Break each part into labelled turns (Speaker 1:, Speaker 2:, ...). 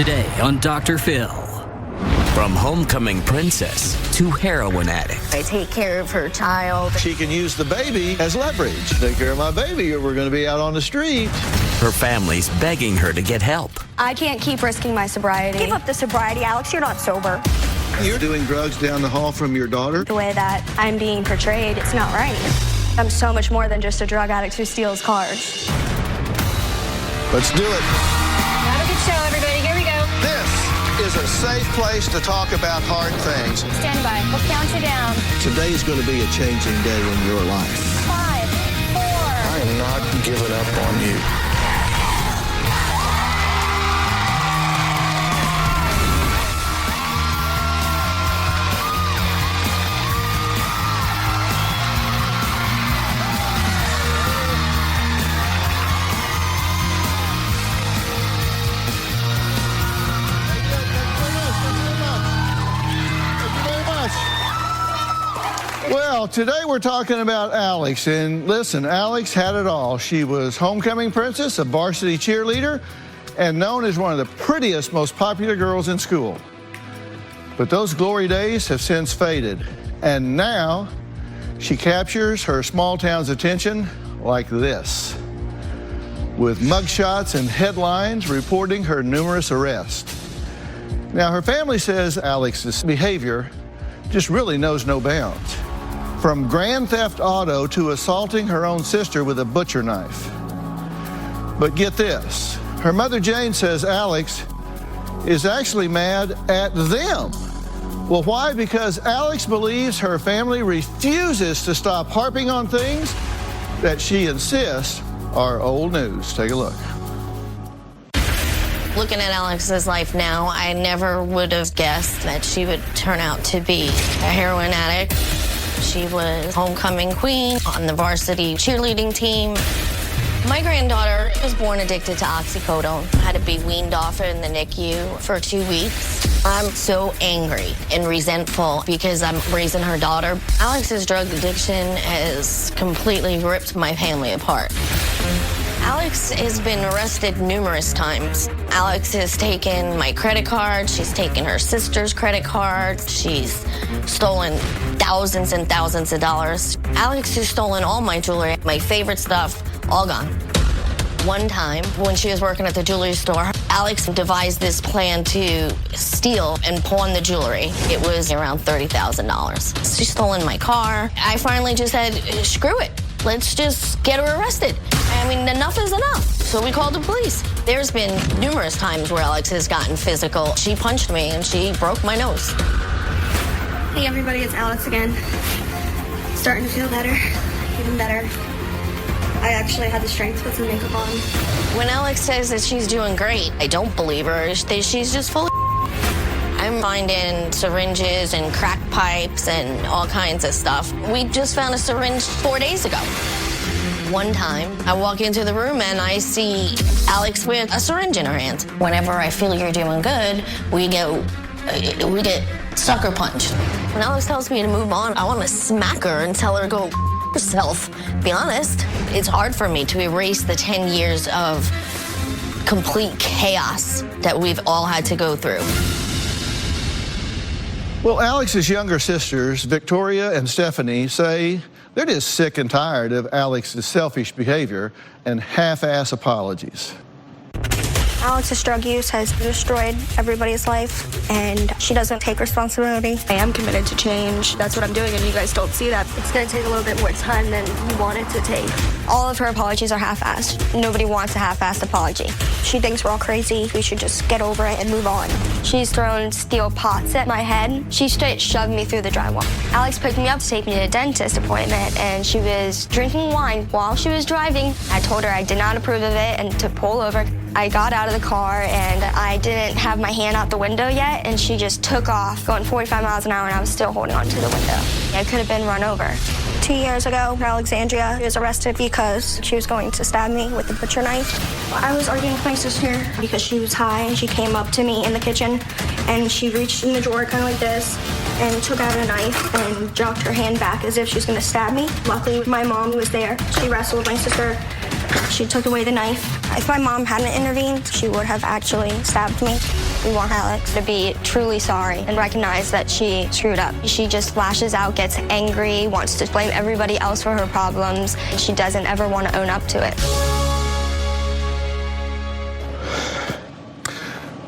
Speaker 1: Today on Dr. Phil. From homecoming princess to heroin addict.
Speaker 2: I take care of her child.
Speaker 3: She can use the baby as leverage. Take care of my baby or we're going to be out on the street.
Speaker 1: Her family's begging her to get help.
Speaker 4: I can't keep risking my sobriety.
Speaker 5: Give up the sobriety, Alex. You're not sober.
Speaker 3: You're doing drugs down the hall from your daughter?
Speaker 4: The way that I'm being portrayed, it's not right. I'm so much more than just a drug addict who steals cars.
Speaker 3: Let's do it.
Speaker 5: Have a good show, everybody. Here we go.
Speaker 3: This is a safe place to talk about hard things.
Speaker 5: Stand by. We'll count you down.
Speaker 3: Today's going to be a changing day in your life.
Speaker 5: 5, 4.
Speaker 3: I am not giving up on you. Well, today we're talking about Alex, and listen, Alex had it all. She was homecoming princess, a varsity cheerleader, and known as one of the prettiest, most popular girls in school. But those glory days have since faded, and now she captures her small town's attention like this, with mugshots and headlines reporting her numerous arrests. Now, her family says Alex's behavior just really knows no bounds. From grand theft auto to assaulting her own sister with a butcher knife. But get this, her mother Jane says Alex is actually mad at them. Well, why? Because Alex believes her family refuses to stop harping on things that she insists are old news. Take a look.
Speaker 2: Looking at Alex's life now, I never would have guessed that she would turn out to be a heroin addict. She was homecoming queen on the varsity cheerleading team. My granddaughter was born addicted to oxycodone. Had to be weaned off in the NICU for 2 weeks. I'm so angry and resentful because I'm raising her daughter. Alex's drug addiction has completely ripped my family apart. Alex has been arrested numerous times. Alex has taken my credit card. She's taken her sister's credit card. She's stolen thousands and thousands of dollars. Alex has stolen all my jewelry, my favorite stuff, all gone. One time, when she was working at the jewelry store, Alex devised this plan to steal and pawn the jewelry. It was around $30,000. She's stolen my car. I finally just said, screw it. Let's just get her arrested. I mean, enough is enough. So we called the police. There's been numerous times where Alex has gotten physical. She punched me and she broke my nose.
Speaker 4: Hey everybody, it's Alex again. Starting to feel better, even better. I actually had the strength to put some makeup on.
Speaker 2: When Alex says that she's doing great, I don't believe her. She's just full of I'm finding syringes and crack pipes and all kinds of stuff. We just found a syringe 4 days ago. One time, I walk into the room and I see Alex with a syringe in her hand. Whenever I feel you're doing good, we get sucker punched. When Alex tells me to move on, I want to smack her and tell her to go herself. Be honest, it's hard for me to erase the 10 years of complete chaos that we've all had to go through.
Speaker 3: Well, Alex's younger sisters, Victoria and Stephanie, say they're just sick and tired of Alex's selfish behavior and half-ass apologies.
Speaker 4: Alex's drug use has destroyed everybody's life, and she doesn't take responsibility. I am committed to change. That's what I'm doing, and you guys don't see that. It's going to take a little bit more time than you want it to take. All of her apologies are half-assed. Nobody wants a half-assed apology. She thinks we're all crazy. We should just get over it and move on. She's thrown steel pots at my head. She straight shoved me through the drywall. Alex picked me up to take me to a dentist appointment, and she was drinking wine while she was driving. I told her I did not approve of it and to pull over. I got out of the car and I didn't have my hand out the window yet, and she just took off going 45 miles an hour, and I was still holding on to the window. I could have been run over. 2 years ago, Alexandria was arrested because she was going to stab me with a butcher knife. I was arguing with my sister because she was high, and she came up to me in the kitchen and she reached in the drawer kind of like this and took out a knife and jerked her hand back as if she was going to stab me. Luckily, my mom was there. She wrestled my sister. She took away the knife. If my mom hadn't intervened, she would have actually stabbed me. We want Alex to be truly sorry and recognize that she screwed up. She just lashes out, gets angry, wants to blame everybody else for her problems. She doesn't ever want to own up to it.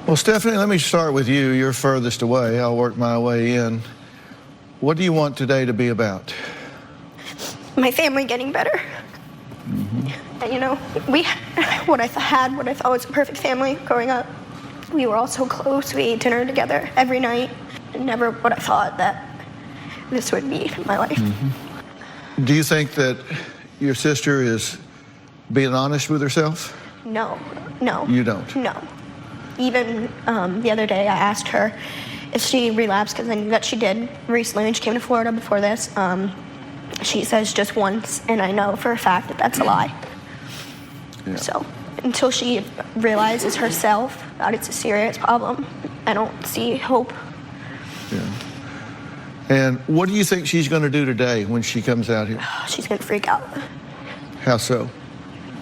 Speaker 3: Well, Stephanie, let me start with you. You're furthest away. I'll work my way in. What do you want today to be about?
Speaker 4: My family getting better. And, you know, what I thought was a perfect family growing up. We were all so close. We ate dinner together every night. And never would I thought that this would be my life.
Speaker 3: Do you think that your sister is being honest with herself?
Speaker 4: No.
Speaker 3: You don't?
Speaker 4: No. Even the other day, I asked her if she relapsed, because I knew that she did recently when she came to Florida before this. She says just once, and I know for a fact that that's a lie.
Speaker 3: Yeah.
Speaker 4: So until she realizes herself that it's a serious problem, I don't see hope.
Speaker 3: Yeah. And what do you think she's going to do today when she comes out here?
Speaker 4: She's going to freak out.
Speaker 3: How so?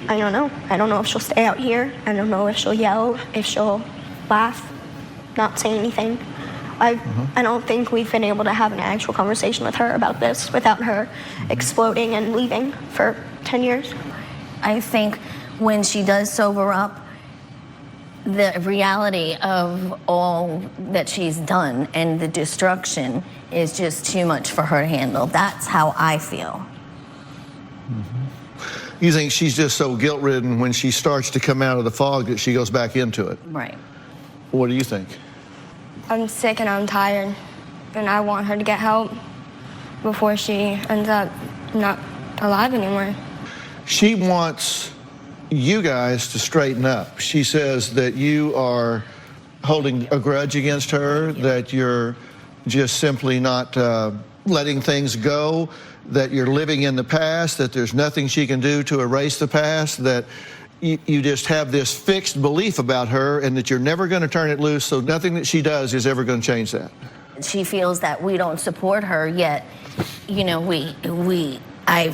Speaker 4: I don't know. I don't know if she'll stay out here. I don't know if she'll yell, if she'll laugh, not say anything. I don't think we've been able to have an actual conversation with her about this without her exploding and leaving for 10 years.
Speaker 2: I think when she does sober up, the reality of all that she's done and the destruction is just too much for her to handle. That's how I feel.
Speaker 3: You think she's just so guilt-ridden when she starts to come out of the fog that she goes back into it?
Speaker 2: Right.
Speaker 3: What do you think?
Speaker 4: I'm sick and I'm tired, and I want her to get help before she ends up not alive anymore.
Speaker 3: She wants you guys to straighten up. She says that you are holding a grudge against her, that you're just simply not letting things go, that you're living in the past, that there's nothing she can do to erase the past, that you just have this fixed belief about her and that you're never going to turn it loose, so nothing that she does is ever going to change that.
Speaker 2: She feels that we don't support her, yet, you know, we've had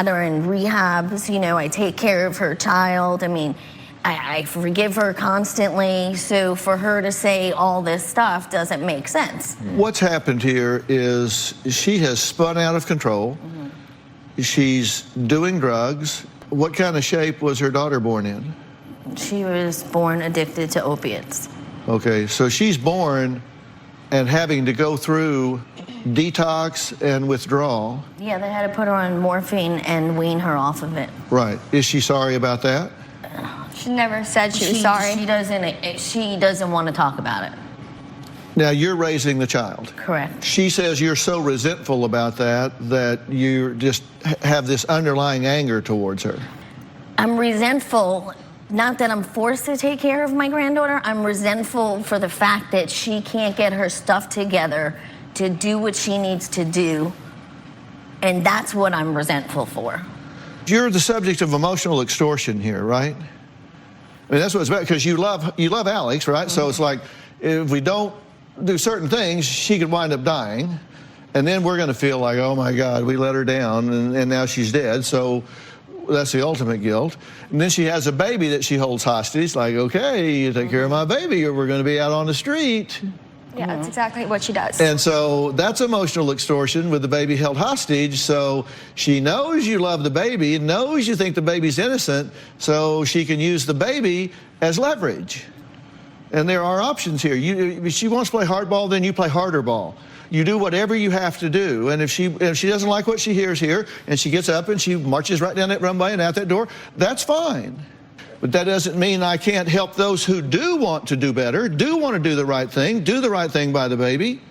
Speaker 2: her in rehabs, you know, I take care of her child. I mean, I forgive her constantly, so for her to say all this stuff doesn't make sense.
Speaker 3: What's happened here is she has spun out of control. She's doing drugs. What kind of shape was her daughter born in?
Speaker 2: She was born addicted to opiates.
Speaker 3: Okay, so she's born and having to go through detox and withdrawal.
Speaker 2: Yeah, they had to put her on morphine and wean her off of it.
Speaker 3: Right. Is she sorry about that?
Speaker 4: She never said she was sorry.
Speaker 2: She doesn't want to talk about it.
Speaker 3: Now, you're raising the child.
Speaker 2: Correct.
Speaker 3: She says you're so resentful about that you just have this underlying anger towards her.
Speaker 2: I'm resentful, not that I'm forced to take care of my granddaughter. I'm resentful for the fact that she can't get her stuff together to do what she needs to do, and that's what I'm resentful for.
Speaker 3: You're the subject of emotional extortion here, right? I mean, that's what it's about, because you love Alex, right? So it's like, if we don't do certain things, she could wind up dying, and then we're going to feel like, oh my God, we let her down, and now she's dead. So that's the ultimate guilt. And then she has a baby that she holds hostage, like, okay, you take care of my baby or we're going to be out on the street.
Speaker 4: Yeah, that's exactly what she does.
Speaker 3: And so that's emotional extortion with the baby held hostage. So she knows you love the baby, knows you think the baby's innocent, so she can use the baby as leverage. And there are options here. If she wants to play hardball, then you play harder ball. You do whatever you have to do. And if she doesn't like what she hears here, and she gets up and she marches right down that runway and out that door, that's fine. But that doesn't mean I can't help those who do want to do better, do want to do the right thing by the baby.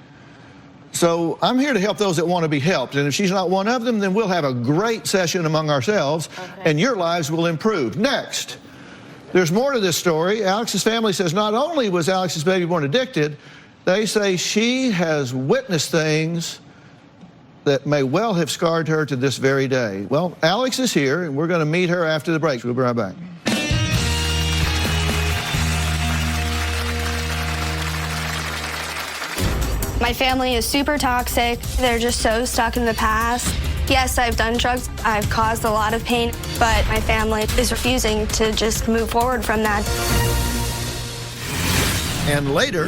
Speaker 3: So I'm here to help those that want to be helped. And if she's not one of them, then we'll have a great session among ourselves, and your lives will improve. Next, there's more to this story. Alex's family says not only was Alex's baby born addicted, they say she has witnessed things that may well have scarred her to this very day. Well, Alex is here, and we're going to meet her after the break. We'll be right back.
Speaker 4: My family is super toxic. They're just so stuck in the past. Yes, I've done drugs. I've caused a lot of pain, but my family is refusing to just move forward from that.
Speaker 3: And later,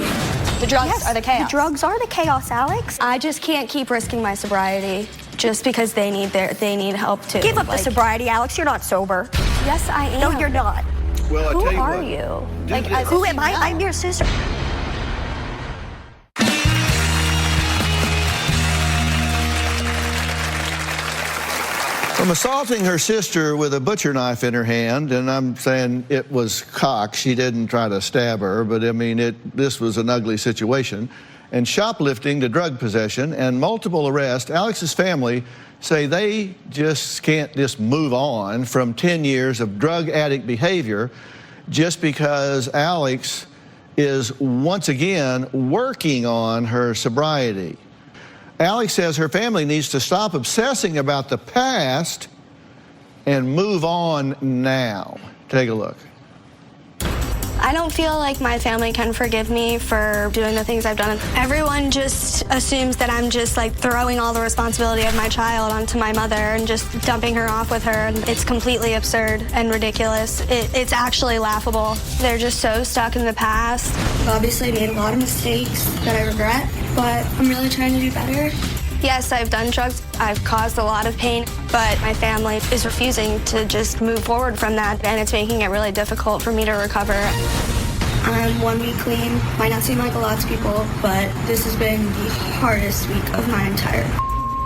Speaker 5: The drugs are the chaos.
Speaker 4: The drugs are the chaos, Alex. I just can't keep risking my sobriety just because they need help too.
Speaker 5: Give up the sobriety, Alex. You're not sober.
Speaker 4: Yes, I am.
Speaker 5: No, you're not.
Speaker 3: well, I
Speaker 4: Who
Speaker 3: tell you
Speaker 4: are
Speaker 3: what,
Speaker 4: you?
Speaker 5: Like, who am I? I'm your sister.
Speaker 3: From assaulting her sister with a butcher knife in her hand, and I'm saying it was cock, she didn't try to stab her, but I mean, this was an ugly situation, and shoplifting to drug possession and multiple arrests, Alex's family say they just can't just move on from 10 years of drug addict behavior just because Alex is once again working on her sobriety. Alex says her family needs to stop obsessing about the past and move on now. Take a look.
Speaker 4: I don't feel like my family can forgive me for doing the things I've done. Everyone just assumes that I'm just like throwing all the responsibility of my child onto my mother and just dumping her off with her. It's completely absurd and ridiculous. It's actually laughable. They're just so stuck in the past.
Speaker 6: Obviously, I made a lot of mistakes that I regret, but I'm really trying to do better.
Speaker 4: Yes, I've done drugs. I've caused a lot of pain, but my family is refusing to just move forward from that, and it's making it really difficult for me to recover.
Speaker 6: I'm 1 week clean. Might not seem like a lot to people, but this has been the hardest week of my entire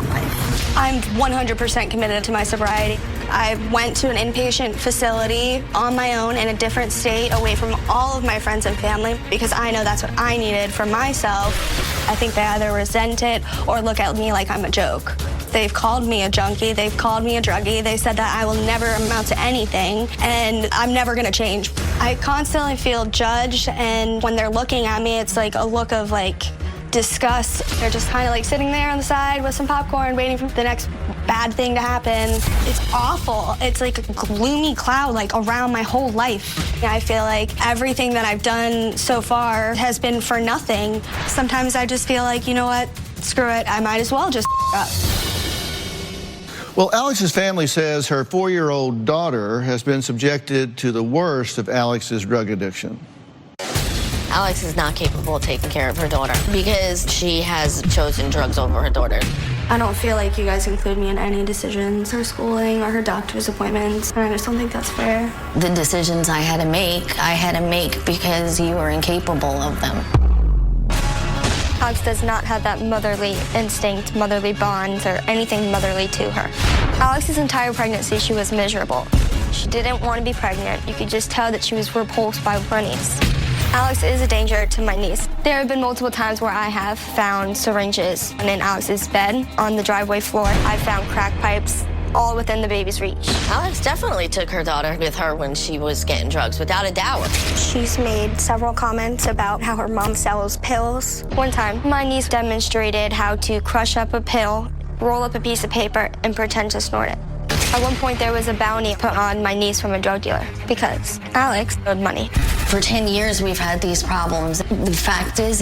Speaker 6: life.
Speaker 4: I'm 100% committed to my sobriety. I went to an inpatient facility on my own in a different state, away from all of my friends and family, because I know that's what I needed for myself. I think they either resent it or look at me like I'm a joke. They've called me a junkie, they've called me a druggie, they said that I will never amount to anything, and I'm never gonna change. I constantly feel judged, and when they're looking at me, it's like a look of like disgust. They're just kind of like sitting there on the side with some popcorn waiting for the next bad thing to happen. It's awful. It's like a gloomy cloud like around my whole life. I feel like everything that I've done so far has been for nothing. Sometimes I just feel like, you know what, screw it, I might as well just up.
Speaker 3: Well, Alex's family says her 4-year-old daughter has been subjected to the worst of Alex's drug addiction.
Speaker 2: Alex is not capable of taking care of her daughter because she has chosen drugs over her daughter.
Speaker 4: I don't feel like you guys include me in any decisions, her schooling or her doctor's appointments, and I just don't think that's fair.
Speaker 2: The decisions I had to make because you were incapable of them.
Speaker 5: Alex does not have that motherly instinct, motherly bonds, or anything motherly to her. Alex's entire pregnancy, she was miserable. She didn't want to be pregnant. You could just tell that she was repulsed by her niece. Alex is a danger to my niece. There have been multiple times where I have found syringes in Alex's bed on the driveway floor. I've found crack pipes all within the baby's reach.
Speaker 2: Alex definitely took her daughter with her when she was getting drugs, without a doubt.
Speaker 4: She's made several comments about how her mom sells pills.
Speaker 5: One time, my niece demonstrated how to crush up a pill, roll up a piece of paper, and pretend to snort it. At one point, there was a bounty put on my niece from a drug dealer because Alex owed money.
Speaker 2: For 10 years, we've had these problems. The fact is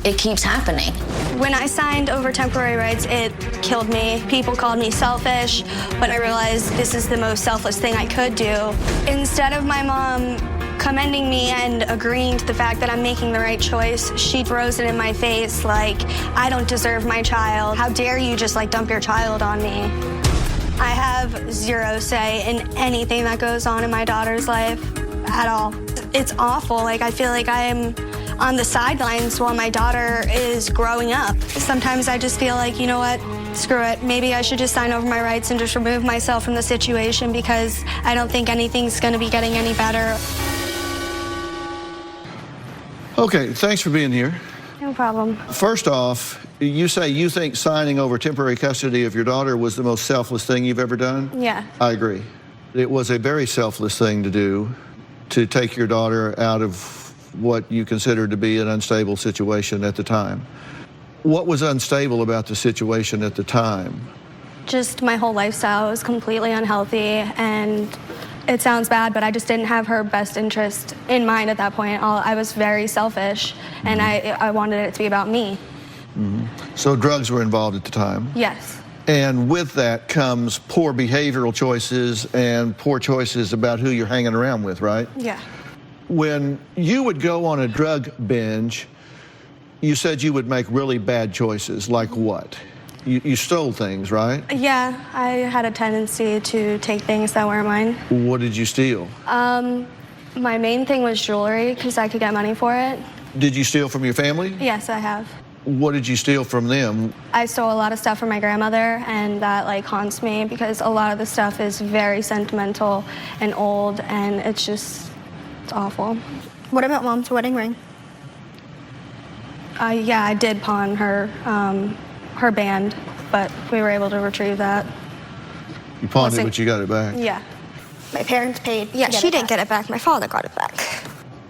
Speaker 2: it keeps happening.
Speaker 4: When I signed over temporary rights, it killed me. People called me selfish, but I realized this is the most selfless thing I could do. Instead of my mom commending me and agreeing to the fact that I'm making the right choice, she throws it in my face like, I don't deserve my child. How dare you just like dump your child on me? I have zero say in anything that goes on in my daughter's life at all. It's awful. Like, I feel like I am on the sidelines while my daughter is growing up. Sometimes I just feel like, you know what, screw it. Maybe I should just sign over my rights and just remove myself from the situation because I don't think anything's going to be getting any better.
Speaker 3: Okay, thanks for being here.
Speaker 4: No problem.
Speaker 3: First off, you say you think signing over temporary custody of your daughter was the most selfless thing you've ever done?
Speaker 4: Yeah.
Speaker 3: I agree. It was a very selfless thing to do, to take your daughter out of what you considered to be an unstable situation at the time. What was unstable about the situation at the time?
Speaker 4: Just my whole lifestyle was completely unhealthy, and it sounds bad, but I just didn't have her best interest in mind at that point. I was very selfish, and I wanted it to be about me.
Speaker 3: So drugs were involved at the time?
Speaker 4: Yes.
Speaker 3: And with that comes poor behavioral choices and poor choices about who you're hanging around with, right?
Speaker 4: Yeah.
Speaker 3: When you would go on a drug binge, you said you would make really bad choices. Like what? You stole things, right?
Speaker 4: Yeah, I had a tendency to take things that weren't mine.
Speaker 3: What did you steal?
Speaker 4: My main thing was jewelry because I could get money for it.
Speaker 3: Did you steal from your family?
Speaker 4: Yes, I have.
Speaker 3: What did you steal from them?
Speaker 4: I stole a lot of stuff from my grandmother, and that like haunts me because a lot of the stuff is very sentimental and old, and it's awful.
Speaker 6: What about Mom's wedding ring?
Speaker 4: Yeah, I did pawn her band, but we were able to retrieve that.
Speaker 3: You pawned it, but you got it back.
Speaker 4: Yeah.
Speaker 6: My parents paid.
Speaker 5: Yeah, she didn't get it back. My father got it back.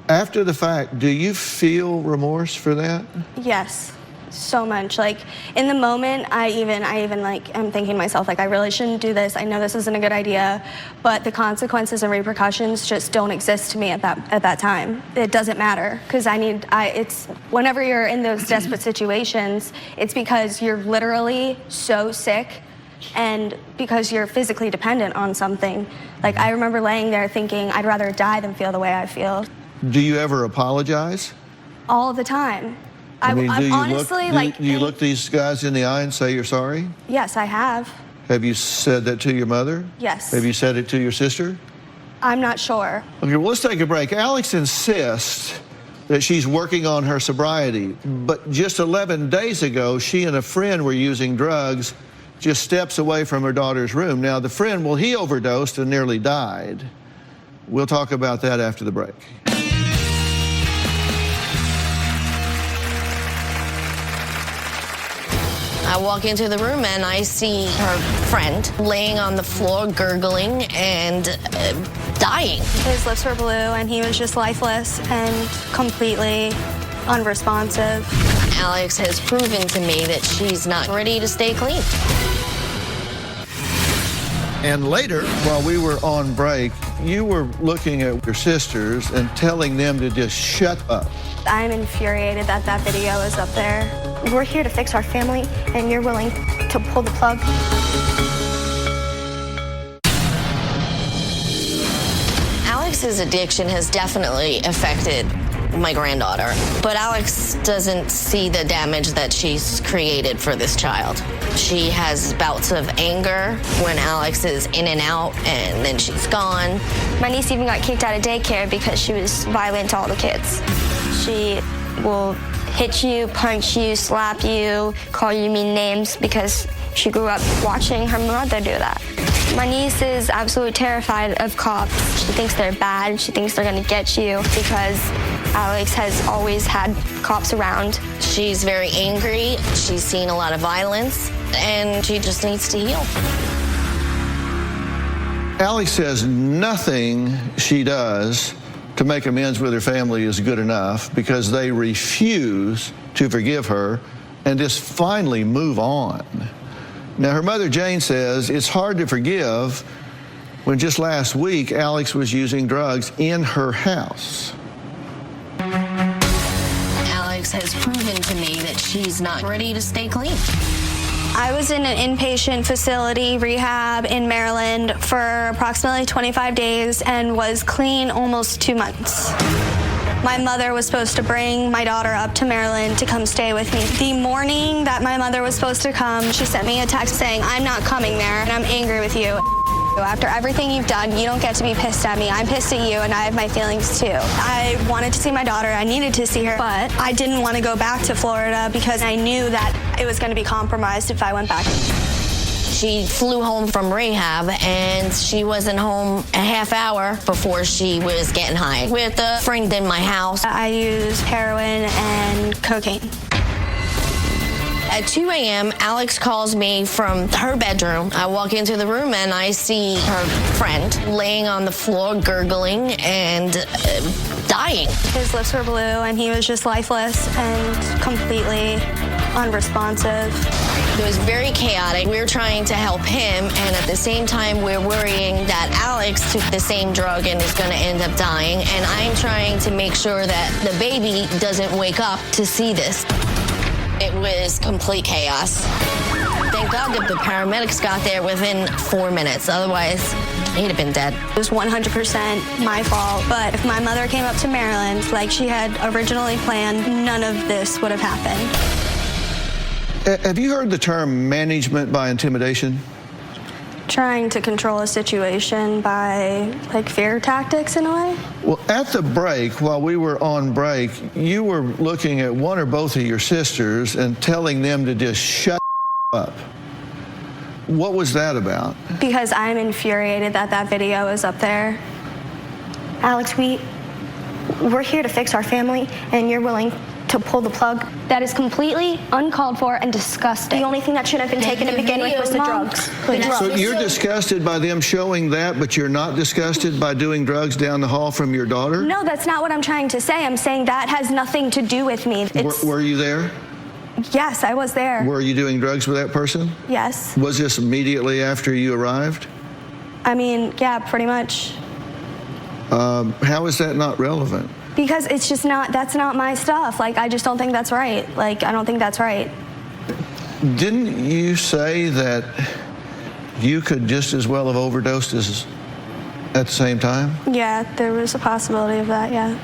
Speaker 3: After the fact, do you feel remorse for that?
Speaker 4: Yes, so much. Like in the moment, I even like am thinking to myself, like, I really shouldn't do this. I know this isn't a good idea, but the consequences and repercussions just don't exist to me at that time. It doesn't matter because it's whenever you're in those desperate situations, it's because you're literally so sick and because you're physically dependent on something. Like I remember laying there thinking, I'd rather die than feel the way I feel.
Speaker 3: Do you ever apologize?
Speaker 4: All of the time.
Speaker 3: I mean, do you look
Speaker 4: like,
Speaker 3: these guys in the eye and say you're sorry?
Speaker 4: Yes, I have.
Speaker 3: Have you said that to your mother?
Speaker 4: Yes.
Speaker 3: Have you said it to your sister?
Speaker 4: I'm not sure.
Speaker 3: Okay, well, let's take a break. Alex insists that she's working on her sobriety, but just 11 days ago, she and a friend were using drugs just steps away from her daughter's room. Now, the friend, well, he overdosed and nearly died. We'll talk about that after the break.
Speaker 2: I walk into the room and I see her friend laying on the floor, gurgling and dying.
Speaker 4: His lips were blue and he was just lifeless and completely unresponsive.
Speaker 2: Alex has proven to me that she's not ready to stay clean.
Speaker 3: And later, while we were on break, you were looking at your sisters and telling them to just shut up.
Speaker 4: I'm infuriated that that video is up there.
Speaker 6: We're here to fix our family, and you're willing to pull the plug.
Speaker 2: Alex's addiction has definitely affected my granddaughter, but Alex doesn't see the damage that she's created for this child. She has bouts of anger when Alex is in and out, and then she's gone.
Speaker 5: My niece even got kicked out of daycare because she was violent to all the kids. She will hit you, punch you, slap you, call you mean names because she grew up watching her mother do that. My niece is absolutely terrified of cops. She thinks they're bad. She thinks they're going to get you because Alex has always had cops around.
Speaker 2: She's very angry. She's seen a lot of violence, and she just needs to heal.
Speaker 3: Alex says nothing she does to make amends with her family is good enough because they refuse to forgive her and just finally move on. Now, her mother, Jane, says it's hard to forgive when just last week Alex was using drugs in her house.
Speaker 2: Alex has proven to me that she's not ready to stay clean.
Speaker 4: I was in an inpatient facility rehab in Maryland for approximately 25 days and was clean almost 2 months. My mother was supposed to bring my daughter up to Maryland to come stay with me. The morning that my mother was supposed to come, she sent me a text saying, "I'm not coming there and I'm angry with you. After everything you've done, you don't get to be pissed at me. I'm pissed at you and I have my feelings too." I wanted to see my daughter. I needed to see her, but I didn't want to go back to Florida because I knew that it was going to be compromised if I went back.
Speaker 2: She flew home from rehab, and she wasn't home a half hour before she was getting high with a friend in my house.
Speaker 4: I used heroin and cocaine.
Speaker 2: At 2 a.m., Alex calls me from her bedroom. I walk into the room, and I see her friend laying on the floor, gurgling and dying.
Speaker 4: His lips were blue, and he was just lifeless and completely unresponsive.
Speaker 2: It was very chaotic. We were trying to help him, and at the same time, we're worrying that Alex took the same drug and is going to end up dying. And I'm trying to make sure that the baby doesn't wake up to see this. It was complete chaos. Thank God that the paramedics got there within 4 minutes. Otherwise, he'd have been dead.
Speaker 4: It was 100% my fault. But if my mother came up to Maryland like she had originally planned, none of this would have happened.
Speaker 3: Have you heard the term management by intimidation?
Speaker 4: Trying to control a situation by, like, fear tactics in a way.
Speaker 3: Well, at the break, while we were on break, you were looking at one or both of your sisters and telling them to just shut up. What was that about?
Speaker 4: Because I'm infuriated that that video is up there.
Speaker 6: Alex, we're here to fix our family, and you're willing to pull the plug.
Speaker 5: That is completely uncalled for and disgusting.
Speaker 6: The only thing that should have been taken to begin with was the drugs.
Speaker 3: So you're disgusted by them showing that, but you're not disgusted by doing drugs down the hall from your daughter?
Speaker 4: No, that's not what I'm trying to say. I'm saying that has nothing to do with me.
Speaker 3: Were you there?
Speaker 4: Yes, I was there.
Speaker 3: Were you doing drugs with that person?
Speaker 4: Yes.
Speaker 3: Was this immediately after you arrived?
Speaker 4: I mean, yeah, pretty much.
Speaker 3: How is that not relevant?
Speaker 4: Because it's just not, that's not my stuff. Like, I just don't think that's right. Like, I don't think that's right.
Speaker 3: Didn't you say that you could just as well have overdosed as at the same time?
Speaker 4: Yeah, there was a possibility of that, yeah.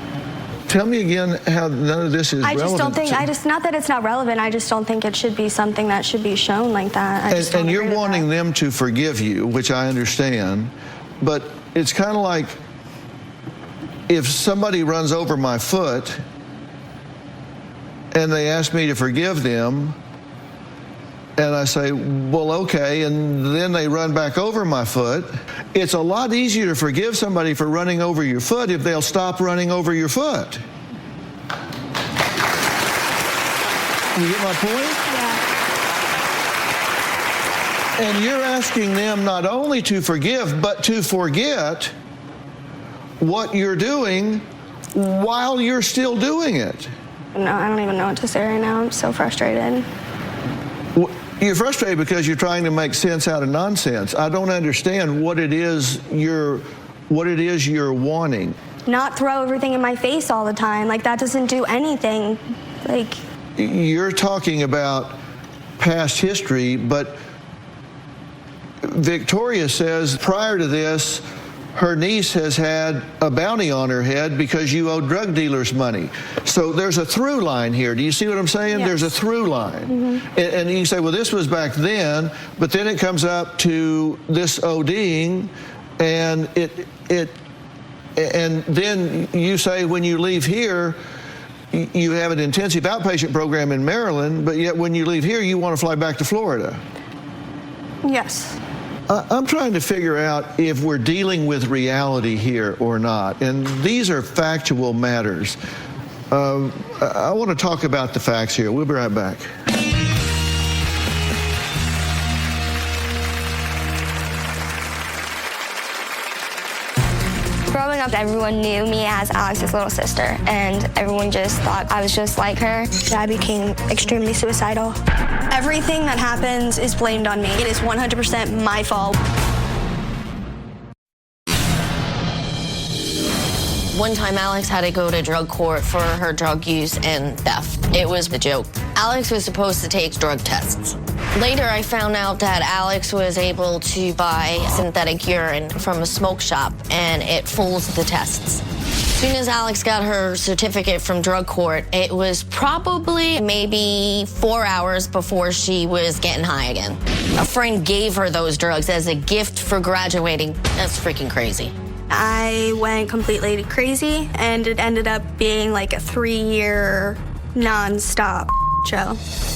Speaker 3: Tell me again how none of this is relevant.
Speaker 4: I just don't think, not that it's not relevant, I just don't think it should be something that should be shown like that.
Speaker 3: And you're wanting them to forgive you, which I understand, but it's kind of like if somebody runs over my foot and they ask me to forgive them, and I say, well, okay, and then they run back over my foot, it's a lot easier to forgive somebody for running over your foot if they'll stop running over your foot. You get my point?
Speaker 4: Yeah.
Speaker 3: And you're asking them not only to forgive, but to forget what you're doing while you're still doing it.
Speaker 4: No, I don't even know what to say right now. I'm so frustrated.
Speaker 3: You're frustrated because you're trying to make sense out of nonsense. I don't understand what it is you're wanting.
Speaker 4: Not throw everything in my face all the time. Like, that doesn't do anything. Like,
Speaker 3: you're talking about past history, but Victoria says prior to this, her niece has had a bounty on her head because you owe drug dealers money. So there's a through line here. Do you see what I'm saying?
Speaker 4: Yes.
Speaker 3: There's a through line.
Speaker 4: Mm-hmm.
Speaker 3: And you can say, well, this was back then, but then it comes up to this ODing, and and then you say when you leave here, you have an intensive outpatient program in Maryland, but yet when you leave here, you want to fly back to Florida.
Speaker 4: yes.
Speaker 3: I'm trying to figure out if we're dealing with reality here or not. And these are factual matters. I want to talk about the facts here. We'll be right back.
Speaker 5: Growing up, everyone knew me as Alex's little sister, and everyone just thought I was just like her.
Speaker 4: I became extremely suicidal. Everything that happens is blamed on me. It is 100% my fault.
Speaker 2: One time, Alex had to go to drug court for her drug use and theft. It was a joke. Alex was supposed to take drug tests. Later, I found out that Alex was able to buy synthetic urine from a smoke shop, and it fools the tests. As soon as Alex got her certificate from drug court, it was probably maybe 4 hours before she was getting high again. A friend gave her those drugs as a gift for graduating. That's freaking crazy.
Speaker 4: I went completely crazy, and it ended up being like a 3-year non-stop show.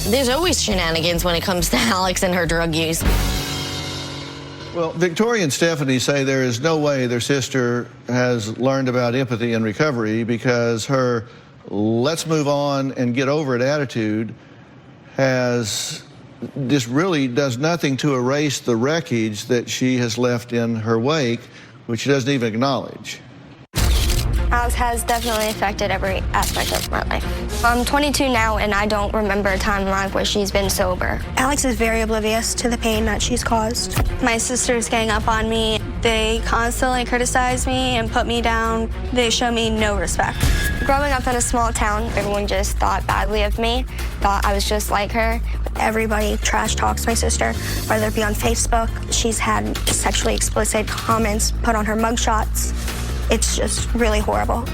Speaker 2: There's always shenanigans when it comes to Alex and her drug use.
Speaker 3: Well, Victoria and Stephanie say there is no way their sister has learned about empathy and recovery because her let's move on and get over it attitude has just really does nothing to erase the wreckage that she has left in her wake, which she doesn't even acknowledge.
Speaker 5: Alex has definitely affected every aspect of my life. I'm 22 now, and I don't remember a time in life where she's been sober.
Speaker 4: Alex is very oblivious to the pain that she's caused. My sisters gang up on me. They constantly criticize me and put me down. They show me no respect.
Speaker 5: Growing up in a small town, everyone just thought badly of me, thought I was just like her.
Speaker 4: Everybody trash talks my sister, whether it be on Facebook. She's had sexually explicit comments put on her mugshots. It's just really horrible.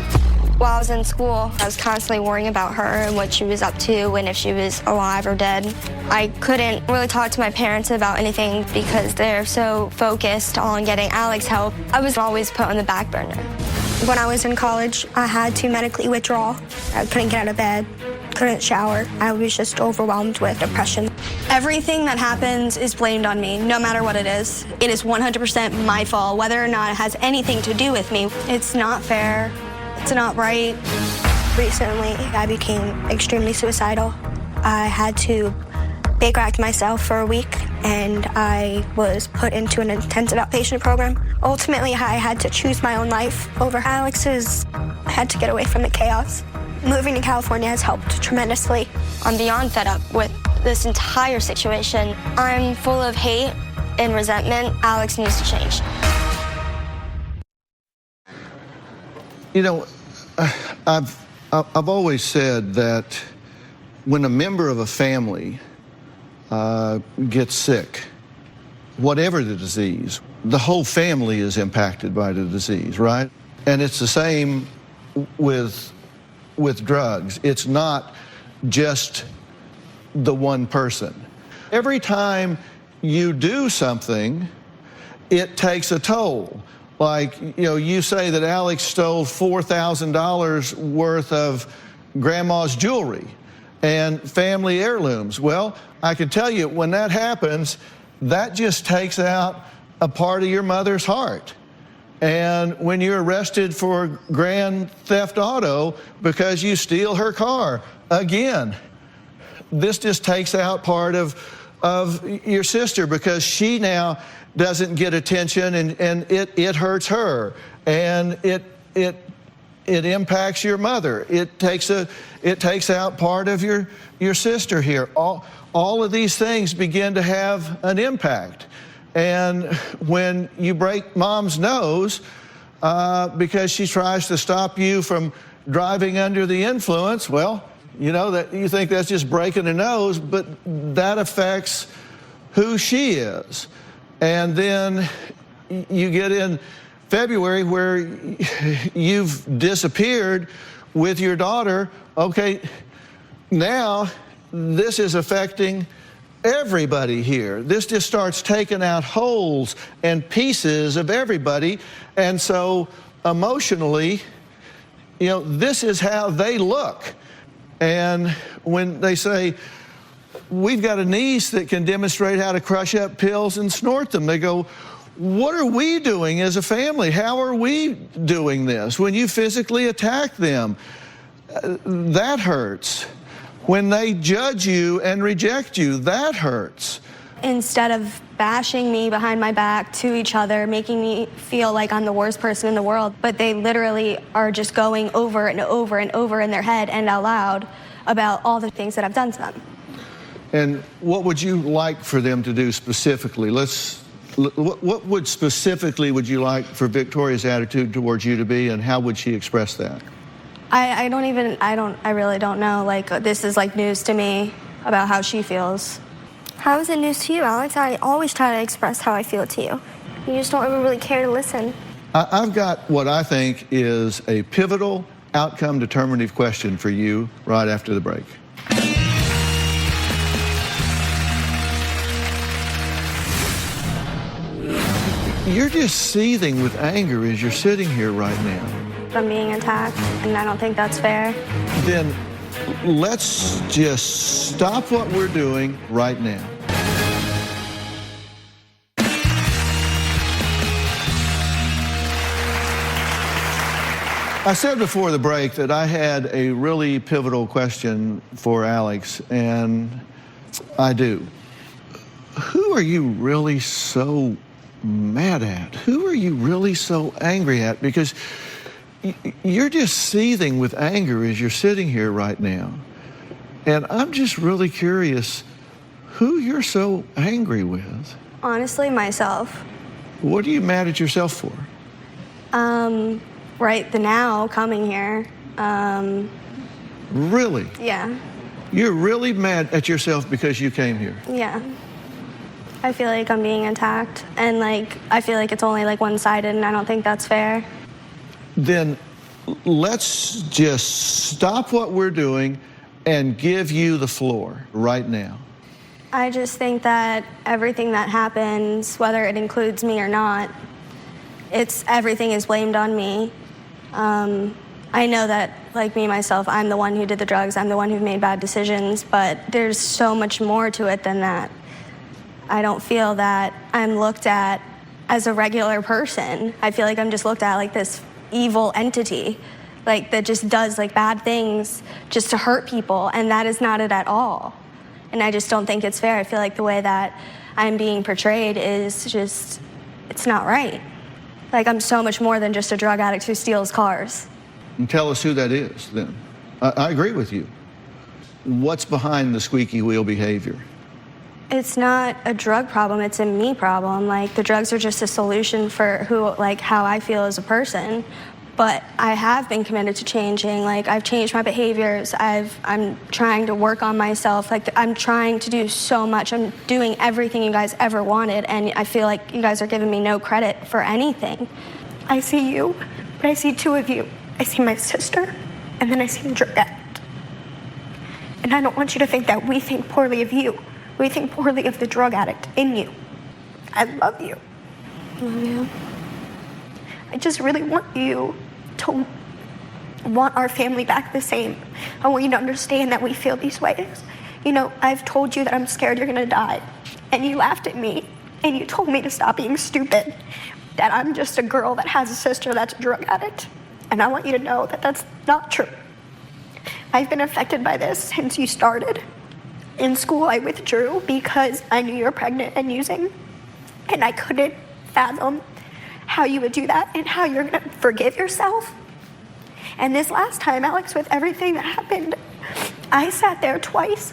Speaker 5: While I was in school, I was constantly worrying about her and what she was up to and if she was alive or dead. I couldn't really talk to my parents about anything because they're so focused on getting Alex help. I was always put on the back burner.
Speaker 4: When I was in college, I had to medically withdraw. I couldn't get out of bed, couldn't shower. I was just overwhelmed with depression. Everything that happens is blamed on me, no matter what it is. It is 100% my fault, whether or not it has anything to do with me. It's not fair. It's not right. Recently, I became extremely suicidal. I had to bake-rack myself for a week, and I was put into an intensive outpatient program. Ultimately, I had to choose my own life over Alex's. I had to get away from the chaos. Moving to California has helped tremendously.
Speaker 5: I'm beyond fed up with this entire situation. I'm full of hate and resentment. Alex needs to change.
Speaker 3: You know, I've always said that when a member of a family gets sick, whatever the disease, the whole family is impacted by the disease, right? And it's the same with drugs. It's not just the one person. Every time you do something, it takes a toll. Like, you know, you say that Alex stole $4,000 worth of grandma's jewelry and family heirlooms. Well, I can tell you, when that happens, that just takes out a part of your mother's heart. And when you're arrested for grand theft auto because you steal her car, again, this just takes out part of your sister because she now doesn't get attention, and it hurts her, and it impacts your mother. It takes out part of your sister here. All of these things begin to have an impact. And when you break mom's nose because she tries to stop you from driving under the influence, well, you know, that you think that's just breaking a nose, but that affects who she is. And then you get in February where you've disappeared with your daughter. Okay, now this is affecting everybody here. This just starts taking out holes and pieces of everybody. And so emotionally, you know, this is how they look. And when they say, we've got a niece that can demonstrate how to crush up pills and snort them, they go, what are we doing as a family? How are we doing this? When you physically attack them, that hurts. When they judge you and reject you, that hurts.
Speaker 4: Instead of bashing me behind my back to each other, making me feel like I'm the worst person in the world, but they literally are just going over and over and over in their head and out loud about all the things that I've done to them.
Speaker 3: And what would you like for them to do specifically? What would specifically would you like for Victoria's attitude towards you to be, and how would she express that?
Speaker 4: I really don't know. Like, this is like news to me about how she feels.
Speaker 5: How is it news to you, Alex? I always try to express how I feel to you. You just don't ever really care to listen.
Speaker 3: I've got what I think is a pivotal, outcome determinative question for you right after the break. You're just seething with anger as you're sitting here right now.
Speaker 4: I'm being attacked, and I don't think that's fair.
Speaker 3: Then let's just stop what we're doing right now. I said before the break that I had a really pivotal question for Alex, and I do. Who are you really so mad at? Who are you really so angry at? Because you're just seething with anger as you're sitting here right now. And I'm just really curious who you're so angry with.
Speaker 4: Honestly, myself.
Speaker 3: What are you mad at yourself for?
Speaker 4: Right now, coming here.
Speaker 3: Really?
Speaker 4: Yeah.
Speaker 3: You're really mad at yourself because you came here?
Speaker 4: Yeah. I feel like I'm being attacked, and like I feel like it's only like one-sided, and I don't think that's fair.
Speaker 3: Then let's just stop what we're doing and give you the floor right now.
Speaker 4: I just think that everything that happens, whether it includes me or not, everything is blamed on me. I know that, like me, myself, I'm the one who did the drugs, I'm the one who made bad decisions, but there's so much more to it than that. I don't feel that I'm looked at as a regular person. I feel like I'm just looked at like this evil entity, like that just does like bad things just to hurt people, and that is not it at all. And I just don't think it's fair. I feel like the way that I'm being portrayed is just, it's not right. Like I'm so much more than just a drug addict who steals cars.
Speaker 3: And tell us who that is then. I agree with you. What's behind the squeaky wheel behavior?
Speaker 4: It's not a drug problem, it's a me problem. Like the drugs are just a solution for how I feel as a person. But I have been committed to changing. Like I've changed my behaviors. I'm trying to work on myself. Like I'm trying to do so much. I'm doing everything you guys ever wanted, and I feel like you guys are giving me no credit for anything.
Speaker 6: I see you, but I see two of you. I see my sister, and then I see the drug addict. And I don't want you to think that we think poorly of you. We think poorly of the drug addict in you. I love you.
Speaker 4: Love you.
Speaker 6: I just really want you to want our family back the same. I want you to understand that we feel these ways. You know, I've told you that I'm scared you're gonna die, and you laughed at me, and you told me to stop being stupid, that I'm just a girl that has a sister that's a drug addict. And I want you to know that that's not true. I've been affected by this since you started. In school, I withdrew because I knew you were pregnant and using, and I couldn't fathom how you would do that and how you're gonna forgive yourself. And this last time, Alex, with everything that happened, I sat there twice,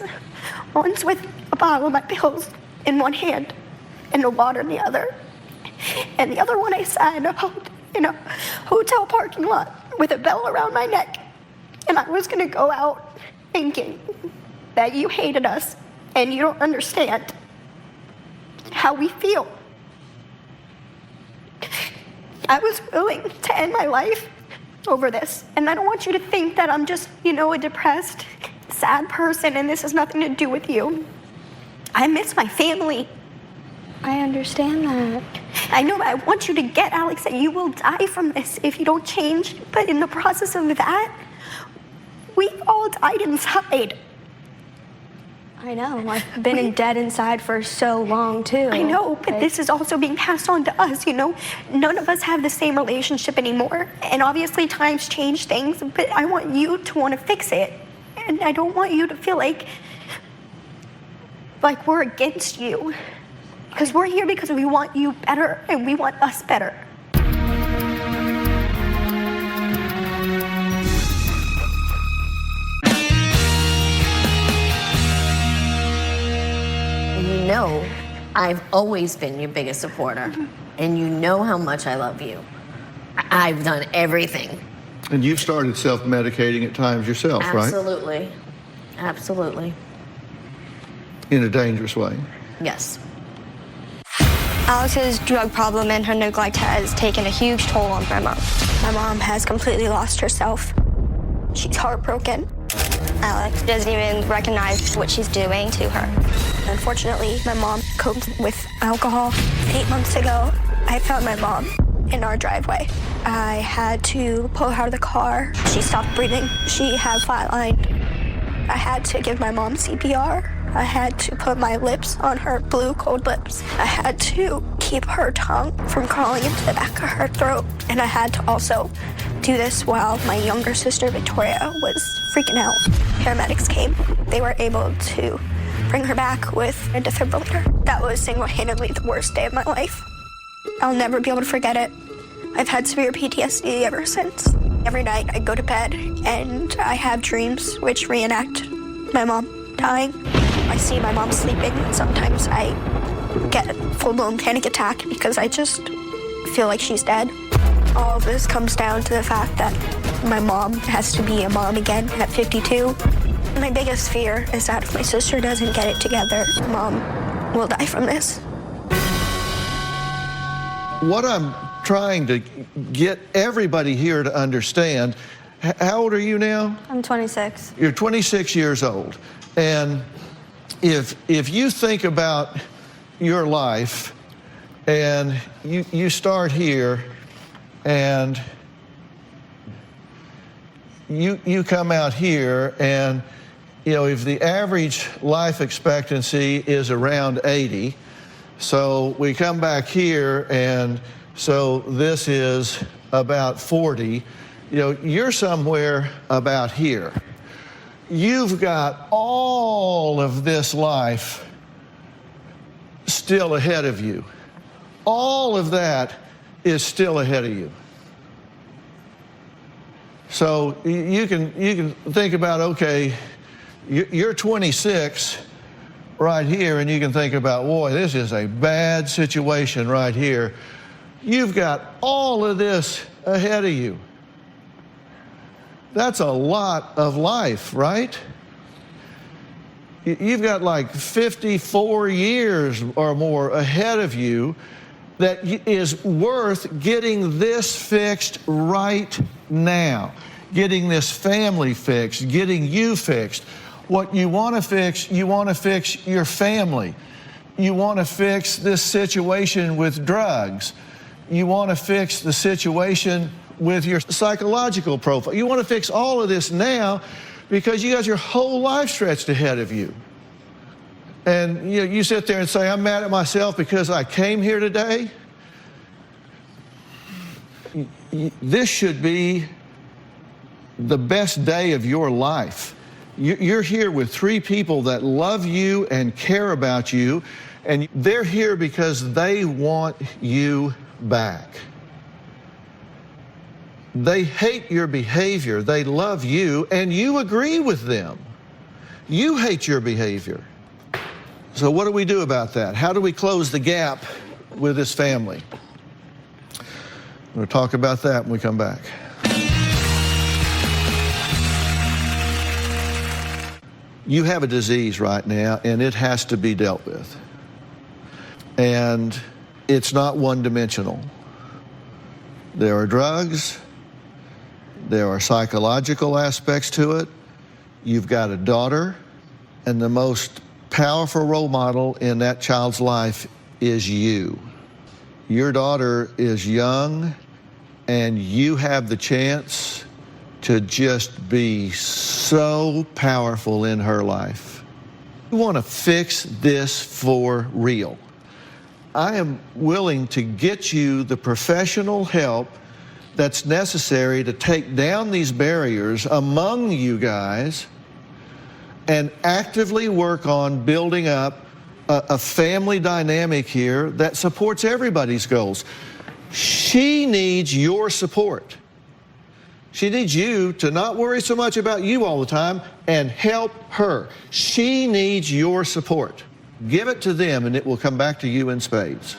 Speaker 6: once with a bottle of my pills in one hand and the water in the other. And the other one I sat in a hotel parking lot with a bell around my neck. And I was gonna go out thinking that you hated us and you don't understand how we feel. I was willing to end my life over this. And I don't want you to think that I'm just, a depressed, sad person and this has nothing to do with you. I miss my family.
Speaker 4: I understand that.
Speaker 6: I know, but I want you to get, Alex, that you will die from this if you don't change. But in the process of that, we all died inside.
Speaker 4: I know. I've been dead inside for so long, too.
Speaker 6: I know, but this is also being passed on to us, None of us have the same relationship anymore. And obviously times change things, but I want you to want to fix it. And I don't want you to feel like we're against you. Because we're here because we want you better and we want us better.
Speaker 2: I've always been your biggest supporter, and you know how much I love you. I've done everything.
Speaker 3: And you've started self-medicating at times yourself, right?
Speaker 2: Absolutely. Absolutely.
Speaker 3: In a dangerous way.
Speaker 2: Yes.
Speaker 5: Alex's drug problem and her neglect has taken a huge toll on my mom.
Speaker 4: My mom has completely lost herself.
Speaker 5: She's heartbroken. Alex doesn't even recognize what she's doing to her.
Speaker 4: Unfortunately, my mom coped with alcohol. 8 months ago, I found my mom in our driveway. I had to pull her out of the car. She stopped breathing. She had flatlined. I had to give my mom CPR. I had to put my lips on her blue, cold lips. I had to keep her tongue from crawling into the back of her throat. And I had to also do this while my younger sister, Victoria, was freaking out. Paramedics came. They were able to bring her back with a defibrillator. That was single-handedly the worst day of my life. I'll never be able to forget it. I've had severe PTSD ever since. Every night I go to bed and I have dreams which reenact my mom dying. I see my mom sleeping, and sometimes I get a full-blown panic attack because I just feel like she's dead. All of this comes down to the fact that my mom has to be a mom again at 52. My biggest fear is that if my sister doesn't get it together, Mom will die from this.
Speaker 3: What I'm trying to get everybody here to understand, how old are you now?
Speaker 4: I'm 26.
Speaker 3: You're 26 years old. And if you think about your life and you start here and you come out here, and you know, if the average life expectancy is around 80, so we come back here, and so this is about 40, you know, you're somewhere about here. You've got all of this life still ahead of you. All of that is still ahead of you. So you can think about, okay, you're 26 right here, and you can think about, boy, this is a bad situation right here. You've got all of this ahead of you. That's a lot of life, right? You've got like 54 years or more ahead of you that is worth getting this fixed right now, getting this family fixed, getting you fixed. What you want to fix your family. You want to fix this situation with drugs. You want to fix the situation with your psychological profile. You want to fix all of this now because you got your whole life stretched ahead of you. And you sit there and say, I'm mad at myself because I came here today. This should be the best day of your life. You're here with 3 people that love you and care about you, and they're here because they want you back. They hate your behavior. They love you, and you agree with them. You hate your behavior. So what do we do about that? How do we close the gap with this family? We'll talk about that when we come back. You have a disease right now, and it has to be dealt with. And it's not one-dimensional. There are drugs. There are psychological aspects to it. You've got a daughter, and the most powerful role model in that child's life is you. Your daughter is young, and you have the chance to just be so powerful in her life. You want to fix this for real. I am willing to get you the professional help that's necessary to take down these barriers among you guys and actively work on building up a family dynamic here that supports everybody's goals. She needs your support. She needs you to not worry so much about you all the time and help her. She needs your support. Give it to them, and it will come back to you in spades.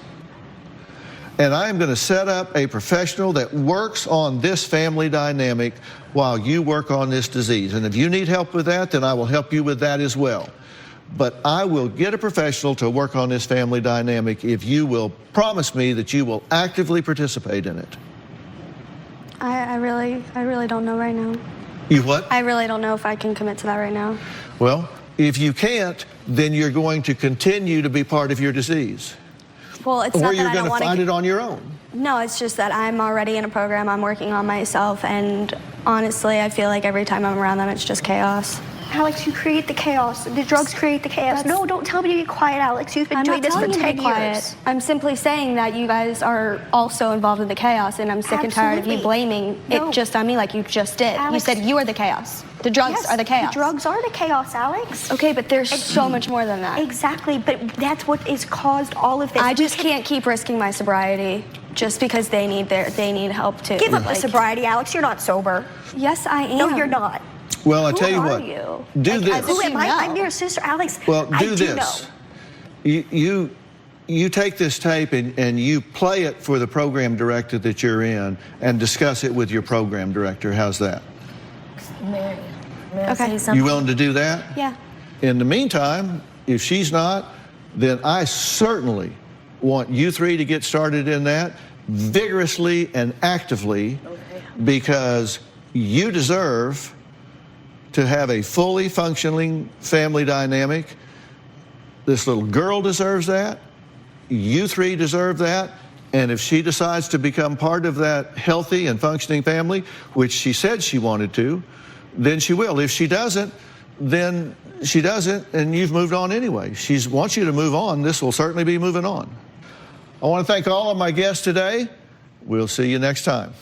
Speaker 3: And I am going to set up a professional that works on this family dynamic while you work on this disease. And if you need help with that, then I will help you with that as well. But I will get a professional to work on this family dynamic if you will promise me that you will actively participate in it.
Speaker 4: I really don't know right now.
Speaker 3: You what?
Speaker 4: I really don't know if I can commit to that right now.
Speaker 3: Well, if you can't, then you're going to continue to be part of your disease.
Speaker 4: Well, it's
Speaker 3: or
Speaker 4: not
Speaker 3: you're
Speaker 4: that I
Speaker 3: going
Speaker 4: don't
Speaker 3: to
Speaker 4: want
Speaker 3: fight it on your own.
Speaker 4: No, it's just that I'm already in a program. I'm working on myself, and honestly, I feel like every time I'm around them, it's just chaos.
Speaker 6: Alex, you create the chaos. The drugs create the chaos. No, don't tell me to be quiet, Alex. You've been doing this for 10 years.
Speaker 4: I'm simply saying that you guys are also involved in the chaos, and I'm sick and tired of you blaming it just on me like you just did.
Speaker 6: Alex,
Speaker 4: you said you are the chaos. The drugs are the chaos.
Speaker 6: The drugs are the chaos, Alex.
Speaker 4: Okay, but there's so much more than that.
Speaker 6: Exactly, but that's what has caused all of this.
Speaker 4: I just can't keep risking my sobriety just because they need help too.
Speaker 6: Give up the sobriety, Alex. You're not sober.
Speaker 4: Yes, I am.
Speaker 6: No, you're not.
Speaker 3: Well, I tell you
Speaker 4: Who
Speaker 3: what.
Speaker 4: are you?
Speaker 3: Do this.
Speaker 6: Who am I? I'm your sister, Alex.
Speaker 3: Well, do
Speaker 6: I
Speaker 3: this.
Speaker 6: know.
Speaker 3: you take this tape and you play it for the program director that you're in and discuss it with your program director. How's that?
Speaker 2: Mary, may I
Speaker 6: Okay.
Speaker 2: say something?
Speaker 3: You willing to do that?
Speaker 6: Yeah.
Speaker 3: In the meantime, if she's not, then I certainly want you three to get started in that vigorously and actively, because you deserve to have a fully functioning family dynamic. This little girl deserves that. You three deserve that. And if she decides to become part of that healthy and functioning family, which she said she wanted to, then she will. If she doesn't, then she doesn't, and you've moved on anyway. She wants you to move on. This will certainly be moving on. I want to thank all of my guests today. We'll see you next time.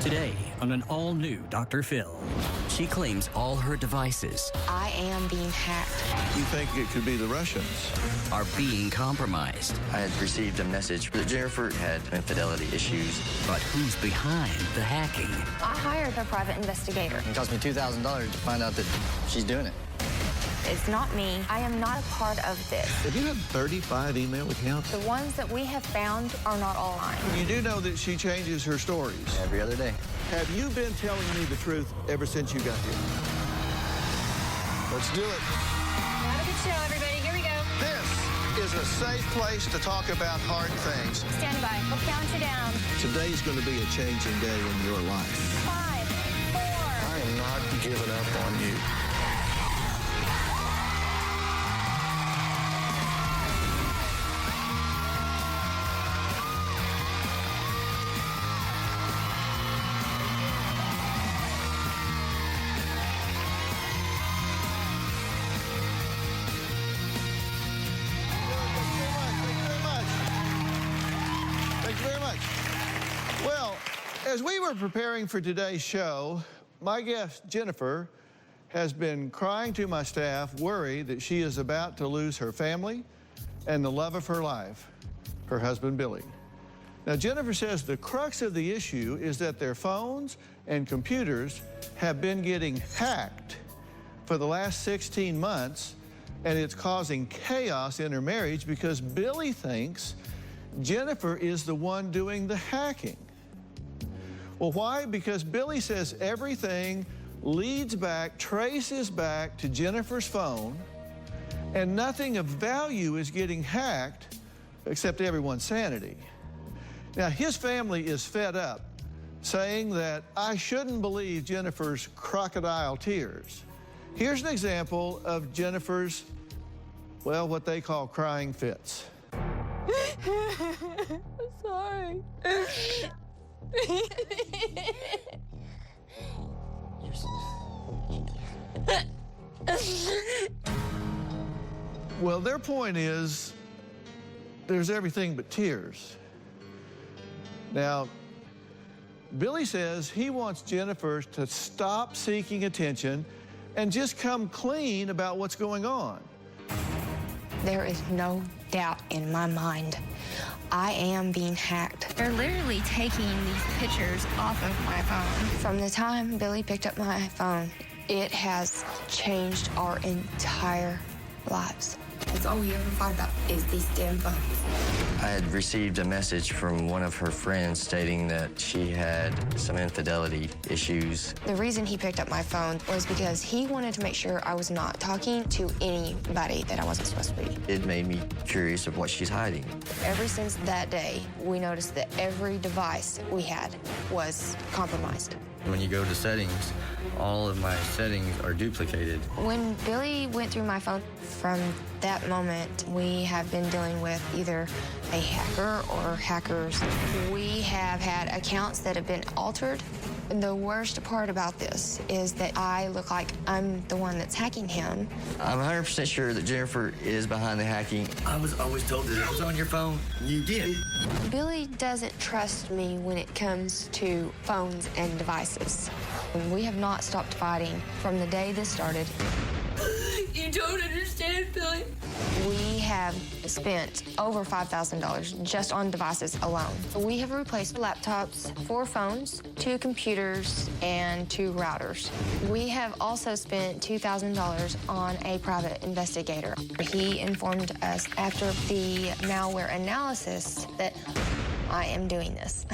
Speaker 1: Today on an all-new Dr. Phil. She claims all her devices
Speaker 5: I am being hacked.
Speaker 3: You think it could be the Russians?
Speaker 1: are being compromised.
Speaker 7: I had received a message that Jennifer had infidelity issues.
Speaker 1: But who's behind the hacking?
Speaker 5: I hired a private investigator.
Speaker 7: It cost me $2,000 to find out that she's doing it.
Speaker 5: It's not me. I am not a part of this.
Speaker 3: Have you had 35 email accounts?
Speaker 5: The ones that we have found are not all mine.
Speaker 3: You do know that she changes her stories.
Speaker 7: Every other day.
Speaker 3: Have you been telling me the truth ever since you got here? Let's do it.
Speaker 5: Have a good show, everybody. Here we go.
Speaker 3: This is a safe place to talk about hard things.
Speaker 5: Stand by. We'll count you down.
Speaker 3: Today's going to be a changing day in your life.
Speaker 5: 5, 4.
Speaker 3: I am not giving up on you. Thank you very much. Well, as we were preparing for today's show, my guest, Jennifer, has been crying to my staff, worried that she is about to lose her family and the love of her life, her husband, Billy. Now, Jennifer says the crux of the issue is that their phones and computers have been getting hacked for the last 16 months, and it's causing chaos in her marriage because Billy thinks Jennifer is the one doing the hacking. Well, why? Because Billy says everything leads back, traces back to Jennifer's phone, and nothing of value is getting hacked except everyone's sanity. Now, his family is fed up, saying that I shouldn't believe Jennifer's crocodile tears. Here's an example of Jennifer's, well, what they call crying fits.
Speaker 5: Sorry.
Speaker 3: Well, their point is there's everything but tears. Now, Billy says he wants Jennifer to stop seeking attention and just come clean about what's going on.
Speaker 5: There is no doubt in my mind. I am being hacked.
Speaker 4: They're literally taking these pictures off of my phone.
Speaker 5: From the time Billy picked up my phone, it has changed our entire lives. That's all we ever thought about is these damn phones.
Speaker 7: I had received a message from one of her friends stating that she had some infidelity issues.
Speaker 5: The reason he picked up my phone was because he wanted to make sure I was not talking to anybody that I wasn't supposed to be.
Speaker 7: It made me curious of what she's hiding.
Speaker 5: Ever since that day, we noticed that every device we had was compromised.
Speaker 7: When you go to settings, all of my settings are duplicated.
Speaker 5: When Billy went through my phone, from that moment, we have been dealing with either a hacker or hackers. We have had accounts that have been altered
Speaker 8: The worst part about this is that I look like I'm the one that's hacking him.
Speaker 7: I'm 100% sure that Jennifer is behind the hacking. I was always told that it was on your phone. You did.
Speaker 8: Billy doesn't trust me when it comes to phones and devices. We have not stopped fighting from the day this started.
Speaker 9: You don't understand, Billy.
Speaker 8: We have spent over $5,000 just on devices alone. We have replaced laptops, 4 phones, 2 computers, and 2 routers. We have also spent $2,000 on a private investigator. He informed us after the malware analysis that I am doing this.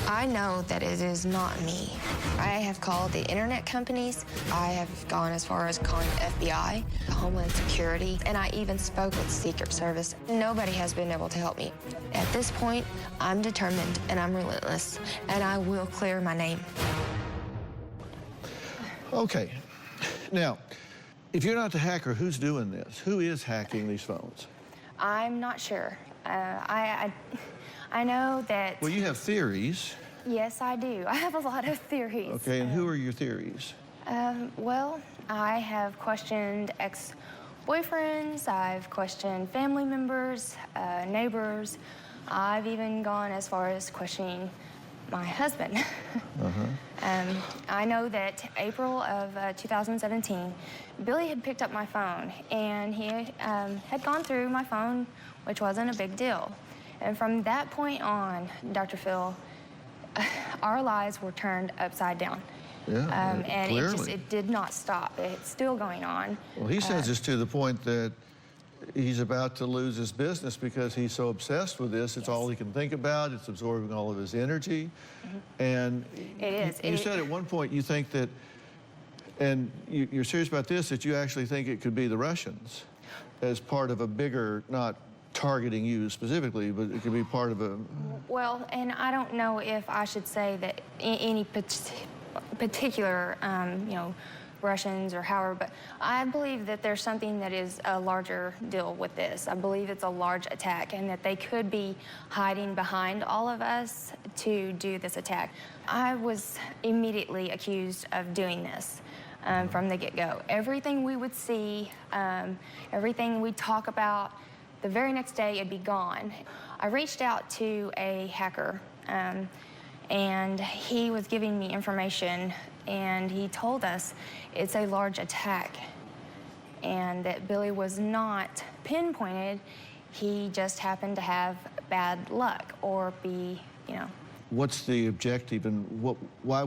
Speaker 8: I know that it is not me. I have called the internet companies. I have gone as far as calling the FBI, Homeland Security, and I even spoke with Secret Service. Nobody has been able to help me. At this point, I'm determined and I'm relentless, and I will clear my name.
Speaker 3: Okay. Now, if you're not the hacker, who's doing this? Who is hacking these phones?
Speaker 8: I'm not sure. I know that...
Speaker 3: Well, you have theories.
Speaker 8: Yes, I do. I have a lot of theories.
Speaker 3: Okay, and who are your theories?
Speaker 8: Well, I have questioned ex-boyfriends, I've questioned family members, neighbors. I've even gone as far as questioning my husband. I know that April of 2017, Billy had picked up my phone, and he had gone through my phone, which wasn't a big deal. And from that point on, Dr. Phil, our lives were turned upside down.
Speaker 3: Yeah,
Speaker 8: and
Speaker 3: clearly.
Speaker 8: it did not stop. It's still going on.
Speaker 3: Well, he says it's to the point that he's about to lose his business because he's so obsessed with this. It's all he can think about. It's absorbing all of his energy. And
Speaker 8: it is.
Speaker 3: You said at one point you think that, and you're serious about this, that you actually think it could be the Russians as part of a bigger, not targeting you specifically, but it could be part of a...
Speaker 8: Well, and I don't know if I should say that any particular, Russians or however, but I believe that there's something that is a larger deal with this. I believe it's a large attack and that they could be hiding behind all of us to do this attack. I was immediately accused of doing this from the get-go. Everything we would see, everything we'd talk about, the very next day it'd be gone. I reached out to a hacker and he was giving me information, and he told us it's a large attack and that Billy was not pinpointed. He just happened to have bad luck or be,
Speaker 3: What's the objective, and what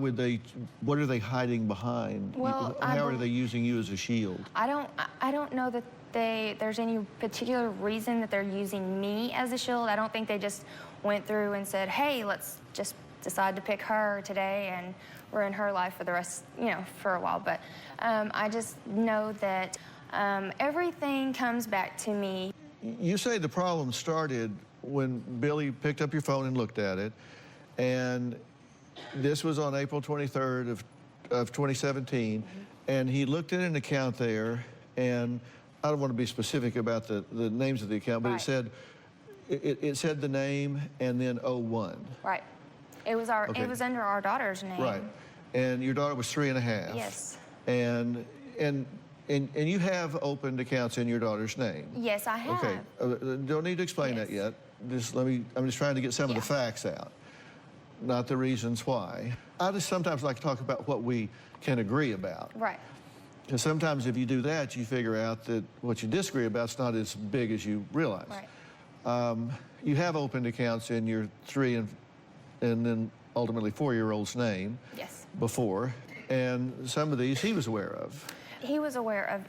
Speaker 3: are they hiding behind?
Speaker 8: Well,
Speaker 3: how are they using you as a shield?
Speaker 8: I don't know that there's any particular reason that they're using me as a shield. I don't think they just went through and said, hey, let's just decide to pick her today and ruin her life for the rest, for a while. But I just know that everything comes back to me.
Speaker 3: You say the problem started when Billy picked up your phone and looked at it, and this was on April 23rd of 2017, and he looked at an account there, and I don't want to be specific about the names of the account, but
Speaker 8: Right.
Speaker 3: it said the name and then 01.
Speaker 8: Right. It was
Speaker 3: Okay.
Speaker 8: It was under our daughter's name.
Speaker 3: Right. And your daughter was 3.5.
Speaker 8: Yes.
Speaker 3: And you have opened accounts in your daughter's name.
Speaker 8: Yes, I have.
Speaker 3: Okay. Don't need to explain that yet. I'm just trying to get some of the facts out, not the reasons why. I just sometimes like to talk about what we can agree about.
Speaker 8: Right.
Speaker 3: Because sometimes if you do that, you figure out that what you disagree about is not as big as you realize.
Speaker 8: Right.
Speaker 3: You have opened accounts in your 3 and then ultimately 4-year-old's name.
Speaker 8: Yes.
Speaker 3: Before, and some of these he was aware of.
Speaker 8: He was aware of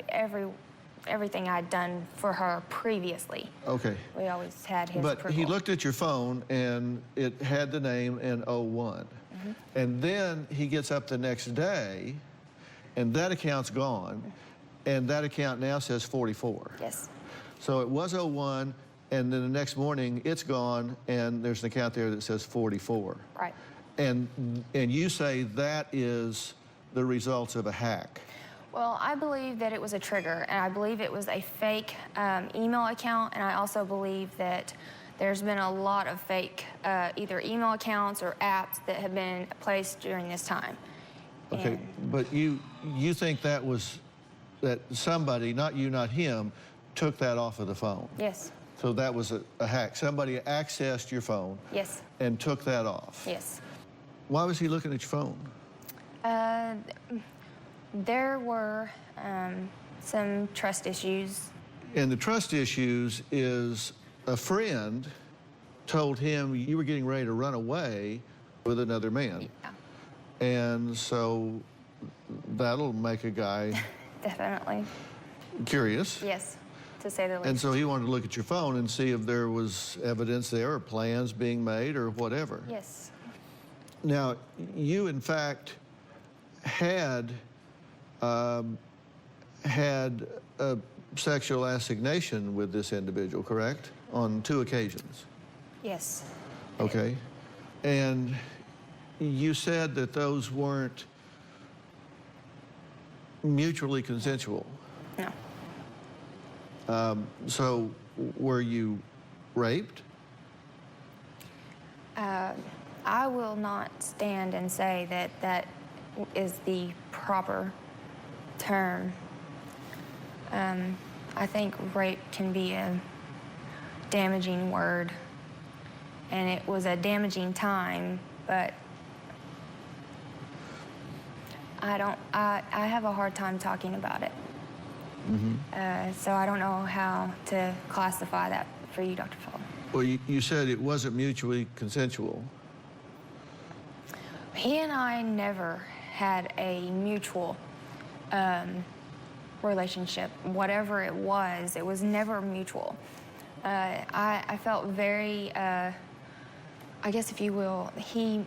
Speaker 8: everything I'd done for her previously.
Speaker 3: Okay.
Speaker 8: We always had his
Speaker 3: But
Speaker 8: approval.
Speaker 3: he looked at your phone and it had the name and 01. And then he gets up the next day and that account's gone, and that account now says 44.
Speaker 8: Yes.
Speaker 3: So it was 01, and then the next morning it's gone, and there's an account there that says 44.
Speaker 8: Right.
Speaker 3: And you say that is the results of a hack.
Speaker 8: Well, I believe that it was a trigger, and I believe it was a fake email account, and I also believe that There's been a lot of fake either email accounts or apps that have been placed during this time.
Speaker 3: Okay, but you think that somebody, not you, not him, took that off of the phone?
Speaker 8: Yes.
Speaker 3: So that was a hack. Somebody accessed your phone.
Speaker 8: Yes.
Speaker 3: And took that off.
Speaker 8: Yes.
Speaker 3: Why was he looking at your phone?
Speaker 8: There were some trust issues.
Speaker 3: And the trust issues is a friend told him you were getting ready to run away with another man.
Speaker 8: Yeah.
Speaker 3: And so that'll make a guy
Speaker 8: Definitely.
Speaker 3: curious.
Speaker 8: Yes, to say the least.
Speaker 3: And so he wanted to look at your phone and see if there was evidence there or plans being made or whatever.
Speaker 8: Yes.
Speaker 3: Now, you in fact had a sexual assignation with this individual, correct? On 2 occasions.
Speaker 8: Yes.
Speaker 3: Okay. And you said that those weren't mutually consensual.
Speaker 8: No.
Speaker 3: So were you raped?
Speaker 8: I will not stand and say that that is the proper term. I think rape can be a damaging word, and it was a damaging time, but I have a hard time talking about it.
Speaker 3: Mm-hmm.
Speaker 8: So I don't know how to classify that for you, Dr. Phil.
Speaker 3: Well, you said it wasn't mutually consensual.
Speaker 8: He and I never had a mutual relationship. Whatever it was never mutual. I felt very, I guess if you will, he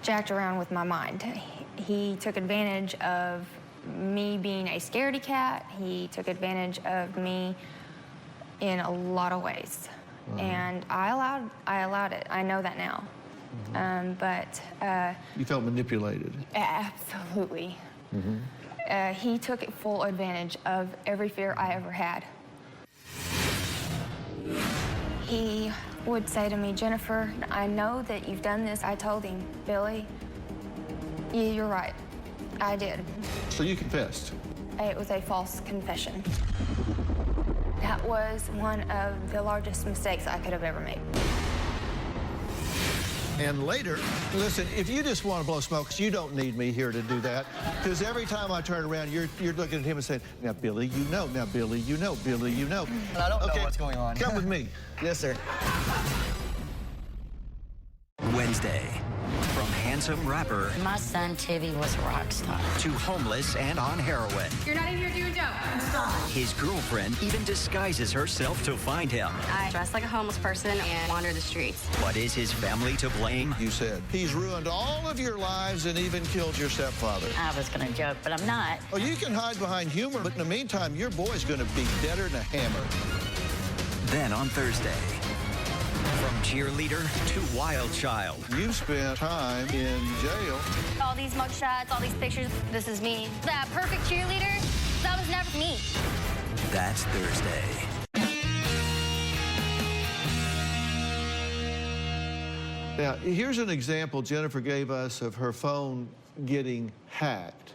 Speaker 8: jacked around with my mind. He took advantage of me being a scaredy cat. He took advantage of me in a lot of ways. And I allowed it. I know that now. But
Speaker 3: you felt manipulated.
Speaker 8: Absolutely. He took full advantage of every fear I ever had. He would say to me, Jennifer, I know that you've done this. I told him, Billy, you're right. I did.
Speaker 3: So you confessed?
Speaker 8: It was a false confession. That was one of the largest mistakes I could have ever made.
Speaker 3: And later, listen, if you just want to blow smoke, you don't need me here to do that. Because every time I turn around, you're looking at him and saying, now, Billy, you know. Now, Billy, you know. Billy, you know.
Speaker 10: I don't know what's going on.
Speaker 3: Come with me.
Speaker 10: Yes, sir.
Speaker 1: Wednesday. From handsome rapper
Speaker 2: My son, Tibby, was a rock star.
Speaker 1: to homeless and on heroin,
Speaker 9: You're not in here doing dope.
Speaker 1: his girlfriend even disguises herself to find him.
Speaker 5: I dress like a homeless person and wander the streets.
Speaker 1: But is his family to blame?
Speaker 3: You said he's ruined all of your lives and even killed your stepfather.
Speaker 2: I was going to joke, but I'm not.
Speaker 3: Oh, you can hide behind humor, but in the meantime, your boy's going to be deader than a hammer.
Speaker 1: Then on Thursday, from cheerleader to wild child,
Speaker 3: You spent time in jail.
Speaker 5: All these mugshots, all these pictures, this is me. That perfect cheerleader, that was never me.
Speaker 1: that's Thursday.
Speaker 3: Now, here's an example Jennifer gave us of her phone getting hacked.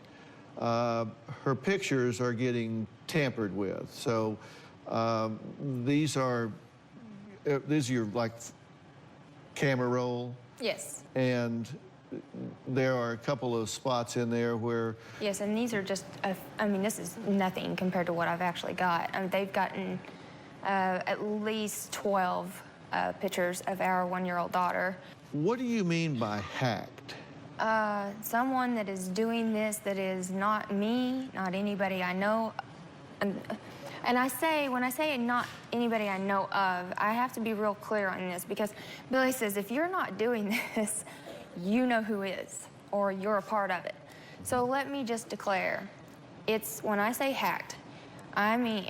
Speaker 3: Her pictures are getting tampered with. So these are your like camera roll,
Speaker 8: Yes.
Speaker 3: and there are a couple of spots in there where
Speaker 8: Yes, and these are just, I mean, this is nothing compared to what I've actually got. They've gotten at least 12 pictures of our 1-year-old daughter.
Speaker 3: What do you mean by hacked?
Speaker 8: Someone that is doing this that is not me, not anybody I know. And when I say not anybody I know of, I have to be real clear on this because Billy says, if you're not doing this, you know who is, or you're a part of it. So let me just declare, it's when I say hacked, I mean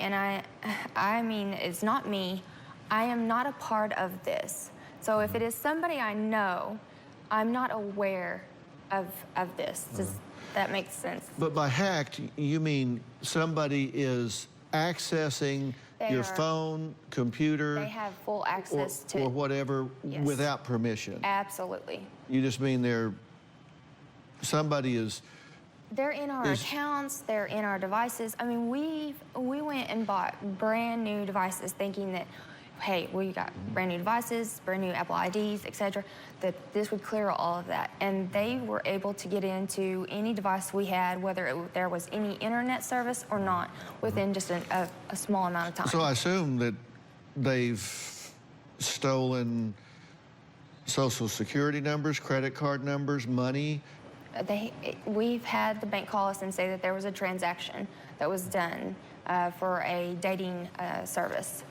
Speaker 8: it's not me. I am not a part of this. So if it is somebody I know, I'm not aware of this. Does that make sense?
Speaker 3: But by hacked, you mean somebody is accessing your phone, computer.
Speaker 8: They have full access to
Speaker 3: or whatever
Speaker 8: Yes.
Speaker 3: without permission.
Speaker 8: Absolutely.
Speaker 3: You just mean somebody is.
Speaker 8: They're in our accounts, they're in our devices. I mean, we went and bought brand new devices thinking that, hey, we got brand new devices, brand new Apple IDs, etc., that this would clear all of that. And they were able to get into any device we had, whether there was any internet service or not, within just a small amount of time.
Speaker 3: So I assume that they've stolen Social Security numbers, credit card numbers, money.
Speaker 8: We've had the bank call us and say that there was a transaction that was done for a dating service.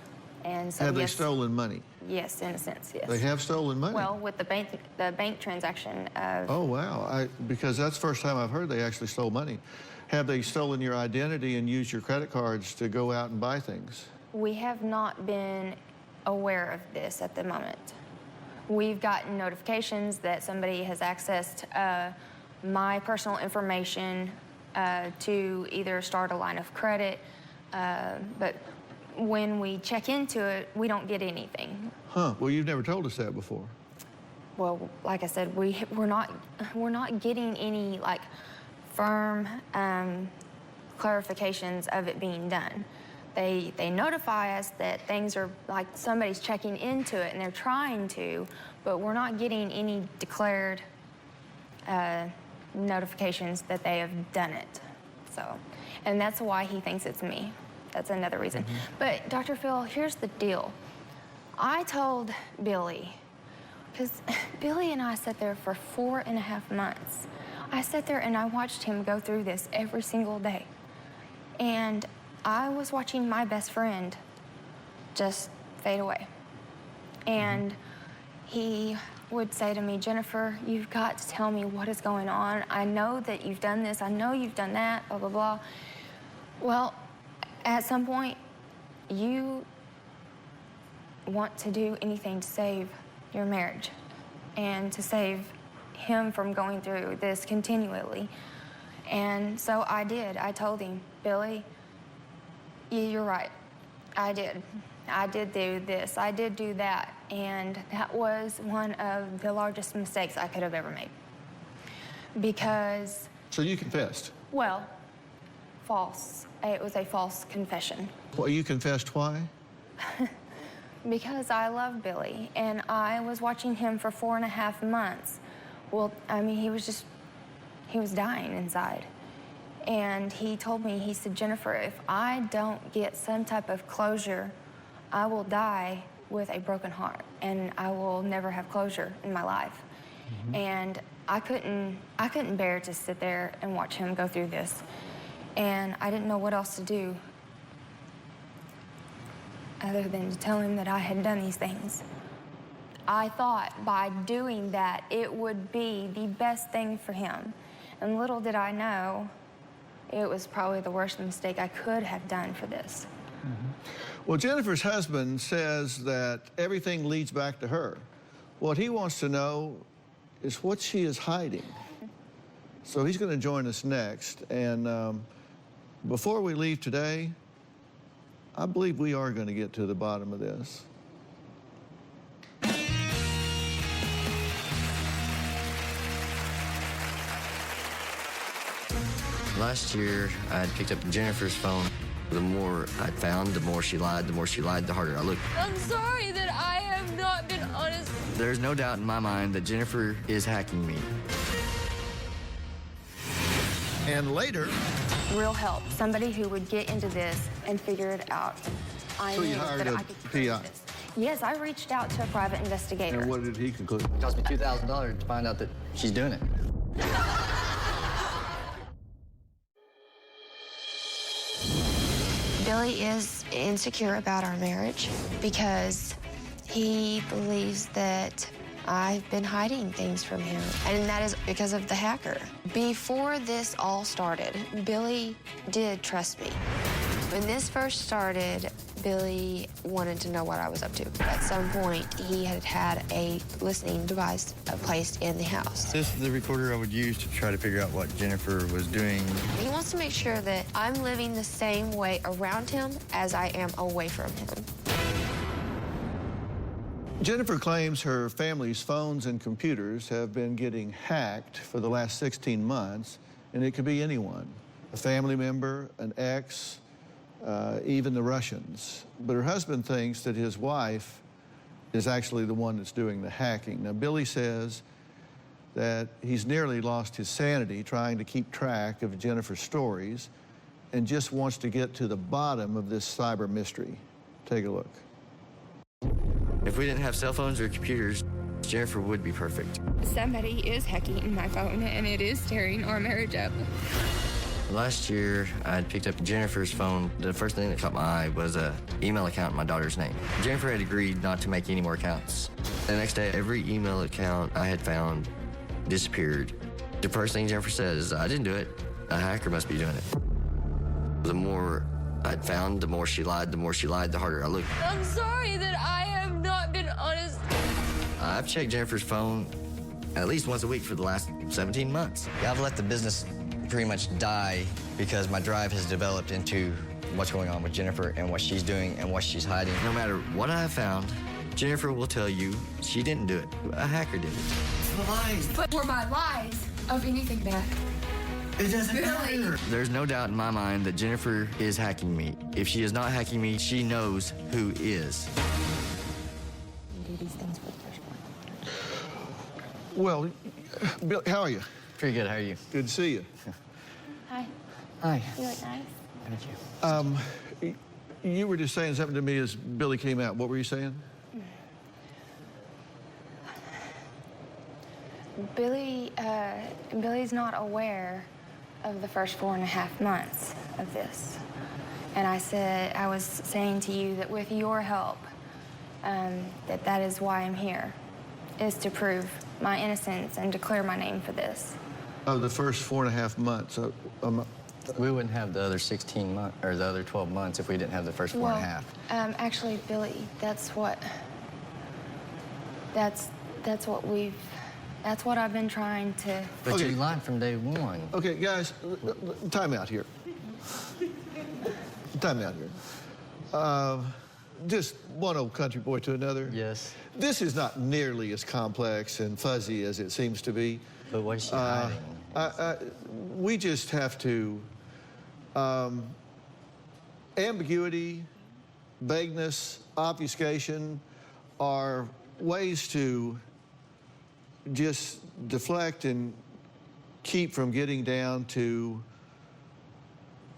Speaker 8: And so,
Speaker 3: Have they
Speaker 8: yes,
Speaker 3: stolen money?
Speaker 8: Yes, in a sense, yes.
Speaker 3: They have stolen money?
Speaker 8: Well, with the bank transaction.
Speaker 3: Oh, wow. Because that's the first time I've heard they actually stole money. Have they stolen your identity and used your credit cards to go out and buy things?
Speaker 8: We have not been aware of this at the moment. We've gotten notifications that somebody has accessed my personal information to either start a line of credit, but when we check into it, we don't get anything.
Speaker 3: Huh. Well, you've never told us that before.
Speaker 8: Well, like I said, we're not getting any like firm clarifications of it being done. They notify us that things are like somebody's checking into it and they're trying to, but we're not getting any declared notifications that they have done it. So, and that's why he thinks it's me. That's another reason. But Dr. Phil, here's the deal. I told Billy, because Billy and I sat there for 4.5 months. I sat there and I watched him go through this every single day. And I was watching my best friend just fade away. And he would say to me, Jennifer, you've got to tell me what is going on. I know that you've done this. I know you've done that, blah, blah, blah. Well, at some point, you want to do anything to save your marriage and to save him from going through this continually. And so I did. I told him, Billy, you're right. I did. I did do this. I did do that. And that was one of the largest mistakes I could have ever made. Because...
Speaker 3: So you confessed?
Speaker 8: Well, false. It was a false confession.
Speaker 3: Well, you confessed why?
Speaker 8: Because I love Billy, and I was watching him for 4.5 months. Well, I mean, he was dying inside. And he told me, he said, Jennifer, if I don't get some type of closure, I will die with a broken heart, and I will never have closure in my life. And I couldn't bear to sit there and watch him go through this. And I didn't know what else to do other than to tell him that I had done these things. I thought by doing that, it would be the best thing for him. And little did I know, it was probably the worst mistake I could have done for this.
Speaker 3: Well, Jennifer's husband says that everything leads back to her. What he wants to know is what she is hiding. So he's going to join us next. And before we leave today, I believe we are going to get to the bottom of this.
Speaker 7: Last year, I picked up Jennifer's phone. The more I found, the more she lied, the harder I looked.
Speaker 9: I'm sorry that I have not been honest.
Speaker 7: There's no doubt in my mind that Jennifer is hacking me.
Speaker 3: And later...
Speaker 8: Real help, somebody who would get into this and figure it out. I
Speaker 3: So you
Speaker 8: knew
Speaker 3: hired
Speaker 8: that
Speaker 3: a
Speaker 8: I could fix
Speaker 3: PI?
Speaker 8: this. Yes, I reached out to a private investigator.
Speaker 3: And what did he conclude?
Speaker 7: It cost me $2,000 to find out that she's doing it.
Speaker 2: Billy is insecure about our marriage because he believes that I've been hiding things from him, and that is because of the hacker. Before this all started, Billy did trust me.
Speaker 10: When this first started, Billy wanted to know what I was up to. At some point, he had a listening device placed in the house.
Speaker 7: This is the recorder I would use to try to figure out what Jennifer was doing.
Speaker 10: He wants to make sure that I'm living the same way around him as I am away from him.
Speaker 3: Jennifer claims her family's phones and computers have been getting hacked for the last 16 months, and it could be anyone, a family member, an ex, even the Russians. But her husband thinks that his wife is actually the one that's doing the hacking. Now, Billy says that he's nearly lost his sanity trying to keep track of Jennifer's stories and just wants to get to the bottom of this cyber mystery. Take a look.
Speaker 7: If we didn't have cell phones or computers, Jennifer would be perfect.
Speaker 9: Somebody is hacking my phone, and it is tearing our marriage up.
Speaker 7: Last year, I had picked up Jennifer's phone. The first thing that caught my eye was an email account in my daughter's name. Jennifer had agreed not to make any more accounts. The next day, every email account I had found disappeared. The first thing Jennifer said is, I didn't do it. A hacker must be doing it. The more I'd found, the more she lied, the harder I looked.
Speaker 9: I'm sorry that I have not been honest.
Speaker 7: I've checked Jennifer's phone at least once a week for the last 17 months. I've let the business pretty much die because my drive has developed into what's going on with Jennifer and what she's doing and what she's hiding. No matter what I have found, Jennifer will tell you she didn't do it. A hacker did it. The lies.
Speaker 9: But were my lies of anything bad?
Speaker 7: It doesn't matter. There's no doubt in my mind that Jennifer is hacking me. If she is not hacking me, she knows who is.
Speaker 10: Do these things for the first one.
Speaker 3: Well, Bill, how are you?
Speaker 7: Pretty good. How are you?
Speaker 3: Good to see you.
Speaker 8: Hi.
Speaker 7: Hi.
Speaker 8: You look nice.
Speaker 7: Thank you.
Speaker 3: You were just saying something to me as Billy came out. What were you saying?
Speaker 8: Billy's not aware of the first 4.5 months of this. And I was saying to you that with your help, that is why I'm here, is to prove my innocence and to clear my name for this.
Speaker 3: Oh, the first 4.5 months.
Speaker 7: We wouldn't have the other 16 months or the other 12 months if we didn't have the first 4.5.
Speaker 8: Actually, Billy, that's what I've been trying to.
Speaker 7: But you lied from day one.
Speaker 3: Okay, guys, time out here. Time out here. Just one old country boy to another.
Speaker 7: Yes.
Speaker 3: This is not nearly as complex and fuzzy as it seems to be.
Speaker 7: But what is she hiding?
Speaker 3: We just have to, ambiguity, vagueness, obfuscation are ways to just deflect and keep from getting down to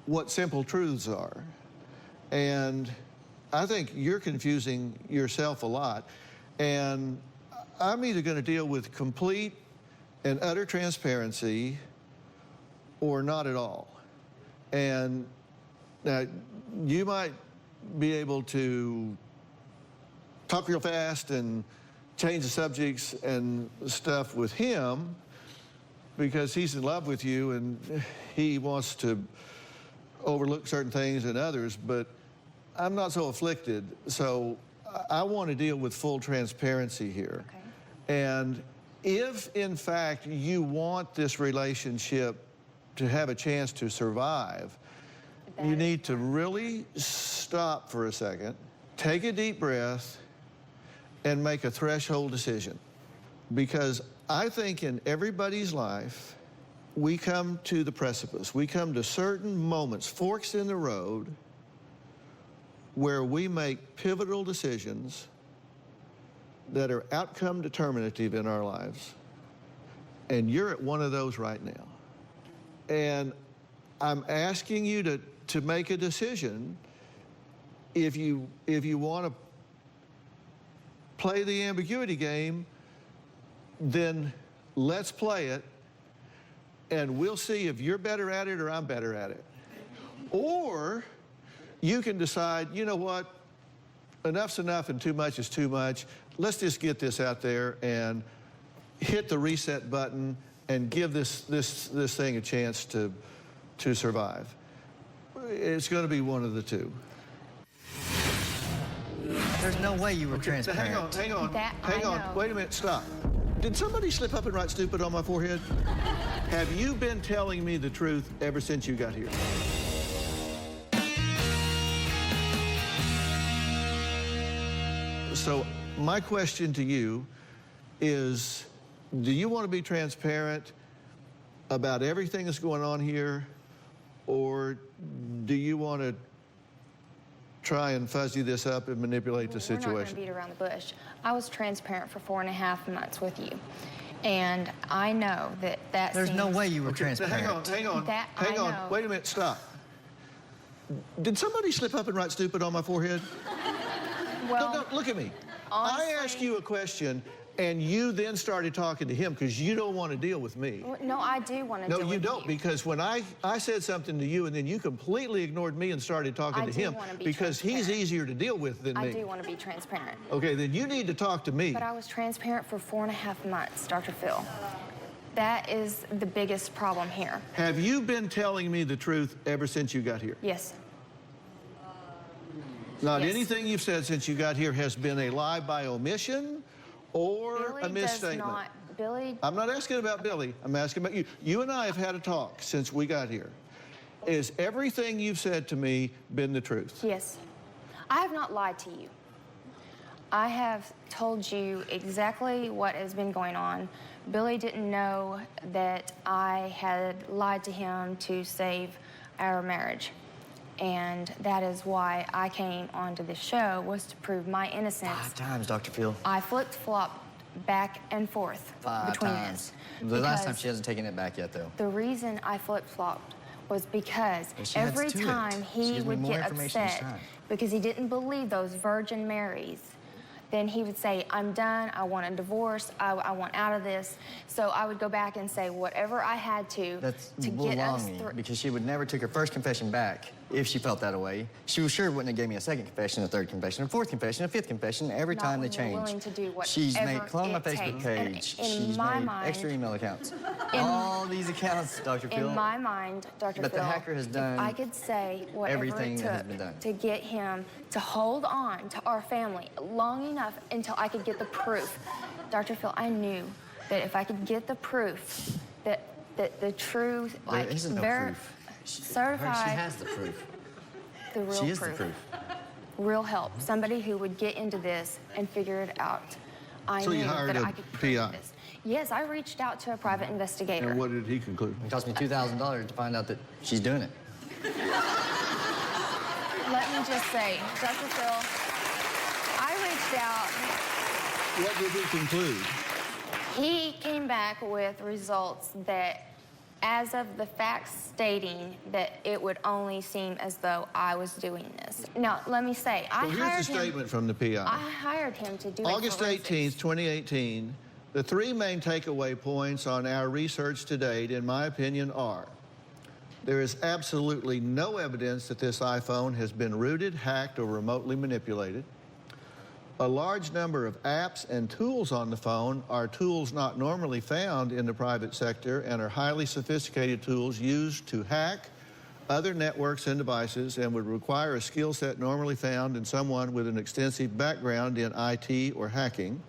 Speaker 3: what simple truths are. And I think you're confusing yourself a lot. And I'm either going to deal with complete and utter transparency or not at all. And now you might be able to talk real fast and change the subjects and stuff with him because he's in love with you and he wants to overlook certain things and others, but I'm not so afflicted. So I want to deal with full transparency here.
Speaker 8: Okay.
Speaker 3: And if, in fact, you want this relationship to have a chance to survive, you need to really stop for a second, take a deep breath, and make a threshold decision. Because I think in everybody's life, we come to the precipice. We come to certain moments, forks in the road, where we make pivotal decisions that are outcome determinative in our lives. And you're at one of those right now. And I'm asking you to make a decision. If you want to play the ambiguity game, then let's play it, and we'll see if you're better at it or I'm better at it. Or you can decide, you know what, enough's enough and too much is too much. Let's just get this out there and hit the reset button and give this thing a chance to survive. it's going to be one of the two.
Speaker 7: There's no way you were transparent.
Speaker 3: Hang on.
Speaker 8: That
Speaker 3: Hang
Speaker 8: I
Speaker 3: on.
Speaker 8: know.
Speaker 3: Wait a minute. Stop. Did somebody slip up and write stupid on my forehead? Have you been telling me the truth ever since you got here? So my question to you is, do you want to be transparent about everything that's going on here, or do you want to try and fuzzy this up and manipulate the
Speaker 8: We're not going to
Speaker 3: situation?
Speaker 8: beat around the bush. I was transparent for 4.5 months with you, and I know that
Speaker 7: There's no
Speaker 8: seems-
Speaker 7: way you were
Speaker 3: Okay, so
Speaker 7: transparent.
Speaker 3: hang on.
Speaker 8: That
Speaker 3: Hang
Speaker 8: I
Speaker 3: on.
Speaker 8: know.
Speaker 3: Wait a minute. Stop. Did somebody slip up and write stupid on my forehead?
Speaker 8: Well,
Speaker 3: No, look at me.
Speaker 8: honestly-
Speaker 3: I asked you a question, and you then started talking to him because you don't want to deal with me.
Speaker 8: no, I do want to
Speaker 3: No,
Speaker 8: deal
Speaker 3: you
Speaker 8: with
Speaker 3: don't, because when I said something to you, and then you completely ignored me and started talking
Speaker 8: I
Speaker 3: to
Speaker 8: do
Speaker 3: him,
Speaker 8: wanna be
Speaker 3: because he's
Speaker 8: transparent.
Speaker 3: easier to deal with than
Speaker 8: I
Speaker 3: me.
Speaker 8: do want to be transparent.
Speaker 3: Okay, then you need to talk to me.
Speaker 8: But I was transparent for 4.5 months, Dr. Phil. That is the biggest problem here.
Speaker 3: Have you been telling me the truth ever since you got here?
Speaker 8: Yes.
Speaker 3: Not
Speaker 8: Yes.
Speaker 3: anything you've said since you got here has been a lie by omission or
Speaker 8: Billy
Speaker 3: a
Speaker 8: does
Speaker 3: misstatement.
Speaker 8: not. Billy.
Speaker 3: I'm not asking about Billy. I'm asking about you. You and I have had a talk since we got here. Is everything you've said to me been the truth?
Speaker 8: Yes. I have not lied to you. I have told you exactly what has been going on. Billy didn't know that I had lied to him to save our marriage. And that is why I came onto this show, was to prove my innocence.
Speaker 7: 5 times, Dr. Phil.
Speaker 8: I flip-flopped back and forth
Speaker 7: 5
Speaker 8: between
Speaker 7: times.
Speaker 8: this.
Speaker 7: The last time
Speaker 8: because
Speaker 7: she hasn't taken it back yet, though.
Speaker 8: the reason I flip-flopped was because
Speaker 7: Well, she adds
Speaker 8: every
Speaker 7: to it.
Speaker 8: time
Speaker 7: She
Speaker 8: he
Speaker 7: gives me
Speaker 8: would
Speaker 7: more
Speaker 8: get
Speaker 7: information each
Speaker 8: upset
Speaker 7: time.
Speaker 8: because he didn't believe those Virgin Marys, then he would say, I'm done, I want a divorce, I want out of this. So I would go back and say whatever I had to
Speaker 7: That's
Speaker 8: get us
Speaker 7: baloney,
Speaker 8: through.
Speaker 7: because she would never took her first confession back if she felt that way. She was sure wouldn't have gave me a second confession, a third confession, a fourth confession, a fifth confession. Every
Speaker 8: Not
Speaker 7: time they
Speaker 8: when you're
Speaker 7: change.
Speaker 8: willing to do
Speaker 7: She's made
Speaker 8: whatever
Speaker 7: clone my
Speaker 8: it
Speaker 7: Facebook
Speaker 8: takes. And
Speaker 7: page.
Speaker 8: in
Speaker 7: She's
Speaker 8: my
Speaker 7: made
Speaker 8: mind-
Speaker 7: extra email accounts.
Speaker 8: In-
Speaker 7: All these accounts, Dr. Phil.
Speaker 8: In my mind, Dr.
Speaker 7: But the
Speaker 8: Phil,
Speaker 7: hacker has done
Speaker 8: if I could say whatever
Speaker 7: everything
Speaker 8: it
Speaker 7: that has
Speaker 8: took
Speaker 7: been done.
Speaker 8: to get him to hold on to our family long enough until I could get the proof. Dr. Phil, I knew that if I could get the proof that the true,
Speaker 7: There
Speaker 8: like,
Speaker 7: isn't no proof.
Speaker 8: certified,
Speaker 7: She has the proof.
Speaker 8: the real
Speaker 7: She is
Speaker 8: proof,
Speaker 7: the proof.
Speaker 8: real help, somebody who would get into this and figure it out. I
Speaker 3: So
Speaker 8: knew
Speaker 3: you hired
Speaker 8: that
Speaker 3: a
Speaker 8: I could prove
Speaker 3: PI?
Speaker 8: this. Yes, I reached out to a private investigator.
Speaker 3: And what did he conclude?
Speaker 7: It cost me $2,000 to find out that she's doing it.
Speaker 8: Let me just say, Dr. Phil, I reached out.
Speaker 3: What did he conclude?
Speaker 8: He came back with results that, as of the facts stating that it would only seem as though I was doing this. Now, let me say, I
Speaker 3: Well, here's
Speaker 8: hired
Speaker 3: the
Speaker 8: him.
Speaker 3: statement from the PI.
Speaker 8: I hired him to do
Speaker 3: August
Speaker 8: a forensics.
Speaker 3: 18th, 2018, the 3 main takeaway points on our research to date, in my opinion, are: there is absolutely no evidence that this iPhone has been rooted, hacked, or remotely manipulated. A large number of apps and tools on the phone are tools not normally found in the private sector and are highly sophisticated tools used to hack other networks and devices and would require a skill set normally found in someone with an extensive background in IT or hacking.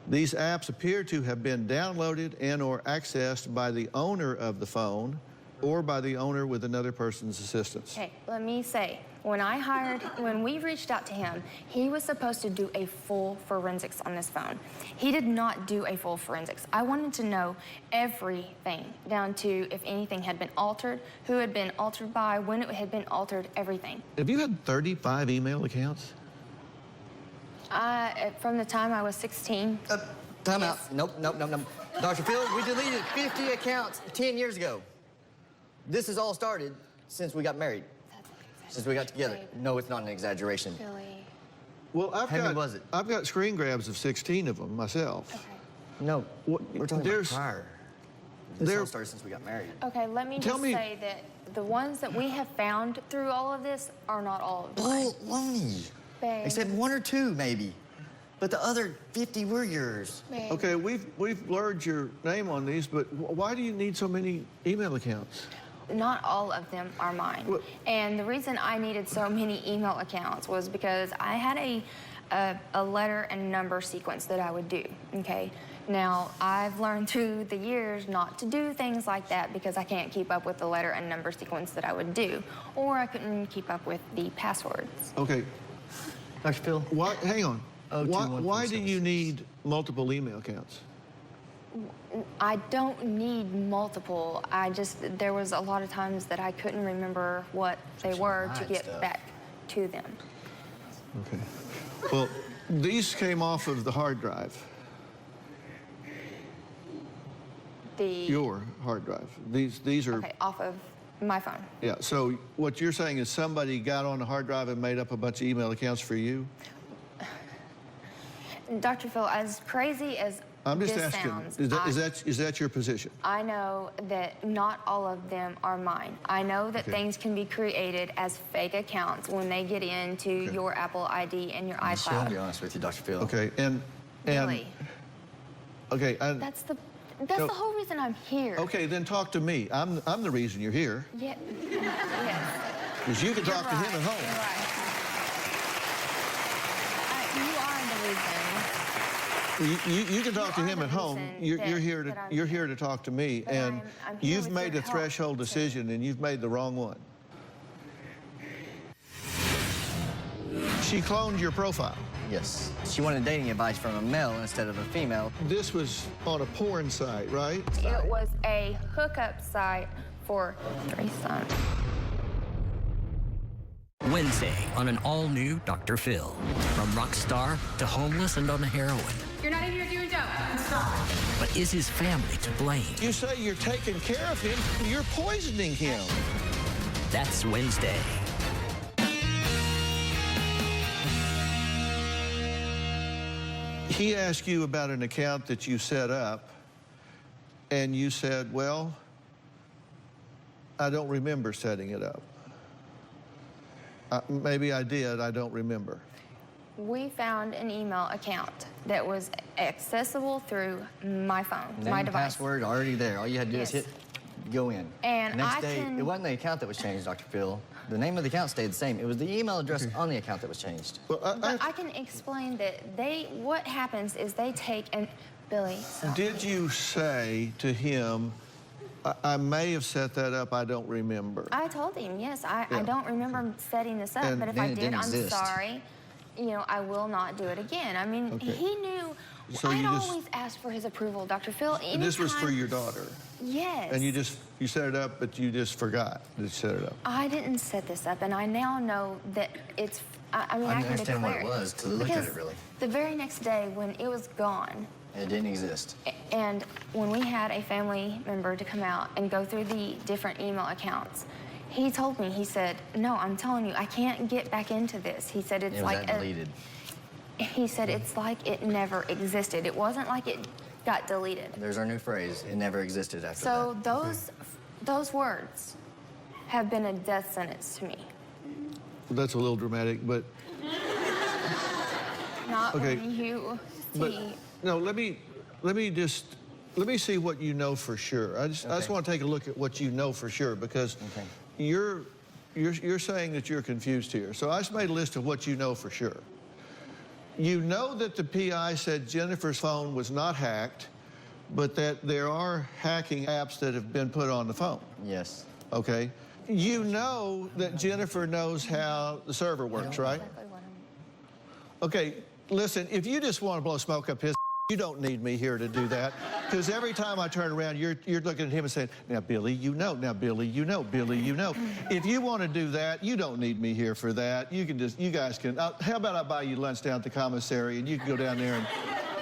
Speaker 3: These apps appear to have been downloaded and or accessed by the owner of the phone or by the owner with another person's assistance.
Speaker 8: Okay, let me say, when we reached out to him, he was supposed to do a full forensics on this phone. He did not do a full forensics. I wanted to know everything, down to if anything had been altered, who had been altered by, when it had been altered, everything.
Speaker 3: Have you had 35 email accounts?
Speaker 8: From the time I was 16.
Speaker 7: Time out. Nope. Dr. Phil, we deleted 50 accounts 10 years ago. This has all started since we got married. Since we got together. No, it's not an exaggeration.
Speaker 8: Billy.
Speaker 3: Well,
Speaker 7: How many was it?
Speaker 3: I've got screen grabs of 16 of them myself.
Speaker 8: Okay.
Speaker 7: No, we're talking about
Speaker 3: There's-
Speaker 7: prior. This
Speaker 3: there-
Speaker 7: all started since we got married.
Speaker 8: Okay, let me
Speaker 3: Tell
Speaker 8: just
Speaker 3: me-
Speaker 8: say that the ones that we have found through all of this are not all of mine.
Speaker 7: Baloney.
Speaker 8: Babe.
Speaker 7: Except 1 or 2, maybe. But the other 50 were yours.
Speaker 8: Babe.
Speaker 3: Okay, we've blurred your name on these, but why do you need so many email accounts?
Speaker 8: Not all of them are mine. And the reason I needed so many email accounts was because I had a letter and number sequence that I would do, okay? Now, I've learned through the years not to do things like that because I can't keep up with the letter and number sequence that I would do, or I couldn't keep up with the passwords.
Speaker 3: Okay.
Speaker 11: Dr. Phil?
Speaker 3: Hang on. Why do you
Speaker 11: 021476.
Speaker 3: need multiple email accounts?
Speaker 8: I don't need multiple. There was a lot of times that I couldn't remember what they were to get back to them.
Speaker 3: Okay. Well, these came off of the hard drive. Your hard drive. These are...
Speaker 8: Okay, off of my phone.
Speaker 3: Yeah, so what you're saying is somebody got on the hard drive and made up a bunch of email accounts for you?
Speaker 8: Dr. Phil, as crazy as
Speaker 3: I'm just
Speaker 8: this
Speaker 3: asking,
Speaker 8: sounds,
Speaker 3: is that your position?
Speaker 8: I know that not all of them are mine. I know that things can be created as fake accounts when they get into your Apple ID and your iCloud.
Speaker 7: I'll be honest with you, Dr. Phil.
Speaker 3: Okay, and
Speaker 8: Really?
Speaker 3: Okay,
Speaker 8: That's the whole reason I'm here.
Speaker 3: okay, then talk to me. I'm the reason you're here.
Speaker 8: Yeah. Yes.
Speaker 3: Because you can
Speaker 8: You're
Speaker 3: talk to him
Speaker 8: right,
Speaker 3: at home.
Speaker 8: You're right. You are the reason.
Speaker 3: You can talk to him at home. You're here to talk to me, and
Speaker 8: I'm here
Speaker 3: you've
Speaker 8: with
Speaker 3: made
Speaker 8: your
Speaker 3: a threshold
Speaker 8: help,
Speaker 3: decision, and you've made the wrong one. She cloned your profile.
Speaker 7: Yes. She wanted dating advice from a male instead of a female.
Speaker 3: This was on a porn site, right?
Speaker 8: It was a hookup site for threesome.
Speaker 1: Wednesday on an all-new Dr. Phil. From rock star to homeless and on heroin.
Speaker 9: You're not even here doing dope. Stop.
Speaker 1: But is his family to blame?
Speaker 3: You say you're taking care of him, you're poisoning him.
Speaker 1: That's Wednesday.
Speaker 3: He asked you about an account that you set up, and you said, well, I don't remember setting it up. Maybe I did, I don't remember.
Speaker 8: We found an email account that was accessible through my phone, my device.
Speaker 7: Password already there. All you had to do is hit go in.
Speaker 8: And
Speaker 7: Next day, it wasn't the account that was changed, Dr. Phil. The name of the account stayed the same. It was the email address on the account that was changed.
Speaker 8: But I can explain that what happens is they take and, Billy.
Speaker 3: Did you say to him, I may have set that up, I don't remember?
Speaker 8: I told him, yes, I don't remember setting this up,
Speaker 3: And
Speaker 8: but if I did, I'm sorry. You know, I will not do it again. I mean, he knew.
Speaker 3: So
Speaker 8: I'd always asked for his approval, Dr. Phil.
Speaker 3: And this was for your daughter?
Speaker 8: Yes.
Speaker 3: And you set it up, but you just forgot to set it up?
Speaker 8: I didn't set this up, and I now know that it's, I mean, I can
Speaker 7: understand
Speaker 8: declare
Speaker 7: what it was to look at it, really.
Speaker 8: The very next day when it was gone,
Speaker 7: It didn't exist.
Speaker 8: and when we had a family member to come out and go through the different email accounts, he told me, he said, no, I'm telling you, I can't get back into this. He said it's like
Speaker 7: deleted.
Speaker 8: He said it's like it never existed. It wasn't like it got deleted.
Speaker 7: There's our new phrase. It never existed after that.
Speaker 8: So those words have been a death sentence to me.
Speaker 3: That's a little dramatic, but...
Speaker 8: Not when you see...
Speaker 3: No, let me see what you know for sure. I just want to take a look at what you know for sure, because you're saying that you're confused here. So I just made a list of what you know for sure. You know that the PI said Jennifer's phone was not hacked, but that there are hacking apps that have been put on the phone.
Speaker 7: Yes.
Speaker 3: Okay. You know that Jennifer knows how the server works, right? Okay, listen, if you just want to blow smoke up his, you don't need me here to do that, because every time I turn around, you're looking at him and saying, now, Billy, you know, now, Billy, you know, Billy, you know. If you want to do that, you don't need me here for that. You guys can, how about I buy you lunch down at the commissary, and you can go down there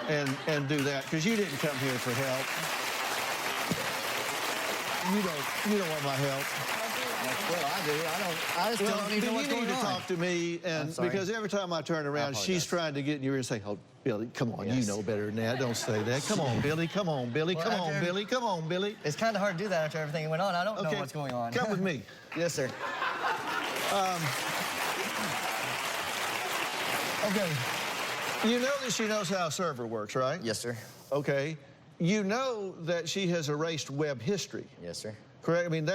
Speaker 3: and do that, because you didn't come here for help. You don't want my help.
Speaker 7: Well, I do. I just don't even know what's going on.
Speaker 3: You need to talk to me, and because every time I turn around, she's trying to get in your ear and say, oh, Billy, come on, you know better than that. Don't say that. Come on, Billy, come on, Billy, come on, Billy, come on, Billy.
Speaker 7: It's kind of hard to do that after everything went on. I don't know what's going on.
Speaker 3: Come with me.
Speaker 7: Yes, sir.
Speaker 3: Okay. You know that she knows how a server works, right?
Speaker 7: Yes, sir.
Speaker 3: Okay. You know that she has erased web history.
Speaker 7: Yes, sir.
Speaker 3: correct? I mean,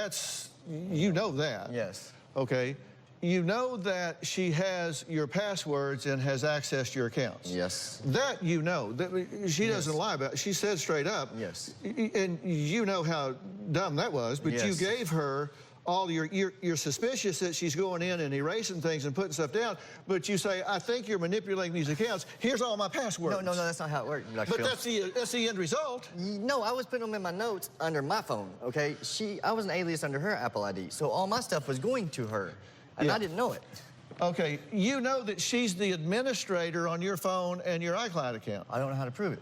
Speaker 3: you know that.
Speaker 7: Yes.
Speaker 3: Okay. You know that she has your passwords and has accessed your accounts.
Speaker 7: Yes.
Speaker 3: That you know. That she doesn't lie about it. She said straight up.
Speaker 7: Yes.
Speaker 3: And you know how dumb that was, but you gave her all you're suspicious that she's going in and erasing things and putting stuff down, but you say, I think you're manipulating these accounts. Here's all my passwords.
Speaker 7: No, that's not how it works, Dr.
Speaker 3: But
Speaker 7: Phil.
Speaker 3: that's the end result.
Speaker 7: No, I was putting them in my notes under my phone, okay? I was an alias under her Apple ID, so all my stuff was going to her, and I didn't know it.
Speaker 3: Okay, you know that she's the administrator on your phone and your iCloud account.
Speaker 7: I don't know how to prove it.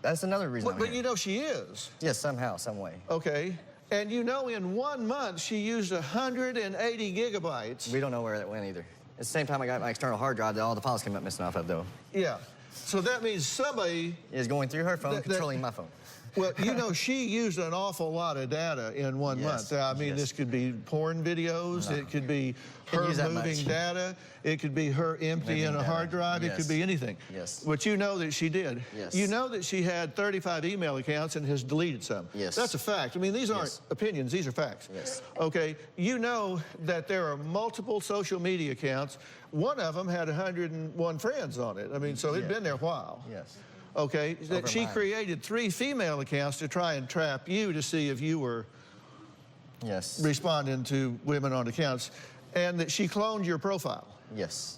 Speaker 7: That's another reason.
Speaker 3: But you know she is.
Speaker 7: Yes, somehow, some way.
Speaker 3: Okay. And you know in 1 month she used 180 gigabytes.
Speaker 7: We don't know where that went either. At the same time I got my external hard drive that all the files came up missing off of, though.
Speaker 3: Yeah. So that means somebody
Speaker 7: is going through her phone, controlling my phone.
Speaker 3: Well, you know, she used an awful lot of data in 1 month. I mean, this could be porn videos. It could be her moving data. It could be her emptying a hard drive. It could be anything.
Speaker 7: Yes.
Speaker 3: But you know that she did.
Speaker 7: Yes.
Speaker 3: You know that she had 35 email accounts and has deleted some.
Speaker 7: Yes.
Speaker 3: That's a fact. I mean, these aren't opinions. These are facts.
Speaker 7: Yes.
Speaker 3: Okay. You know that there are multiple social media accounts. One of them had 101 friends on it. I mean, so it'd been there a while.
Speaker 7: Yes.
Speaker 3: Okay, that she created 3 female accounts to try and trap you to see if you were responding to women on accounts, and that she cloned your profile.
Speaker 7: Yes.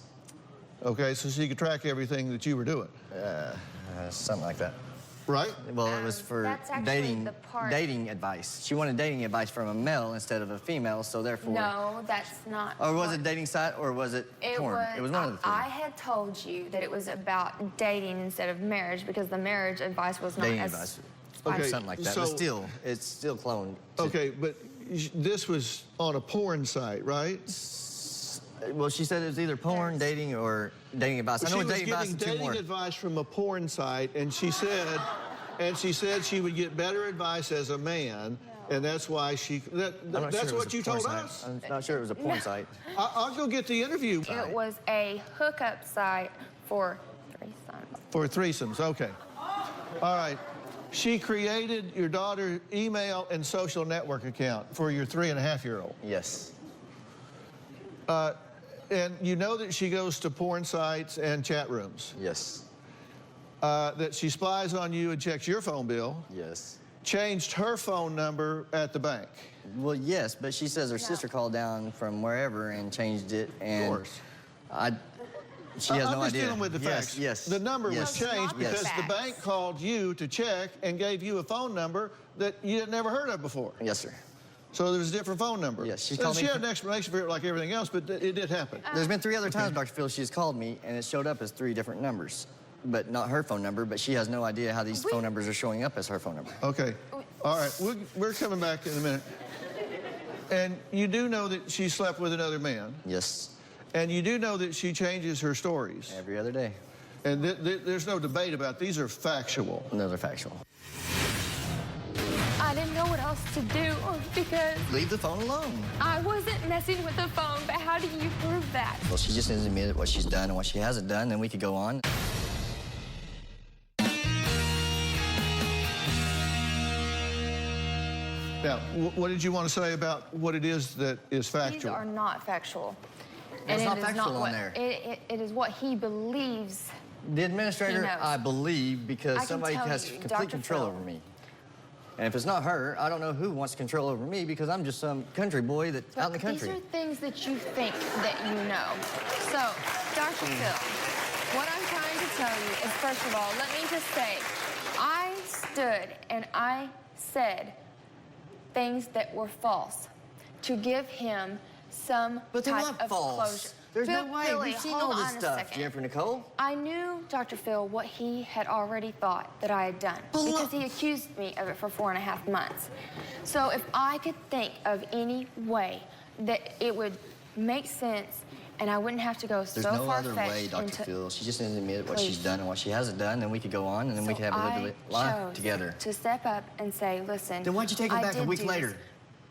Speaker 3: Okay, so she could track everything that you were doing.
Speaker 7: Something like that.
Speaker 3: Right?
Speaker 7: Well, it was for dating advice. She wanted dating advice from a male instead of a female, so therefore...
Speaker 8: No, that's not...
Speaker 7: Or was it dating site, or was it porn? It was one of the three.
Speaker 8: I had told you that it was about dating instead of marriage because the marriage advice was not
Speaker 7: dating
Speaker 8: as...
Speaker 7: advice.
Speaker 3: Okay,
Speaker 7: something like that, but still, it's still cloned.
Speaker 3: Okay, but this was on a porn site, right?
Speaker 7: Well, she said it was either porn, dating, or dating advice. I know dating advice
Speaker 3: She was getting dating advice from a porn site, and she said she would get better advice as a man, and that's why that's what you told us.
Speaker 7: I'm not sure it was a porn site.
Speaker 3: I'll go get the interview.
Speaker 8: It was a hookup site for threesomes.
Speaker 3: For threesomes, okay. All right. She created your daughter's email and social network account for your 3.5-year-old.
Speaker 7: Yes.
Speaker 3: And you know that she goes to porn sites and chat rooms.
Speaker 7: Yes.
Speaker 3: That she spies on you and checks your phone bill.
Speaker 7: Yes.
Speaker 3: Changed her phone number at the bank.
Speaker 7: Well, yes, but she says her sister called down from wherever and changed it, and...
Speaker 3: Of course.
Speaker 7: She has no idea.
Speaker 3: I'm just dealing with the facts.
Speaker 7: Yes.
Speaker 3: The number was changed because the
Speaker 8: facts.
Speaker 3: bank called you to check and gave you a phone number that you had never heard of before.
Speaker 7: Yes, sir.
Speaker 3: So there was a different phone number.
Speaker 7: Yes, she
Speaker 3: had an explanation for it like everything else, but it did happen.
Speaker 7: There's been 3 other times, Dr. Phil, she's called me, and it showed up as 3 different numbers. But not her phone number, but she has no idea how these phone numbers are showing up as her phone number.
Speaker 3: Okay. All right. We're coming back in a minute. And you do know that she slept with another man.
Speaker 7: Yes.
Speaker 3: And you do know that she changes her stories.
Speaker 7: Every other day.
Speaker 3: And there's no debate about it. These are factual.
Speaker 7: No, they're factual.
Speaker 8: I didn't know what else to do because...
Speaker 7: Leave the phone alone.
Speaker 8: I wasn't messing with the phone, but how do you prove that?
Speaker 7: Well, she just needs to admit what she's done and what she hasn't done, then we could go on.
Speaker 3: Now, what did you want to say about what it is that is factual?
Speaker 8: These are not factual.
Speaker 7: It's not factual on there.
Speaker 8: It is what he believes.
Speaker 7: The administrator,
Speaker 8: He knows.
Speaker 7: I believe, because
Speaker 8: I can
Speaker 7: somebody
Speaker 8: tell
Speaker 7: has
Speaker 8: you,
Speaker 7: complete
Speaker 8: Dr.
Speaker 7: control
Speaker 8: Phil.
Speaker 7: over me. And if it's not her, I don't know who wants control over me because I'm just some country boy that's out in the country.
Speaker 8: These are things that you think that you know. So, Dr. Phil, what I'm trying to tell you is, first of all, let me just say, I stood and I said things that were false to give him some type of closure.
Speaker 7: There's
Speaker 8: Phil,
Speaker 7: no way.
Speaker 8: Billy,
Speaker 7: We've seen
Speaker 8: hold
Speaker 7: all this
Speaker 8: on a
Speaker 7: stuff,
Speaker 8: second.
Speaker 7: Jennifer Nicole.
Speaker 8: I knew, Dr. Phil, what he had already thought that I had done because he accused me of it for 4.5 months. So if I could think of any way that it would make sense and I wouldn't have to go
Speaker 7: There's
Speaker 8: so
Speaker 7: no other
Speaker 8: far-fetched
Speaker 7: way, Dr.
Speaker 8: into...
Speaker 7: Phil. She just needs to admit what she's done and what she hasn't done, and we could go on, and then we could have a little life together.
Speaker 8: To step up and say, listen...
Speaker 7: Then why'd you take her
Speaker 8: I
Speaker 7: back a
Speaker 8: did
Speaker 7: week
Speaker 8: do
Speaker 7: later?
Speaker 8: this,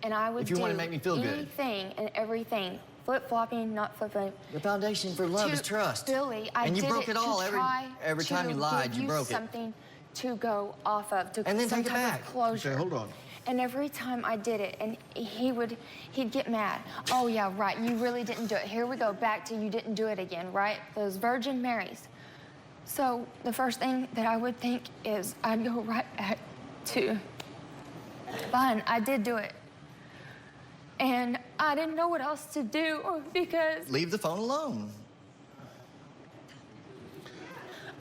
Speaker 8: and I would
Speaker 7: If you
Speaker 8: do
Speaker 7: wanted to make me feel good.
Speaker 8: anything and everything, flip-flopping, not flip-flopping.
Speaker 7: The foundation for love is trust.
Speaker 8: Billy, I
Speaker 7: and you
Speaker 8: did
Speaker 7: broke it all
Speaker 8: to
Speaker 7: every time you lied. You broke it.
Speaker 8: something to go off of, to
Speaker 7: And then
Speaker 8: some
Speaker 7: take it
Speaker 8: type
Speaker 7: back.
Speaker 8: of closure.
Speaker 3: Okay, hold on.
Speaker 8: And every time I did it, and he'd get mad. Oh yeah, right, you really didn't do it. Here we go, back to you didn't do it again, right? Those Virgin Marys. So the first thing that I would think is I'd go right back to, fine, I did do it. And I didn't know what else to do because...
Speaker 7: Leave the phone alone.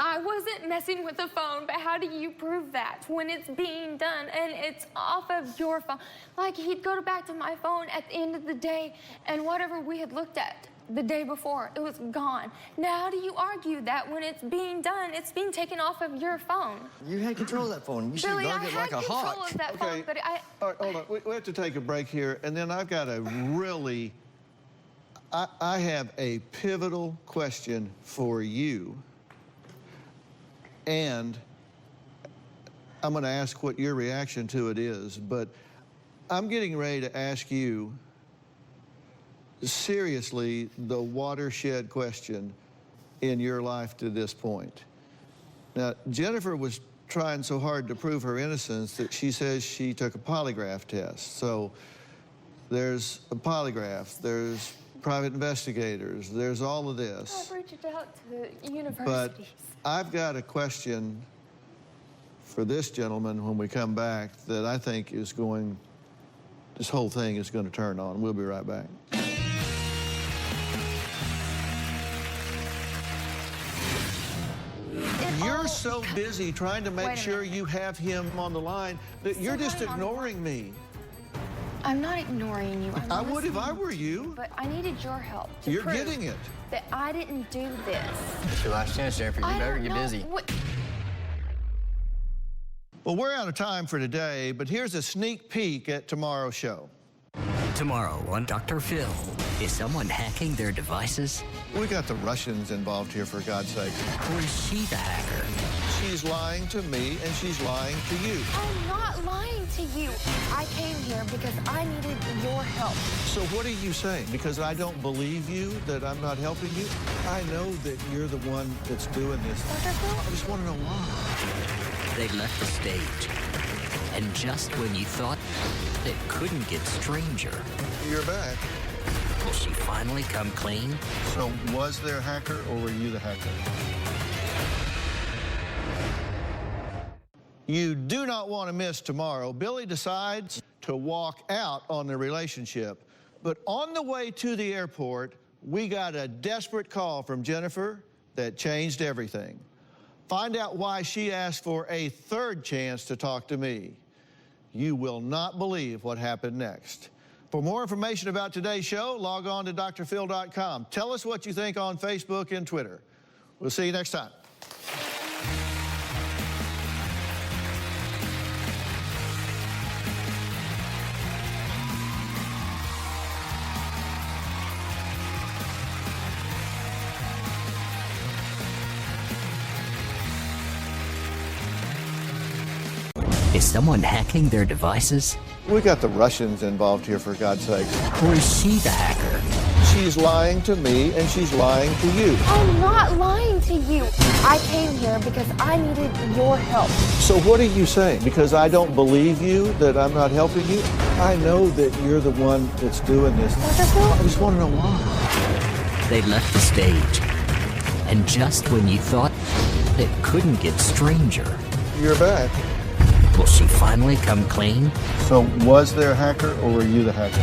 Speaker 8: I wasn't messing with the phone, but how do you prove that when it's being done and it's off of your phone? Like, he'd go back to my phone at the end of the day, and whatever we had looked at the day before, it was gone. Now, how do you argue that when it's being done, it's being taken off of your phone?
Speaker 7: You had control of that phone. You should
Speaker 8: Billy,
Speaker 7: guard
Speaker 8: I
Speaker 7: it
Speaker 8: had
Speaker 7: like a
Speaker 8: control
Speaker 7: hawk.
Speaker 8: of that phone, but
Speaker 3: All right, hold on. We have to take a break here, and then I've got a really... I have a pivotal question for you. And I'm going to ask what your reaction to it is, but I'm getting ready to ask you, seriously, the watershed question in your life to this point. Now, Jennifer was trying so hard to prove her innocence that she says she took a polygraph test. So there's a polygraph, there's private investigators, there's all of this.
Speaker 8: I've reached out to universities.
Speaker 3: But I've got a question for this gentleman when we come back that I think is going, this whole thing is going to turn on. We'll be right back. You're so busy trying to make sure you have him on the line that you're just ignoring me.
Speaker 8: I'm not ignoring you.
Speaker 3: I would if I were you.
Speaker 8: But I needed your help to
Speaker 3: You're
Speaker 8: prove
Speaker 3: getting it.
Speaker 8: that I didn't do this.
Speaker 7: It's your last chance, Jennifer. You better get busy.
Speaker 3: Well, we're out of time for today, but here's a sneak peek at tomorrow's show.
Speaker 1: Tomorrow on Dr. Phil, is someone hacking their devices?
Speaker 3: We got the Russians involved here, for God's sake.
Speaker 1: Or is she the hacker?
Speaker 3: She's lying to me, and she's lying to you.
Speaker 8: I'm not lying to you. I came here because I needed your help.
Speaker 3: So what are you saying? Because I don't believe you, that I'm not helping you? I know that you're the one that's doing this.
Speaker 8: Dr. Phil?
Speaker 3: I just want to know why.
Speaker 1: They left the stage. And just when you thought it couldn't get stranger,
Speaker 3: You're back.
Speaker 1: will she finally come clean?
Speaker 3: So was there a hacker, or were you the hacker? You do not want to miss tomorrow. Billy decides to walk out on the relationship. But on the way to the airport, we got a desperate call from Jennifer that changed everything. Find out why she asked for a third chance to talk to me. You will not believe what happened next. For more information about today's show, log on to drphil.com. Tell us what you think on Facebook and Twitter. We'll see you next time.
Speaker 1: Is someone hacking their devices?
Speaker 3: We got the Russians involved here, for God's sake.
Speaker 1: Or is she the hacker?
Speaker 3: She's lying to me, and she's lying to you.
Speaker 8: I'm not lying to you. I came here because I needed your help.
Speaker 3: So what are you saying? Because I don't believe you, that I'm not helping you? I know that you're the one that's doing this. I just want to know why.
Speaker 1: They left the stage. And just when you thought it couldn't get stranger,
Speaker 3: You're back.
Speaker 1: will she finally come clean?
Speaker 3: So was there a hacker, or were you the hacker?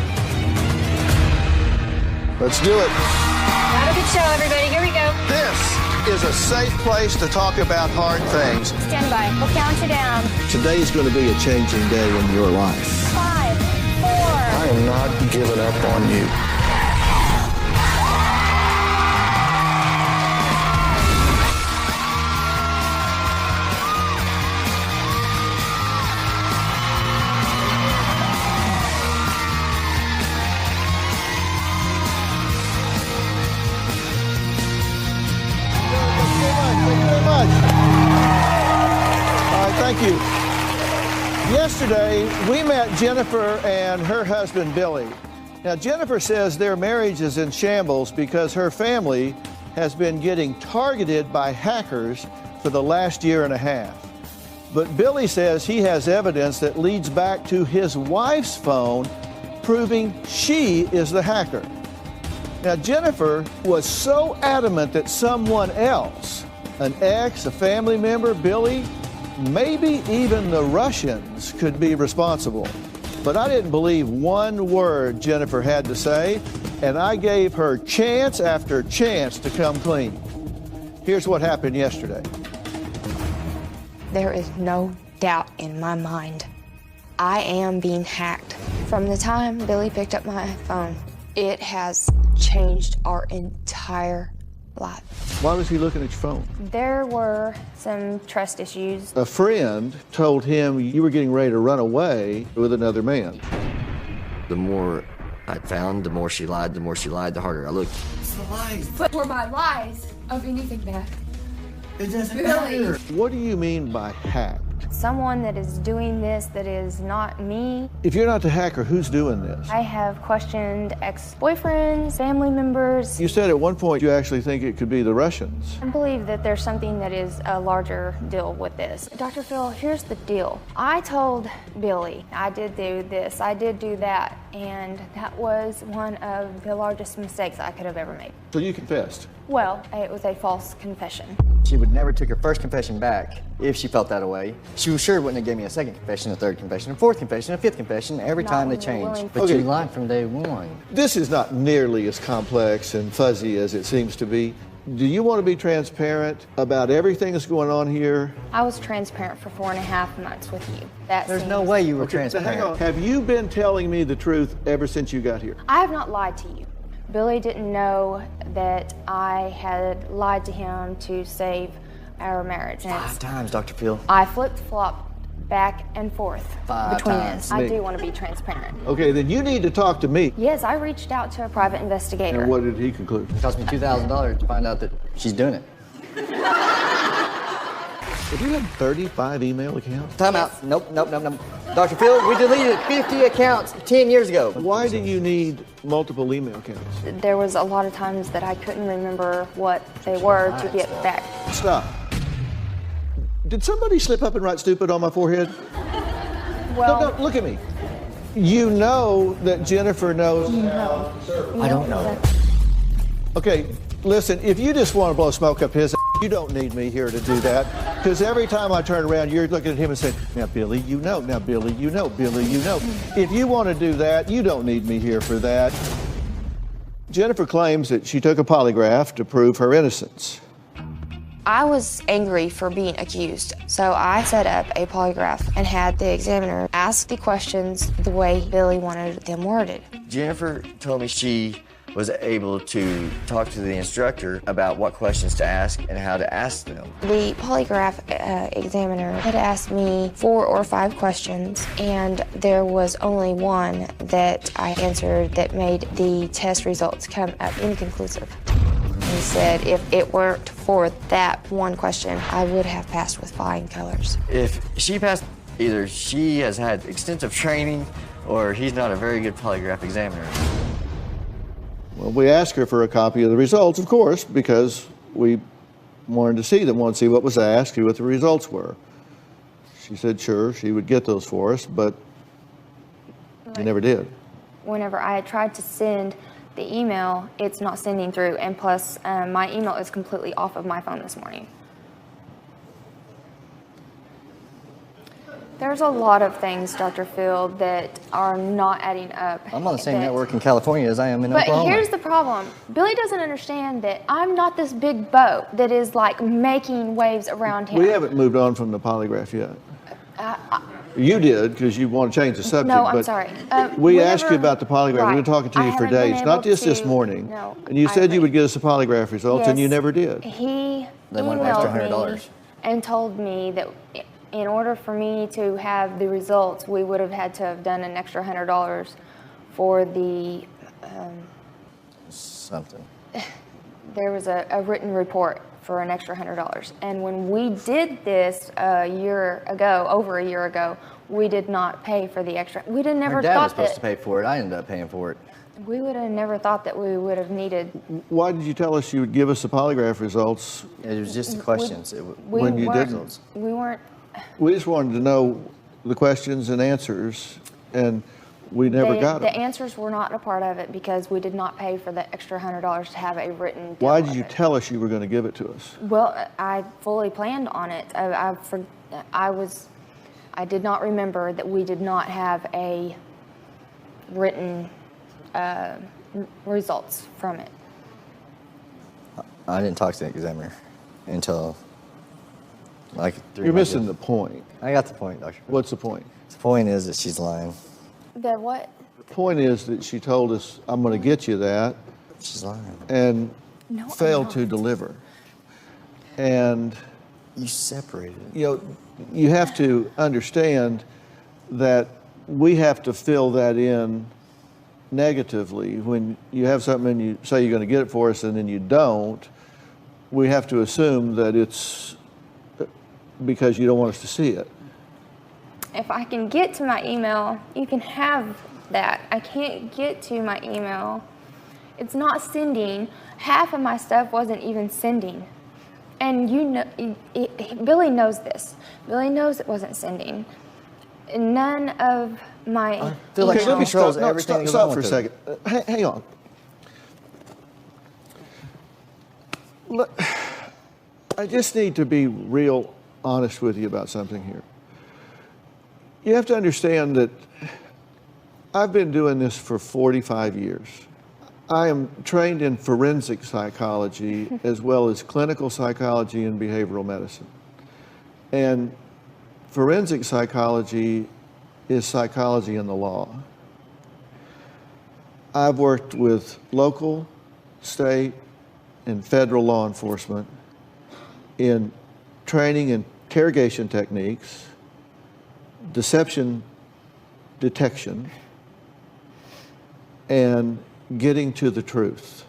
Speaker 3: Let's do it.
Speaker 5: Have a good show, everybody. Here we go.
Speaker 3: This is a safe place to talk about hard things.
Speaker 5: Stand by. We'll count you down.
Speaker 3: Today is going to be a changing day in your life.
Speaker 5: 5, 4.
Speaker 3: I am not giving up on you. Thank you. Yesterday, we met Jennifer and her husband, Billy. Now, Jennifer says their marriage is in shambles because her family has been getting targeted by hackers for the last year and a half. But Billy says he has evidence that leads back to his wife's phone, proving she is the hacker. Now, Jennifer was so adamant that someone else, an ex, a family member, Billy, maybe even the Russians, could be responsible. But I didn't believe one word Jennifer had to say, and I gave her chance after chance to come clean. Here's what happened yesterday.
Speaker 10: There is no doubt in my mind. I am being hacked. From the time Billy picked up my phone, it has changed our entire life.
Speaker 3: Why was he looking at your phone?
Speaker 8: There were some trust issues.
Speaker 3: A friend told him you were getting ready to run away with another man.
Speaker 7: The more I found, the more she lied, the harder I looked.
Speaker 9: It's the lies. But for my lies of anything bad.
Speaker 3: It doesn't
Speaker 9: matter.
Speaker 3: What do you mean by hacked?
Speaker 8: Someone that is doing this that is not me.
Speaker 3: If you're not the hacker, who's doing this?
Speaker 8: I have questioned ex-boyfriends, family members.
Speaker 3: You said at one point you actually think it could be the Russians.
Speaker 8: I believe that there's something that is a larger deal with this. Dr. Phil, here's the deal. I told Billy I did do this, I did do that, and that was one of the largest mistakes I could have ever made.
Speaker 3: So you confessed?
Speaker 8: Well, it was a false confession.
Speaker 11: She would never take her first confession back if she felt that way. She was sure wouldn't have gave me a second confession, a third confession, a fourth confession, a fifth confession, every
Speaker 8: Not
Speaker 11: time they
Speaker 8: willing.
Speaker 11: changed.
Speaker 7: But
Speaker 3: Okay.
Speaker 7: you lied from day one.
Speaker 3: This is not nearly as complex and fuzzy as it seems to be. Do you want to be transparent about everything that's going on here?
Speaker 8: I was transparent for 4.5 months with you.
Speaker 11: There's no way you were
Speaker 3: So hang
Speaker 11: transparent.
Speaker 3: on. Have you been telling me the truth ever since you got here?
Speaker 8: I have not lied to you. Billy didn't know that I had lied to him to save our marriage. And
Speaker 11: 5 times, Dr. Phil.
Speaker 8: I flipped-flopped back and forth
Speaker 11: 5
Speaker 8: between
Speaker 11: times.
Speaker 8: this. I do want to be transparent.
Speaker 3: Okay, then you need to talk to me.
Speaker 8: Yes, I reached out to a private investigator.
Speaker 3: And what did he conclude?
Speaker 11: It cost me $2,000 to find out that she's doing it.
Speaker 3: If you have 35 email accounts,
Speaker 11: Time out. Nope. Dr. Phil, we deleted 50 accounts 10 years ago.
Speaker 3: why do you need multiple email accounts?
Speaker 8: There was a lot of times that I couldn't remember what they were to get back.
Speaker 3: Stop. Did somebody slip up and write stupid on my forehead?
Speaker 8: Well,
Speaker 3: No, look at me. You know that Jennifer knows.
Speaker 11: I don't know.
Speaker 3: Okay, listen, if you just want to blow smoke up his, you don't need me here to do that. Because every time I turn around, you're looking at him and saying, now, Billy, you know. Now, Billy, you know. Billy, you know. If you want to do that, you don't need me here for that. Jennifer claims that she took a polygraph to prove her innocence.
Speaker 10: I was angry for being accused, so I set up a polygraph and had the examiner ask the questions the way Billy wanted them worded.
Speaker 7: Jennifer told me she was able to talk to the instructor about what questions to ask and how to ask them.
Speaker 10: The polygraph examiner had asked me 4 or 5 questions, and there was only one that I answered that made the test results come up inconclusive. He said if it weren't for that one question, I would have passed with flying colors.
Speaker 7: If she passed, either she has had extensive training or he's not a very good polygraph examiner.
Speaker 3: Well, we asked her for a copy of the results, of course, because we wanted to see them, wanted to see what was asked, see what the results were. She said, sure, she would get those for us, but she never did.
Speaker 8: whenever I had tried to send the email, it's not sending through, and plus my email is completely off of my phone this morning. There's a lot of things, Dr. Phil, that are not adding up.
Speaker 11: I'm on the same network in California as I am in Oklahoma.
Speaker 8: But here's the problem. Billy doesn't understand that I'm not this big boat that is like making waves around him.
Speaker 3: We haven't moved on from the polygraph yet. You did, because you want to change the subject.
Speaker 8: No, I'm
Speaker 3: but
Speaker 8: sorry.
Speaker 3: We asked you about the polygraph.
Speaker 8: Right.
Speaker 3: We've been talking to
Speaker 8: I
Speaker 3: you for
Speaker 8: haven't been
Speaker 3: days, not
Speaker 8: able
Speaker 3: just this
Speaker 8: to-
Speaker 3: morning.
Speaker 8: No,
Speaker 3: and you
Speaker 8: I
Speaker 3: said you
Speaker 8: agree.
Speaker 3: would get us the polygraph results, and you
Speaker 8: Yes.
Speaker 3: never did.
Speaker 8: He
Speaker 11: They want an extra
Speaker 8: emailed me
Speaker 11: $100.
Speaker 8: and told me that in order for me to have the results, we would have had to have done an extra $100 for the,
Speaker 11: Something.
Speaker 8: there was a written report for an extra $100. And when we did this over a year ago, we did not pay for the extra. We didn't never
Speaker 11: Her dad was
Speaker 8: thought
Speaker 11: supposed
Speaker 8: that
Speaker 11: to pay for it. I ended up paying for it.
Speaker 8: we would have never thought that we would have needed.
Speaker 3: Why did you tell us you would give us the polygraph results?
Speaker 11: It was just the questions.
Speaker 8: We
Speaker 3: When you
Speaker 8: weren't-
Speaker 3: didn't.
Speaker 8: We weren't
Speaker 3: We just wanted to know the questions and answers, and we never got them.
Speaker 8: The answers were not a part of it because we did not pay for the extra $100 to have a written deal.
Speaker 3: Why did you tell us you were going to give it to us?
Speaker 8: Well, I fully planned on it. I did not remember that we did not have a written results from it.
Speaker 11: I didn't talk to the examiner until like 3
Speaker 3: You're
Speaker 11: months
Speaker 3: missing
Speaker 11: ago.
Speaker 3: the point.
Speaker 11: I got the point, Dr.
Speaker 3: What's the point?
Speaker 11: The point is that she's lying.
Speaker 8: The what?
Speaker 3: The point is that she told us, I'm going to get you that,
Speaker 11: She's lying.
Speaker 3: and
Speaker 8: No,
Speaker 3: failed
Speaker 8: I'm
Speaker 3: to
Speaker 8: not.
Speaker 3: deliver. And
Speaker 11: You separated.
Speaker 3: you have to understand that we have to fill that in negatively. When you have something and you say you're going to get it for us and then you don't, we have to assume that it's because you don't want us to see it.
Speaker 8: If I can get to my email, you can have that. I can't get to my email. It's not sending. Half of my stuff wasn't even sending. And Billy knows this. Billy knows it wasn't sending. None of my
Speaker 11: I feel like she
Speaker 3: let me
Speaker 11: controls
Speaker 3: stop, no,
Speaker 11: everything that
Speaker 3: stop
Speaker 11: goes
Speaker 3: for a
Speaker 11: on
Speaker 3: second.
Speaker 11: with
Speaker 3: Hang on. Look, I just need to be real honest with you about something here. You have to understand that I've been doing this for 45 years. I am trained in forensic psychology as well as clinical psychology and behavioral medicine. And forensic psychology is psychology in the law. I've worked with local, state, and federal law enforcement in training and interrogation techniques, deception detection, and getting to the truth.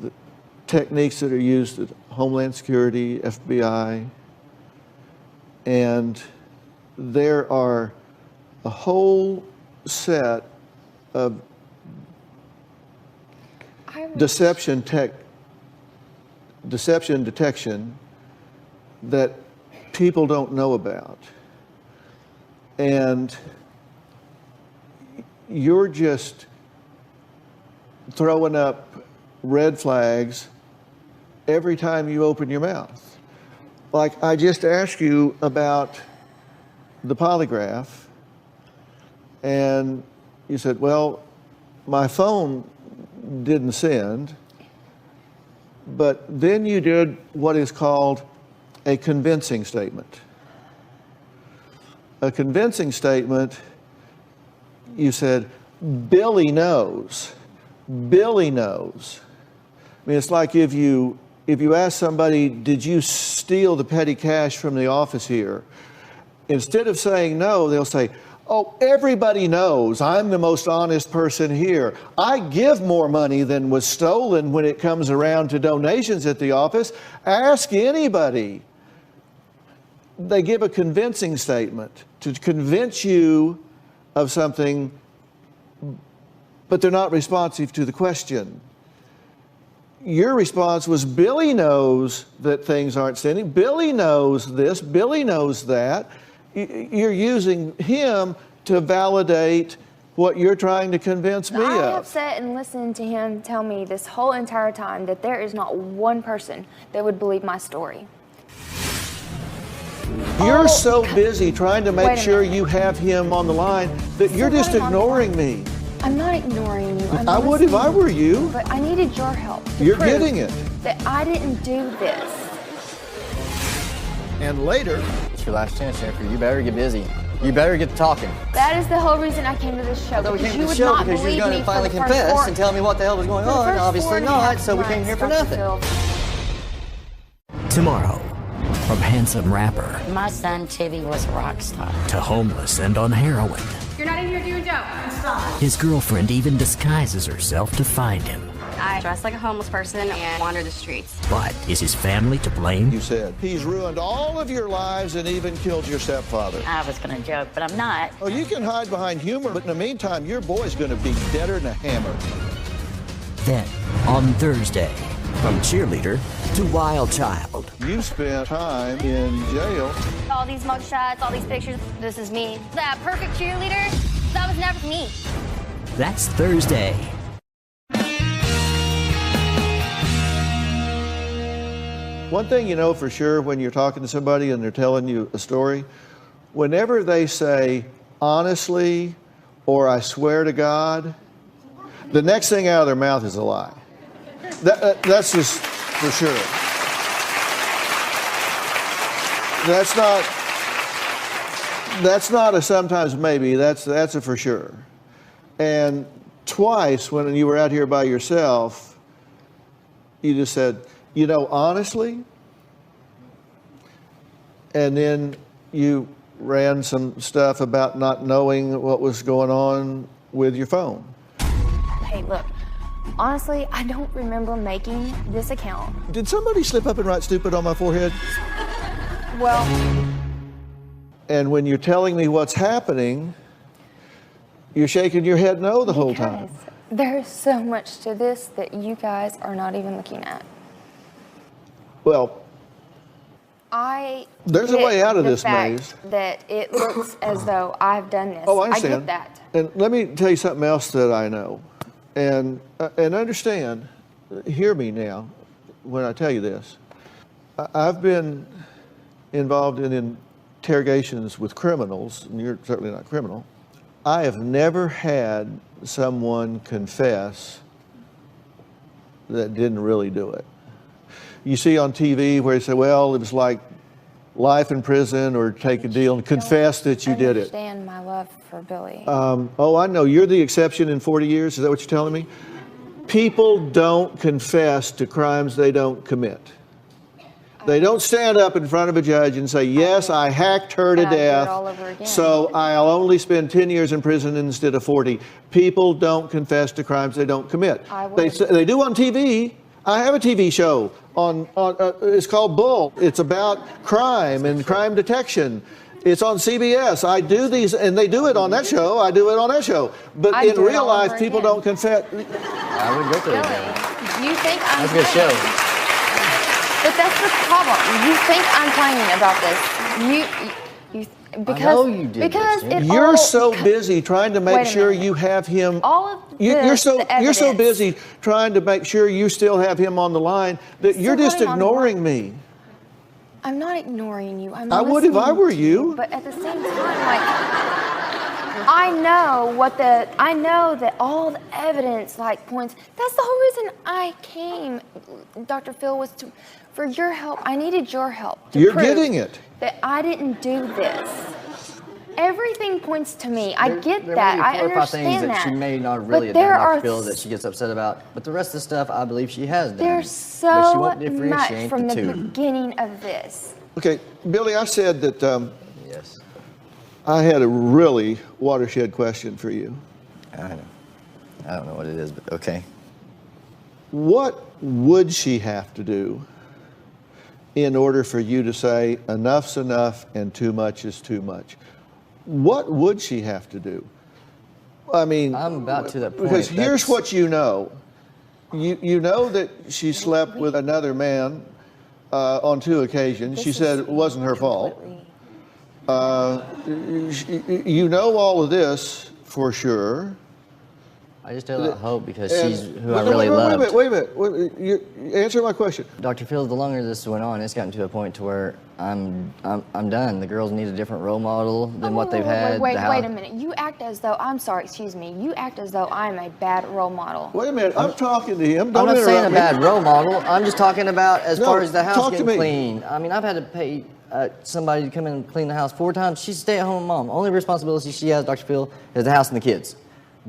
Speaker 3: The techniques that are used at Homeland Security, FBI, and there are a whole set of deception detection that people don't know about. And you're just throwing up red flags every time you open your mouth. Like I just asked you about the polygraph, and you said, well, my phone didn't send, but then you did what is called a convincing statement. A convincing statement, you said, Billy knows. Billy knows. I mean, it's like if you ask somebody, did you steal the petty cash from the office here? Instead of saying no, they'll say, oh, everybody knows I'm the most honest person here. I give more money than was stolen when it comes around to donations at the office. Ask anybody. They give a convincing statement to convince you of something, but they're not responsive to the question. Your response was, Billy knows that things aren't sending. Billy knows this. Billy knows that. You're using him to validate what you're trying to convince me
Speaker 8: I
Speaker 3: of.
Speaker 8: have sat and listened to him tell me this whole entire time that there is not one person that would believe my story.
Speaker 3: You're so busy trying to make sure you have him on the line that you're just ignoring me.
Speaker 8: I'm not ignoring you.
Speaker 3: I would if I were you.
Speaker 8: But I needed your help. to
Speaker 3: You're
Speaker 8: prove
Speaker 3: getting it.
Speaker 8: That I didn't do this.
Speaker 3: And later,
Speaker 11: It's your last chance, Jennifer. You better get busy. You better get to talking.
Speaker 8: That is the whole reason I came to this show.
Speaker 11: So we
Speaker 8: Because
Speaker 11: came
Speaker 8: you
Speaker 11: to the
Speaker 8: would
Speaker 11: show
Speaker 8: not
Speaker 11: because you were
Speaker 8: believe
Speaker 11: going
Speaker 8: me
Speaker 11: to
Speaker 8: for
Speaker 11: finally
Speaker 8: the first
Speaker 11: confess
Speaker 8: four-
Speaker 11: and tell me what the hell was going
Speaker 8: for the
Speaker 11: on.
Speaker 8: first
Speaker 11: Obviously
Speaker 8: 4.5
Speaker 11: not, so we
Speaker 8: months,
Speaker 11: came here for
Speaker 8: Dr.
Speaker 11: nothing.
Speaker 8: Phil.
Speaker 1: Tomorrow, from handsome rapper
Speaker 12: My son Tibby was a rock star.
Speaker 1: to homeless and on heroin,
Speaker 9: You're not in here doing jokes. Stop.
Speaker 1: his girlfriend even disguises herself to find him.
Speaker 13: I dress like a homeless person and wander the streets.
Speaker 1: But is his family to blame?
Speaker 3: you said, he's ruined all of your lives and even killed your stepfather.
Speaker 12: I was going to joke, but I'm not.
Speaker 3: Oh, you can hide behind humor, but in the meantime, your boy's going to be deader than a hammer.
Speaker 1: Then, on Thursday, From cheerleader to wild child.
Speaker 3: You spent time in jail.
Speaker 5: All these mugshots, all these pictures, this is me. That perfect cheerleader, that was never me.
Speaker 1: That's Thursday.
Speaker 3: One thing you know for sure when you're talking to somebody and they're telling you a story, whenever they say, honestly, or I swear to God, the next thing out of their mouth is a lie. That's just for sure. That's not a sometimes maybe, that's a for sure. And twice when you were out here by yourself, you just said, you know, honestly, and then you ran some stuff about not knowing what was going on with your phone.
Speaker 8: Hey, look, honestly, I don't remember making this account.
Speaker 3: Did somebody slip up and write stupid on my forehead?
Speaker 8: Well,
Speaker 3: and when you're telling me what's happening, you're shaking your head no the whole time.
Speaker 8: There's so much to this that you guys are not even looking at.
Speaker 3: Well, there's a way out of this maze.
Speaker 8: That it looks as though I've done this.
Speaker 3: Oh, I understand.
Speaker 8: I get that.
Speaker 3: And let me tell you something else that I know. And understand, hear me now when I tell you this. I've been involved in interrogations with criminals, and you're certainly not a criminal. I have never had someone confess that didn't really do it. You see on TV where they say, well, it was like life in prison or take a deal and confess that you did it.
Speaker 8: I understand my love for Billy.
Speaker 3: Oh, I know. You're the exception in 40 years. Is that what you're telling me? People don't confess to crimes they don't commit. They don't stand up in front of a judge and say, yes, I hacked her to death, so I'll only spend 10 years in prison instead of 40. People don't confess to crimes they don't commit. They do on TV. I have a TV show it's called Bull. It's about crime and crime detection. It's on CBS. I do these, and they do it on that show. I do it on that show. But in real life, people don't confess.
Speaker 11: I would go to it.
Speaker 8: You think I'm
Speaker 11: That's a good show.
Speaker 8: But that's the problem. You think I'm playing about this. Because,
Speaker 11: I know you do.
Speaker 8: Because
Speaker 3: you're so busy trying to make sure you have him.
Speaker 8: All of
Speaker 3: you're so busy trying to make sure you still have him on the line that you're just ignoring me.
Speaker 8: I'm not ignoring you.
Speaker 3: I would if I were you.
Speaker 8: But at the same time, like, I know that all the evidence points. That's the whole reason I came, Dr. Phil, was for your help. I needed your help.
Speaker 3: You're getting it.
Speaker 8: That I didn't do this. Everything points to me. I get that. I
Speaker 11: There may be 4 or 5 things
Speaker 8: understand
Speaker 11: that she
Speaker 8: that.
Speaker 11: may not really have
Speaker 8: But there
Speaker 11: done,
Speaker 8: are
Speaker 11: Dr. Phil, that she gets upset about. But the rest of the stuff, I believe she has done.
Speaker 8: There's
Speaker 11: but she
Speaker 8: so
Speaker 11: won't
Speaker 8: much
Speaker 11: differentiate
Speaker 8: from the
Speaker 11: two.
Speaker 8: beginning of this.
Speaker 3: Okay, Billy, I said that
Speaker 11: yes.
Speaker 3: I had a really watershed question for you.
Speaker 11: I know. I don't know what it is, but okay.
Speaker 3: What would she have to do in order for you to say enough's enough and too much is too much? What would she have to do? I mean,
Speaker 11: I'm about to that point.
Speaker 3: Because here's what you know. You know that she slept with another man on 2 occasions. She said it wasn't her fault. You know all of this for sure.
Speaker 11: I just have hope because she's who I really love.
Speaker 3: Wait a minute. You answer my question.
Speaker 11: Dr. Phil, the longer this went on, it's gotten to a point to where I'm done. The girls need a different role model than what they've had.
Speaker 8: Wait a minute. You act as though, I'm sorry, excuse me. You act as though I'm a bad role model.
Speaker 3: Wait a minute. I'm talking to him.
Speaker 11: I'm
Speaker 3: Don't
Speaker 11: not saying a
Speaker 3: interrupt me.
Speaker 11: bad role model. I'm just talking about as far as the house
Speaker 3: talk to
Speaker 11: getting
Speaker 3: me.
Speaker 11: clean. I mean, I've had to pay somebody to come in and clean the house 4 times. She's a stay-at-home mom. Only responsibility she has, Dr. Phil, is the house and the kids.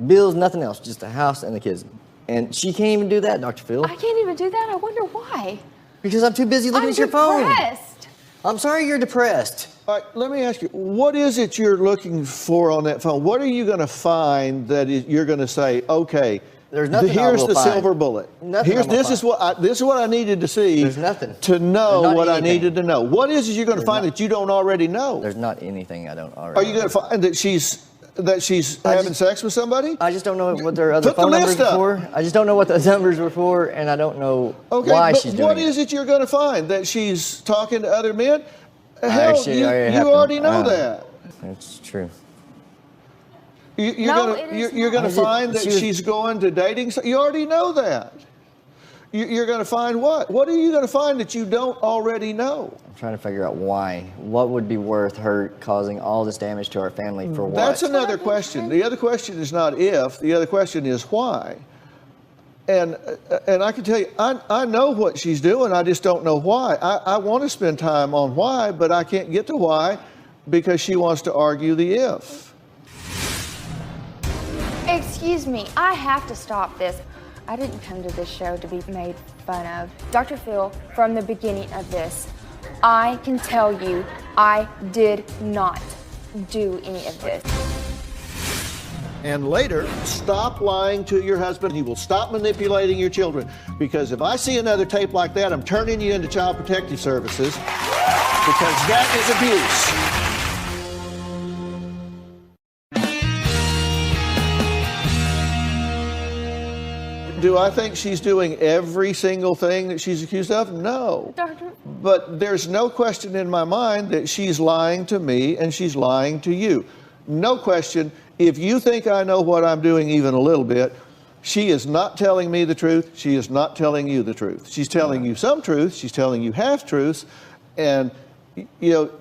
Speaker 11: Bills, nothing else, just the house and the kids. And she can't even do that, Dr. Phil.
Speaker 8: I can't even do that. I wonder why.
Speaker 11: Because I'm too busy looking at your phone.
Speaker 8: I'm depressed.
Speaker 11: I'm sorry you're depressed.
Speaker 3: All right, let me ask you, what is it you're looking for on that phone? What are you going to find that you're going to say, okay,
Speaker 11: there's nothing
Speaker 3: here's
Speaker 11: I will
Speaker 3: the
Speaker 11: find.
Speaker 3: silver bullet.
Speaker 11: Nothing
Speaker 3: This is what I needed to see.
Speaker 11: There's nothing.
Speaker 3: To know
Speaker 11: There's not
Speaker 3: what
Speaker 11: anything.
Speaker 3: I needed to know. What is it you're going to find that you don't already know?
Speaker 11: There's not anything I don't already
Speaker 3: Are you going to find that she's that she's having sex with somebody?
Speaker 11: I just don't know what their other
Speaker 3: Put the
Speaker 11: phone numbers
Speaker 3: list
Speaker 11: were
Speaker 3: up.
Speaker 11: for. I just don't know what those numbers were for, and I don't know
Speaker 3: Okay,
Speaker 11: why
Speaker 3: but
Speaker 11: she's doing
Speaker 3: what
Speaker 11: it.
Speaker 3: is it you're going to find? That she's talking to other men? Hell,
Speaker 11: Actually,
Speaker 3: you
Speaker 11: already happened.
Speaker 3: already know that.
Speaker 11: That's true.
Speaker 3: You're
Speaker 8: No,
Speaker 3: gonna
Speaker 8: it is
Speaker 3: you're gonna
Speaker 11: not.
Speaker 3: find that she's going to dating. You already know that. You're going to find what? What are you going to find that you don't already know?
Speaker 11: I'm trying to figure out why. What would be worth her causing all this damage to our family for what?
Speaker 3: That's another question. The other question is not if. The other question is why. And I can tell you, I know what she's doing. I just don't know why. I want to spend time on why, but I can't get to why because she wants to argue the if.
Speaker 8: Excuse me, I have to stop this. I didn't come to this show to be made fun of. Dr. Phil, from the beginning of this, I can tell you I did not do any of this.
Speaker 3: And later, stop lying to your husband. He will stop manipulating your children. Because if I see another tape like that, I'm turning you into Child Protective Services because that is abuse. Do I think she's doing every single thing that she's accused of? No.
Speaker 8: Doctor.
Speaker 3: But there's no question in my mind that she's lying to me and she's lying to you. No question. If you think I know what I'm doing even a little bit, she is not telling me the truth. She is not telling you the truth. She's telling you some truth. She's telling you half truths. And, you know,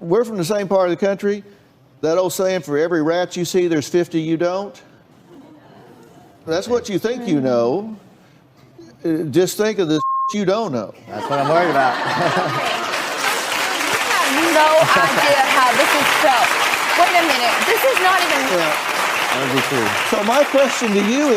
Speaker 3: we're from the same part of the country. That old saying, for every rat you see, there's 50 you don't. That's what you think you know. Just think of the you don't know.
Speaker 11: That's what I'm worried about.
Speaker 8: I have no idea how this is spelled. Wait a minute, this is not even...
Speaker 11: That would be true.
Speaker 3: So my question to you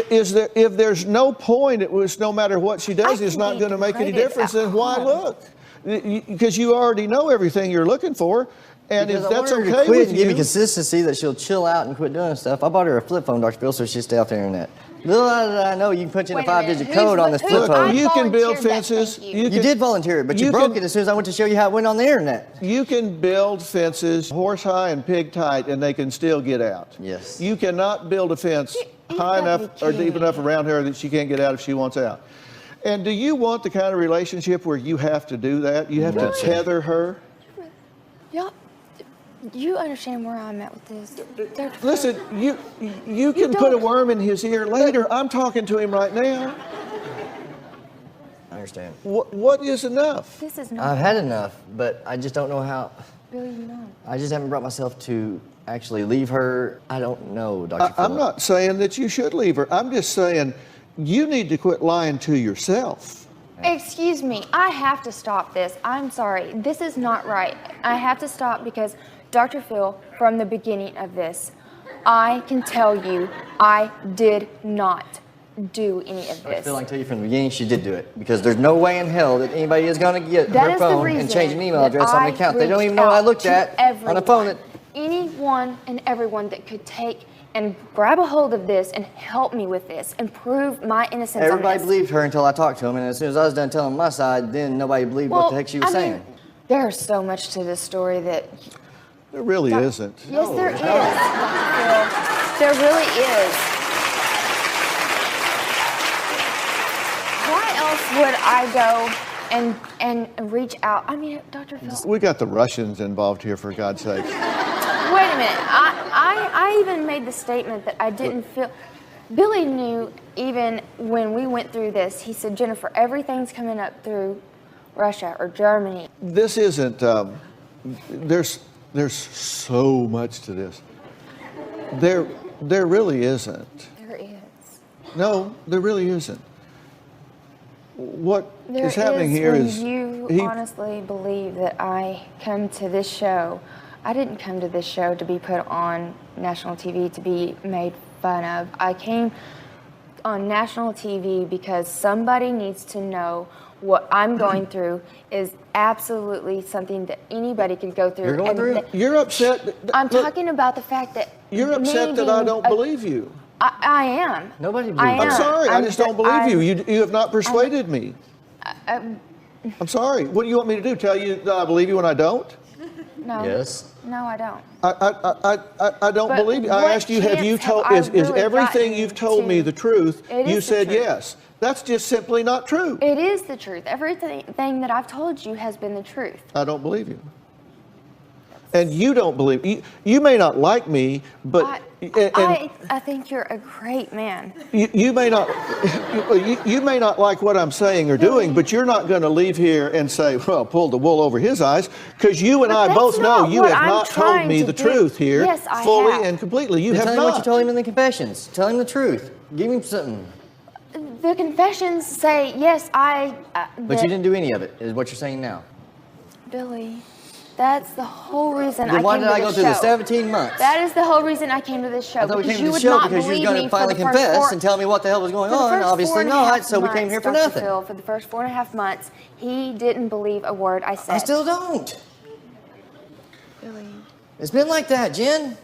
Speaker 3: is there, if there's no point, it was no matter what she does, it's not going to make any difference, then why look? Because you already know everything you're looking for. And
Speaker 11: Because
Speaker 3: if
Speaker 11: I
Speaker 3: that's
Speaker 11: want her to
Speaker 3: okay
Speaker 11: quit
Speaker 3: with
Speaker 11: and give me
Speaker 3: you,
Speaker 11: consistency that she'll chill out and quit doing stuff. I bought her a flip phone, Dr. Phil, so she'd stay off the internet. Little did I know you can punch in a 5-digit code on this flip phone.
Speaker 3: you can build fences.
Speaker 11: You did volunteer it, but you broke it as soon as I went to show you how it went on the internet.
Speaker 3: You can build fences horse high and pig tight, and they can still get out.
Speaker 11: Yes.
Speaker 3: You cannot build a fence high enough or deep enough around her that she can't get out if she wants out. And do you want the kind of relationship where you have to do that? You have to tether her?
Speaker 8: Y'all, you understand where I'm at with this?
Speaker 3: Listen, you can put a worm in his ear later. I'm talking to him right now.
Speaker 11: I understand.
Speaker 3: What is enough?
Speaker 8: This is not...
Speaker 11: I've had enough, but I just don't know how.
Speaker 8: Billy, you know.
Speaker 11: I just haven't brought myself to actually leave her. I don't know, Dr.
Speaker 3: I'm not saying that you should leave her. I'm just saying you need to quit lying to yourself.
Speaker 8: Excuse me, I have to stop this. I'm sorry. This is not right. I have to stop because, Dr. Phil, from the beginning of this, I can tell you I did not do any of
Speaker 11: I
Speaker 8: this.
Speaker 11: feel like I tell you from the beginning she did do it because there's no way in hell that anybody is going to get
Speaker 8: That
Speaker 11: her
Speaker 8: is the
Speaker 11: phone
Speaker 8: reason
Speaker 11: and change an email
Speaker 8: that
Speaker 11: address on
Speaker 8: I
Speaker 11: the account. They don't
Speaker 8: reached
Speaker 11: even know what I
Speaker 8: out
Speaker 11: looked
Speaker 8: to
Speaker 11: at on a phone.
Speaker 8: Anyone and everyone that could take and grab a hold of this and help me with this and prove my innocence
Speaker 11: Everybody
Speaker 8: on this.
Speaker 11: believed her until I talked to him, and as soon as I was done telling my side, then nobody believed what the heck she was saying.
Speaker 8: There's so much to this story that...
Speaker 3: There really isn't.
Speaker 8: Yes, there is, Dr. Phil. There really is. Why else would I go and reach out? I mean, Dr. Phil.
Speaker 3: We got the Russians involved here, for God's sake.
Speaker 8: Wait a minute. I even made the statement that I didn't feel... Billy knew even when we went through this, he said, Jennifer, everything's coming up through Russia or Germany.
Speaker 3: This isn't, there's so much to this. There really isn't.
Speaker 8: There is.
Speaker 3: No, there really isn't. What
Speaker 8: There
Speaker 3: is happening here
Speaker 8: when
Speaker 3: is
Speaker 8: you
Speaker 3: he-
Speaker 8: honestly believe that I come to this show. I didn't come to this show to be put on national TV to be made fun of. I came on national TV because somebody needs to know what I'm going through is absolutely something that anybody could go through.
Speaker 3: You're going through? You're upset.
Speaker 8: I'm talking about the fact that
Speaker 3: You're upset that I don't believe you.
Speaker 8: I am.
Speaker 11: Nobody believes
Speaker 8: I am.
Speaker 3: I'm sorry. I just don't believe you.
Speaker 8: I'm-
Speaker 3: You have not persuaded me. I'm sorry. What do you want me to do? Tell you that I believe you when I don't?
Speaker 8: No.
Speaker 11: Yes.
Speaker 8: No, I don't.
Speaker 3: I don't
Speaker 8: But
Speaker 3: believe you. I
Speaker 8: what
Speaker 3: asked you, have you
Speaker 8: chance have
Speaker 3: told,
Speaker 8: I
Speaker 3: is
Speaker 8: really
Speaker 3: everything
Speaker 8: gotten
Speaker 3: you've told me
Speaker 8: to-
Speaker 3: the truth?
Speaker 8: It
Speaker 3: You
Speaker 8: is the
Speaker 3: said
Speaker 8: truth.
Speaker 3: yes. That's just simply not true.
Speaker 8: It is the truth. Everything that I've told you has been the truth.
Speaker 3: I don't believe you. And you don't believe, you may not like me, but,
Speaker 8: I think you're a great man.
Speaker 3: you may not, you may not like what I'm saying or doing, but you're not going to leave here and say, well, pull the wool over his eyes, because you and
Speaker 8: But
Speaker 3: I
Speaker 8: that's
Speaker 3: both know
Speaker 8: not
Speaker 3: you
Speaker 8: what
Speaker 3: have
Speaker 8: I'm
Speaker 3: not told
Speaker 8: trying
Speaker 3: me
Speaker 8: to
Speaker 3: the
Speaker 8: do.
Speaker 3: truth here
Speaker 8: Yes, I
Speaker 3: fully
Speaker 8: have.
Speaker 3: and completely. You
Speaker 11: Then
Speaker 3: have
Speaker 11: tell him what you
Speaker 3: not.
Speaker 11: told him in the confessions. Tell him the truth. Give him something.
Speaker 8: The confessions say, yes,
Speaker 11: But you didn't do any of it, is what you're saying now.
Speaker 8: Billy, that's the whole reason
Speaker 11: Then
Speaker 8: I
Speaker 11: why
Speaker 8: came
Speaker 11: did
Speaker 8: to
Speaker 11: I go
Speaker 8: this
Speaker 11: through the
Speaker 8: show.
Speaker 11: 17 months?
Speaker 8: That is the whole reason I came to this show.
Speaker 11: I thought we
Speaker 8: because
Speaker 11: came to
Speaker 8: you
Speaker 11: the
Speaker 8: would
Speaker 11: show
Speaker 8: not
Speaker 11: because you were
Speaker 8: believe
Speaker 11: going
Speaker 8: me
Speaker 11: to
Speaker 8: for
Speaker 11: finally
Speaker 8: the first
Speaker 11: confess and tell me what the hell was going on. Obviously not, so we came here for
Speaker 8: Dr.
Speaker 11: nothing.
Speaker 8: Phil, for the first 4.5 months, he didn't believe a word I said.
Speaker 11: I still don't.
Speaker 8: Billy.
Speaker 11: It's been like that, Jen.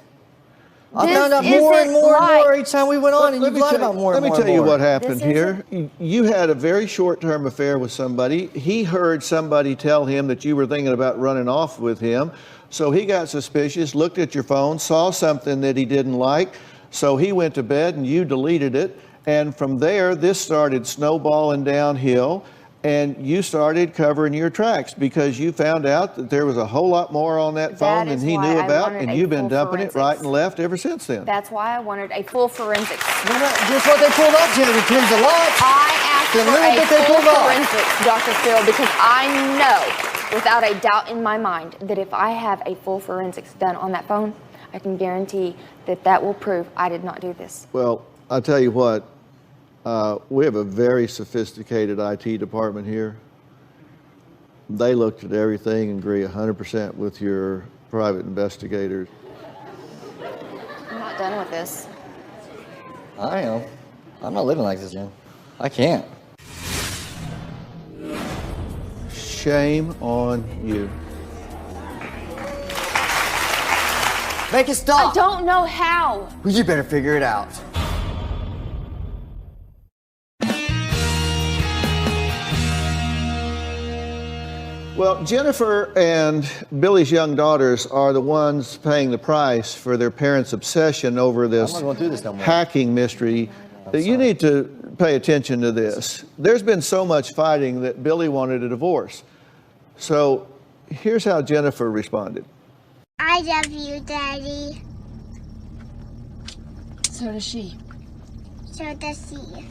Speaker 11: I
Speaker 8: This
Speaker 11: found out more and
Speaker 8: isn't
Speaker 11: more and more
Speaker 8: like-
Speaker 11: each time we went on, and
Speaker 3: Let
Speaker 11: you've
Speaker 3: me
Speaker 11: lied
Speaker 3: tell
Speaker 11: about more and more.
Speaker 3: Let me tell you what happened
Speaker 8: This
Speaker 3: here. You had a very short-term affair with somebody. He heard somebody tell him that you were thinking about running off with him. So he got suspicious, looked at your phone, saw something that he didn't like. So he went to bed and you deleted it. And from there, this started snowballing downhill. And you started covering your tracks because you found out that there was a whole lot more on that phone than
Speaker 8: is
Speaker 3: he
Speaker 8: why
Speaker 3: knew
Speaker 8: I
Speaker 3: about.
Speaker 8: wanted
Speaker 3: And
Speaker 8: a
Speaker 3: you've been
Speaker 8: full
Speaker 3: dumping it
Speaker 8: forensics.
Speaker 3: right and left ever since then.
Speaker 8: That's why I wanted a full forensics.
Speaker 11: Guess what they pulled up, Jen? It depends a lot.
Speaker 8: I asked
Speaker 11: The
Speaker 8: for
Speaker 11: little
Speaker 8: a
Speaker 11: bit they
Speaker 8: full
Speaker 11: pulled off.
Speaker 8: forensics, Dr. Phil, because I know, without a doubt in my mind, that if I have a full forensics done on that phone, I can guarantee that that will prove I did not do this.
Speaker 3: Well, I'll tell you what, we have a very sophisticated IT department here. They looked at everything and agree 100% with your private investigators.
Speaker 8: I'm not done with this.
Speaker 11: I am. I'm not living like this, Jen. I can't.
Speaker 3: Shame on you.
Speaker 11: Make it stop.
Speaker 8: I don't know how.
Speaker 11: Well, you better figure it out.
Speaker 3: Well, Jennifer and Billy's young daughters are the ones paying the price for their parents' obsession over this,
Speaker 11: I'm not gonna do this no more.
Speaker 3: hacking mystery. You need to pay attention to this. There's been so much fighting that Billy wanted a divorce. So here's how Jennifer responded.
Speaker 14: I love you, Daddy.
Speaker 9: So does she.
Speaker 14: So does he.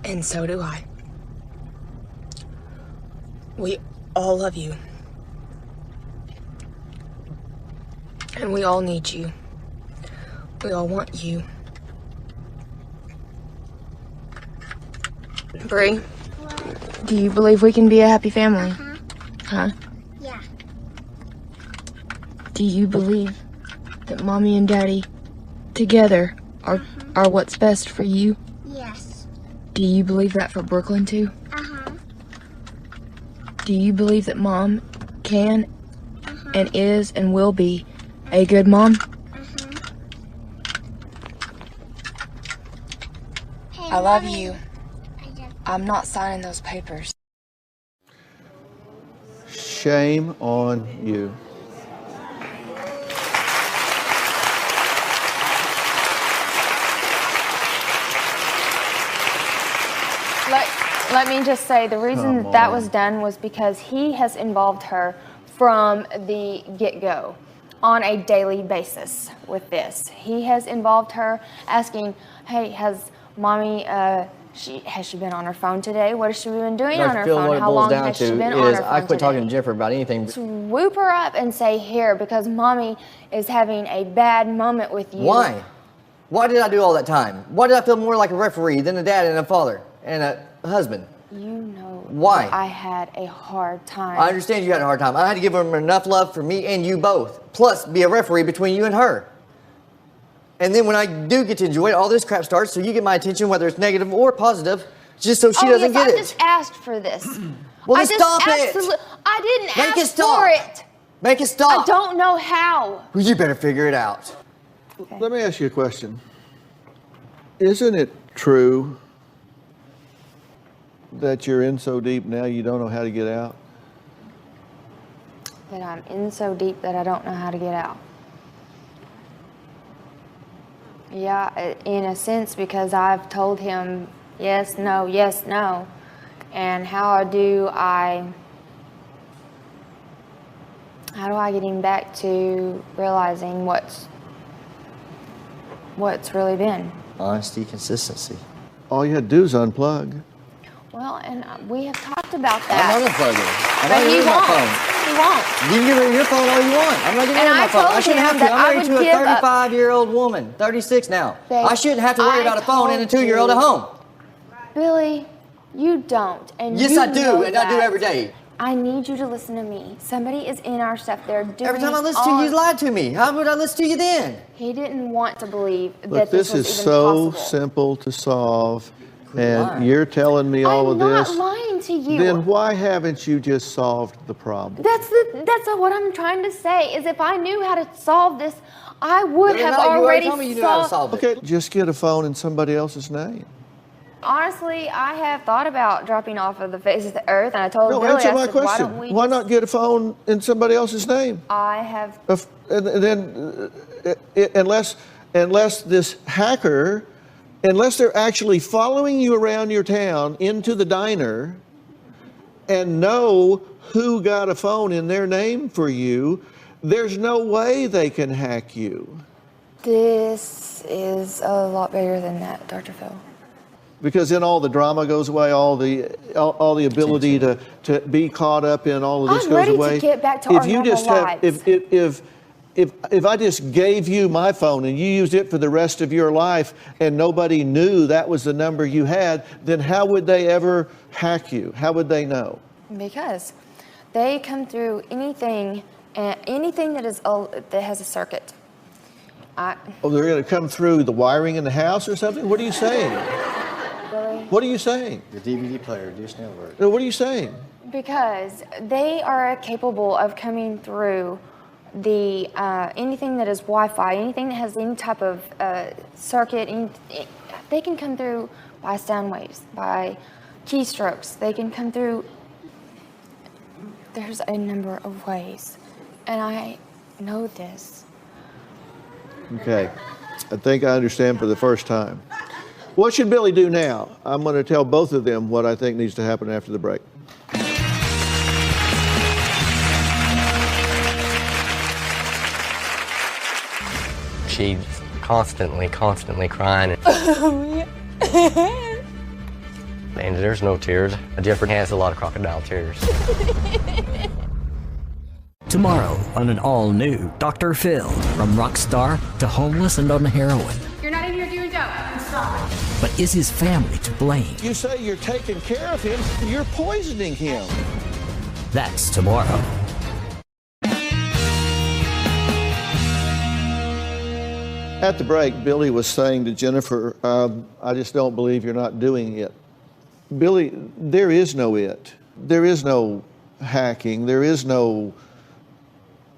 Speaker 9: And so do I. We all love you. And we all need you. We all want you. Bree, do you believe we can be a happy family? Huh?
Speaker 14: Yeah.
Speaker 9: Do you believe that Mommy and Daddy together are what's best for you?
Speaker 14: Yes.
Speaker 9: Do you believe that for Brooklyn too?
Speaker 14: Uh-huh.
Speaker 9: Do you believe that Mom can and is and will be a good mom?
Speaker 14: Hey,
Speaker 9: I love
Speaker 14: Mommy.
Speaker 9: you. I'm not signing those papers.
Speaker 3: Shame on you.
Speaker 8: Let me just say, the reason
Speaker 3: Come
Speaker 8: that
Speaker 3: on.
Speaker 8: was done was because he has involved her from the get-go on a daily basis with this. He has involved her asking, hey, has Mommy, has she been on her phone today? What has she been doing on
Speaker 11: Dr.
Speaker 8: her
Speaker 11: Phil,
Speaker 8: phone?
Speaker 11: what it
Speaker 8: How
Speaker 11: boils
Speaker 8: long
Speaker 11: down
Speaker 8: has she
Speaker 11: to
Speaker 8: been on
Speaker 11: is
Speaker 8: her phone
Speaker 11: I quit talking
Speaker 8: today?
Speaker 11: to Jennifer about anything.
Speaker 8: Swoop her up and say, here, because Mommy is having a bad moment with you.
Speaker 11: Why? Why did I do all that time? Why did I feel more like a referee than a dad and a father and a husband?
Speaker 8: You know
Speaker 11: Why?
Speaker 8: that I had a hard time.
Speaker 11: I understand you had a hard time. I had to give them enough love for me and you both, plus be a referee between you and her. And then when I do get to enjoy it, all this crap starts, so you get my attention, whether it's negative or positive, just so she doesn't get
Speaker 8: I
Speaker 11: it.
Speaker 8: just asked for this.
Speaker 11: Well,
Speaker 8: I
Speaker 11: then
Speaker 8: just
Speaker 11: stop it.
Speaker 8: I didn't
Speaker 11: Make it
Speaker 8: ask
Speaker 11: stop.
Speaker 8: for it.
Speaker 11: Make it stop.
Speaker 8: I don't know how.
Speaker 11: Well, you better figure it out.
Speaker 3: Let me ask you a question. Isn't it true that you're in so deep now you don't know how to get out?
Speaker 10: that I'm in so deep that I don't know how to get out. Yeah, in a sense, because I've told him yes, no, and how do I get him back to realizing what's really been?
Speaker 11: Honesty, consistency.
Speaker 3: All you had to do is unplug.
Speaker 10: Well, and we have talked about that.
Speaker 11: I'm not unplugging. I'm
Speaker 10: But
Speaker 11: not
Speaker 10: he
Speaker 11: using my
Speaker 10: won't.
Speaker 11: phone.
Speaker 10: He won't.
Speaker 11: You can give me your phone all you want. I'm not giving
Speaker 10: And
Speaker 11: you my
Speaker 10: I
Speaker 11: phone. I
Speaker 10: told
Speaker 11: shouldn't
Speaker 10: him
Speaker 11: have to.
Speaker 10: that I
Speaker 11: I'm married
Speaker 10: would
Speaker 11: to a
Speaker 10: give up-
Speaker 11: 35-year-old woman, 36 now.
Speaker 10: Babe,
Speaker 11: I shouldn't have to worry about a phone and a 2-year-old at home.
Speaker 10: Billy, you don't. And
Speaker 11: Yes,
Speaker 10: you
Speaker 11: I do,
Speaker 10: know
Speaker 11: and I do
Speaker 10: that.
Speaker 11: every day.
Speaker 10: I need you to listen to me. Somebody is in our stuff. They're doing
Speaker 11: Every time I listen to you, you lied to me. How would I listen to you then?
Speaker 10: He didn't want to believe
Speaker 3: Look,
Speaker 10: that
Speaker 3: this
Speaker 10: was
Speaker 3: is
Speaker 10: even
Speaker 3: so
Speaker 10: possible.
Speaker 3: simple to solve,
Speaker 11: lying.
Speaker 3: and you're telling me all of
Speaker 10: I'm not
Speaker 3: this.
Speaker 10: lying to you.
Speaker 3: Then why haven't you just solved the problem?
Speaker 10: That's what I'm trying to say. Is if I knew how to solve this, I would have
Speaker 11: No, you
Speaker 10: already
Speaker 11: told me you knew how to solve it.
Speaker 3: Okay, just get a phone in somebody else's name.
Speaker 10: Honestly, I have thought about dropping off of the face of the earth, and I told
Speaker 3: No,
Speaker 10: Billy,
Speaker 3: answer
Speaker 10: I
Speaker 3: my
Speaker 10: said, why
Speaker 3: question.
Speaker 10: don't we
Speaker 3: Why
Speaker 10: just...
Speaker 3: not get a phone in somebody else's name?
Speaker 10: I have...
Speaker 3: And then, unless this hacker, unless they're actually following you around your town into the diner and know who got a phone in their name for you, there's no way they can hack you.
Speaker 10: This is a lot bigger than that, Dr. Phil.
Speaker 3: Because then all the drama goes away, all the ability to be caught up in all of this
Speaker 10: I'm
Speaker 3: goes
Speaker 10: ready to
Speaker 3: away.
Speaker 10: get back to our normal lives.
Speaker 3: If I just gave you my phone and you used it for the rest of your life and nobody knew that was the number you had, then how would they ever hack you? How would they know?
Speaker 10: Because they come through anything that has a circuit.
Speaker 3: Oh, they're going to come through the wiring in the house or something? What are you saying?
Speaker 10: Really?
Speaker 3: What are you saying?
Speaker 11: The DVD player, Dish Network.
Speaker 3: What are you saying?
Speaker 10: Because they are capable of coming through the anything that is Wi-Fi, anything that has any type of circuit. They can come through by sound waves, by keystrokes. They can come through. There's a number of ways, and I know this.
Speaker 3: Okay, I think I understand for the first time. What should Billy do now? I'm going to tell both of them what I think needs to happen after the break.
Speaker 15: She's constantly crying. And there's no tears. Jeffrey has a lot of crocodile tears.
Speaker 1: Tomorrow on an all-new Dr. Phil, from rock star to homeless and on heroin.
Speaker 13: You're not in here doing dope. Stop.
Speaker 1: But is his family to blame?
Speaker 3: You say you're taking care of him, you're poisoning him.
Speaker 1: That's tomorrow.
Speaker 3: At the break, Billy was saying to Jennifer, I just don't believe you're not doing it. Billy, there is no it. There is no hacking. There is no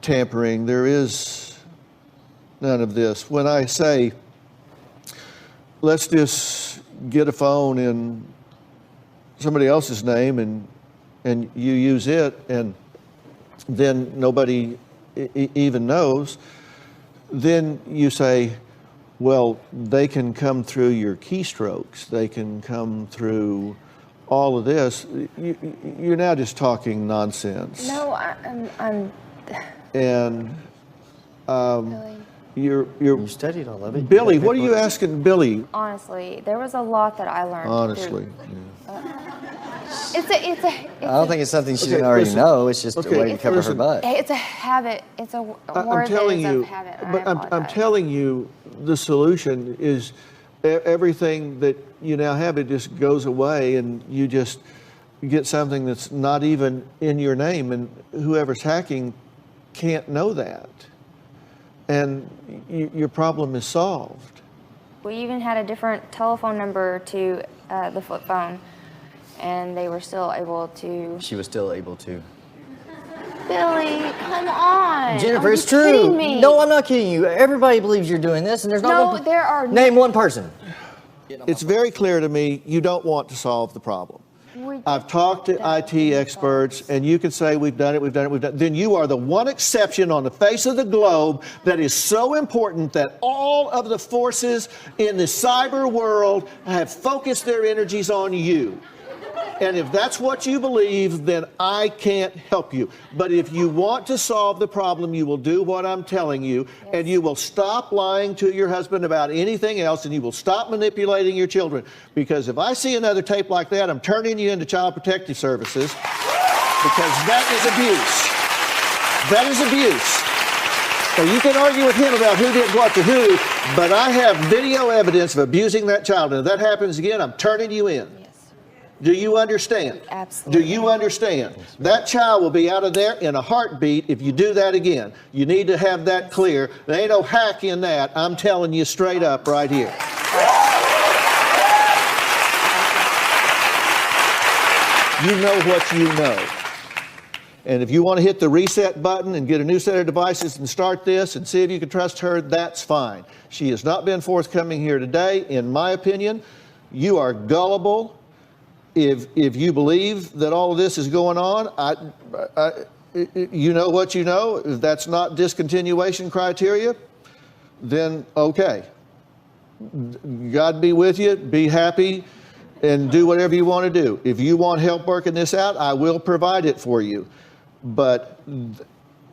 Speaker 3: tampering. There is none of this. When I say, let's just get a phone in somebody else's name and you use it, and then nobody even knows, then you say, well, they can come through your keystrokes. They can come through all of this. You're now just talking nonsense.
Speaker 10: No, I'm.
Speaker 3: And
Speaker 11: You studied all of it.
Speaker 3: Billy, what are you asking Billy?
Speaker 10: Honestly, there was a lot that I learned.
Speaker 3: Honestly.
Speaker 10: It's a.
Speaker 11: I don't think it's something she didn't already know. It's just a way to cover her butt.
Speaker 10: It's a habit. It's a word
Speaker 3: I'm telling
Speaker 10: that is
Speaker 3: you,
Speaker 10: a habit. and
Speaker 3: but
Speaker 10: I
Speaker 3: I'm
Speaker 10: apologize.
Speaker 3: telling you, the solution is everything that you now have, it just goes away, and you just get something that's not even in your name, and whoever's hacking can't know that, and your problem is solved.
Speaker 10: We even had a different telephone number to the flip phone, and they were still able to.
Speaker 11: She was still able to.
Speaker 10: Billy, come on.
Speaker 11: Jennifer,
Speaker 10: Are
Speaker 11: it's
Speaker 10: you
Speaker 11: true.
Speaker 10: kidding me?
Speaker 11: No, I'm not kidding you. Everybody believes you're doing this, and there's not
Speaker 10: No,
Speaker 11: one.
Speaker 10: there are.
Speaker 11: Name one person.
Speaker 3: It's very clear to me you don't want to solve the problem.
Speaker 10: We
Speaker 3: I've talked to IT experts, and you can say we've done it, we've done it, we've done it. Then you are the one exception on the face of the globe that is so important that all of the forces in the cyber world have focused their energies on you. And if that's what you believe, then I can't help you. But if you want to solve the problem, you will do what I'm telling you, and you will stop lying to your husband about anything else, and you will stop manipulating your children. Because if I see another tape like that, I'm turning you into Child Protective Services, because that is abuse. That is abuse. So you can argue with him about who did what to who, but I have video evidence of abusing that child. And if that happens again, I'm turning you in. Do you understand?
Speaker 10: Absolutely.
Speaker 3: Do you understand? That child will be out of there in a heartbeat if you do that again. You need to have that clear. There ain't no hack in that. I'm telling you straight up right here. You know what you know. And if you want to hit the reset button and get a new set of devices and start this and see if you can trust her, that's fine. She has not been forthcoming here today. In my opinion, you are gullible. If you believe that all of this is going on, you know what you know. If that's not discontinuation criteria, then okay. God be with you. Be happy and do whatever you want to do. If you want help working this out, I will provide it for you. But,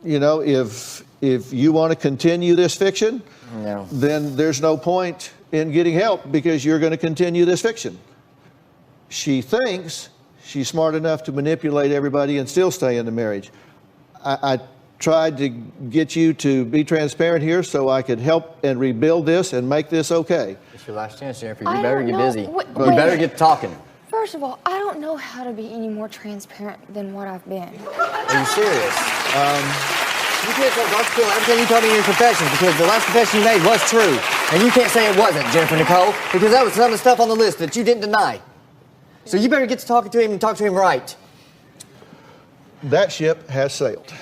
Speaker 3: you know, if you want to continue this fiction, then there's no point in getting help because you're going to continue this fiction. She thinks she's smart enough to manipulate everybody and still stay in the marriage. I tried to get you to be transparent here so I could help and rebuild this and make this okay.
Speaker 11: It's your last chance, Jennifer. You better get busy. You better get talking.
Speaker 8: First of all, I don't know how to be any more transparent than what I've been.
Speaker 11: Are you serious? You can't tell Dr. Phil everything you told me in your confession because the last confession you made was true. And you can't say it wasn't, Jennifer Nicole, because that was some of the stuff on the list that you didn't deny. So you better get to talking to him and talk to him right.
Speaker 3: That ship has sailed.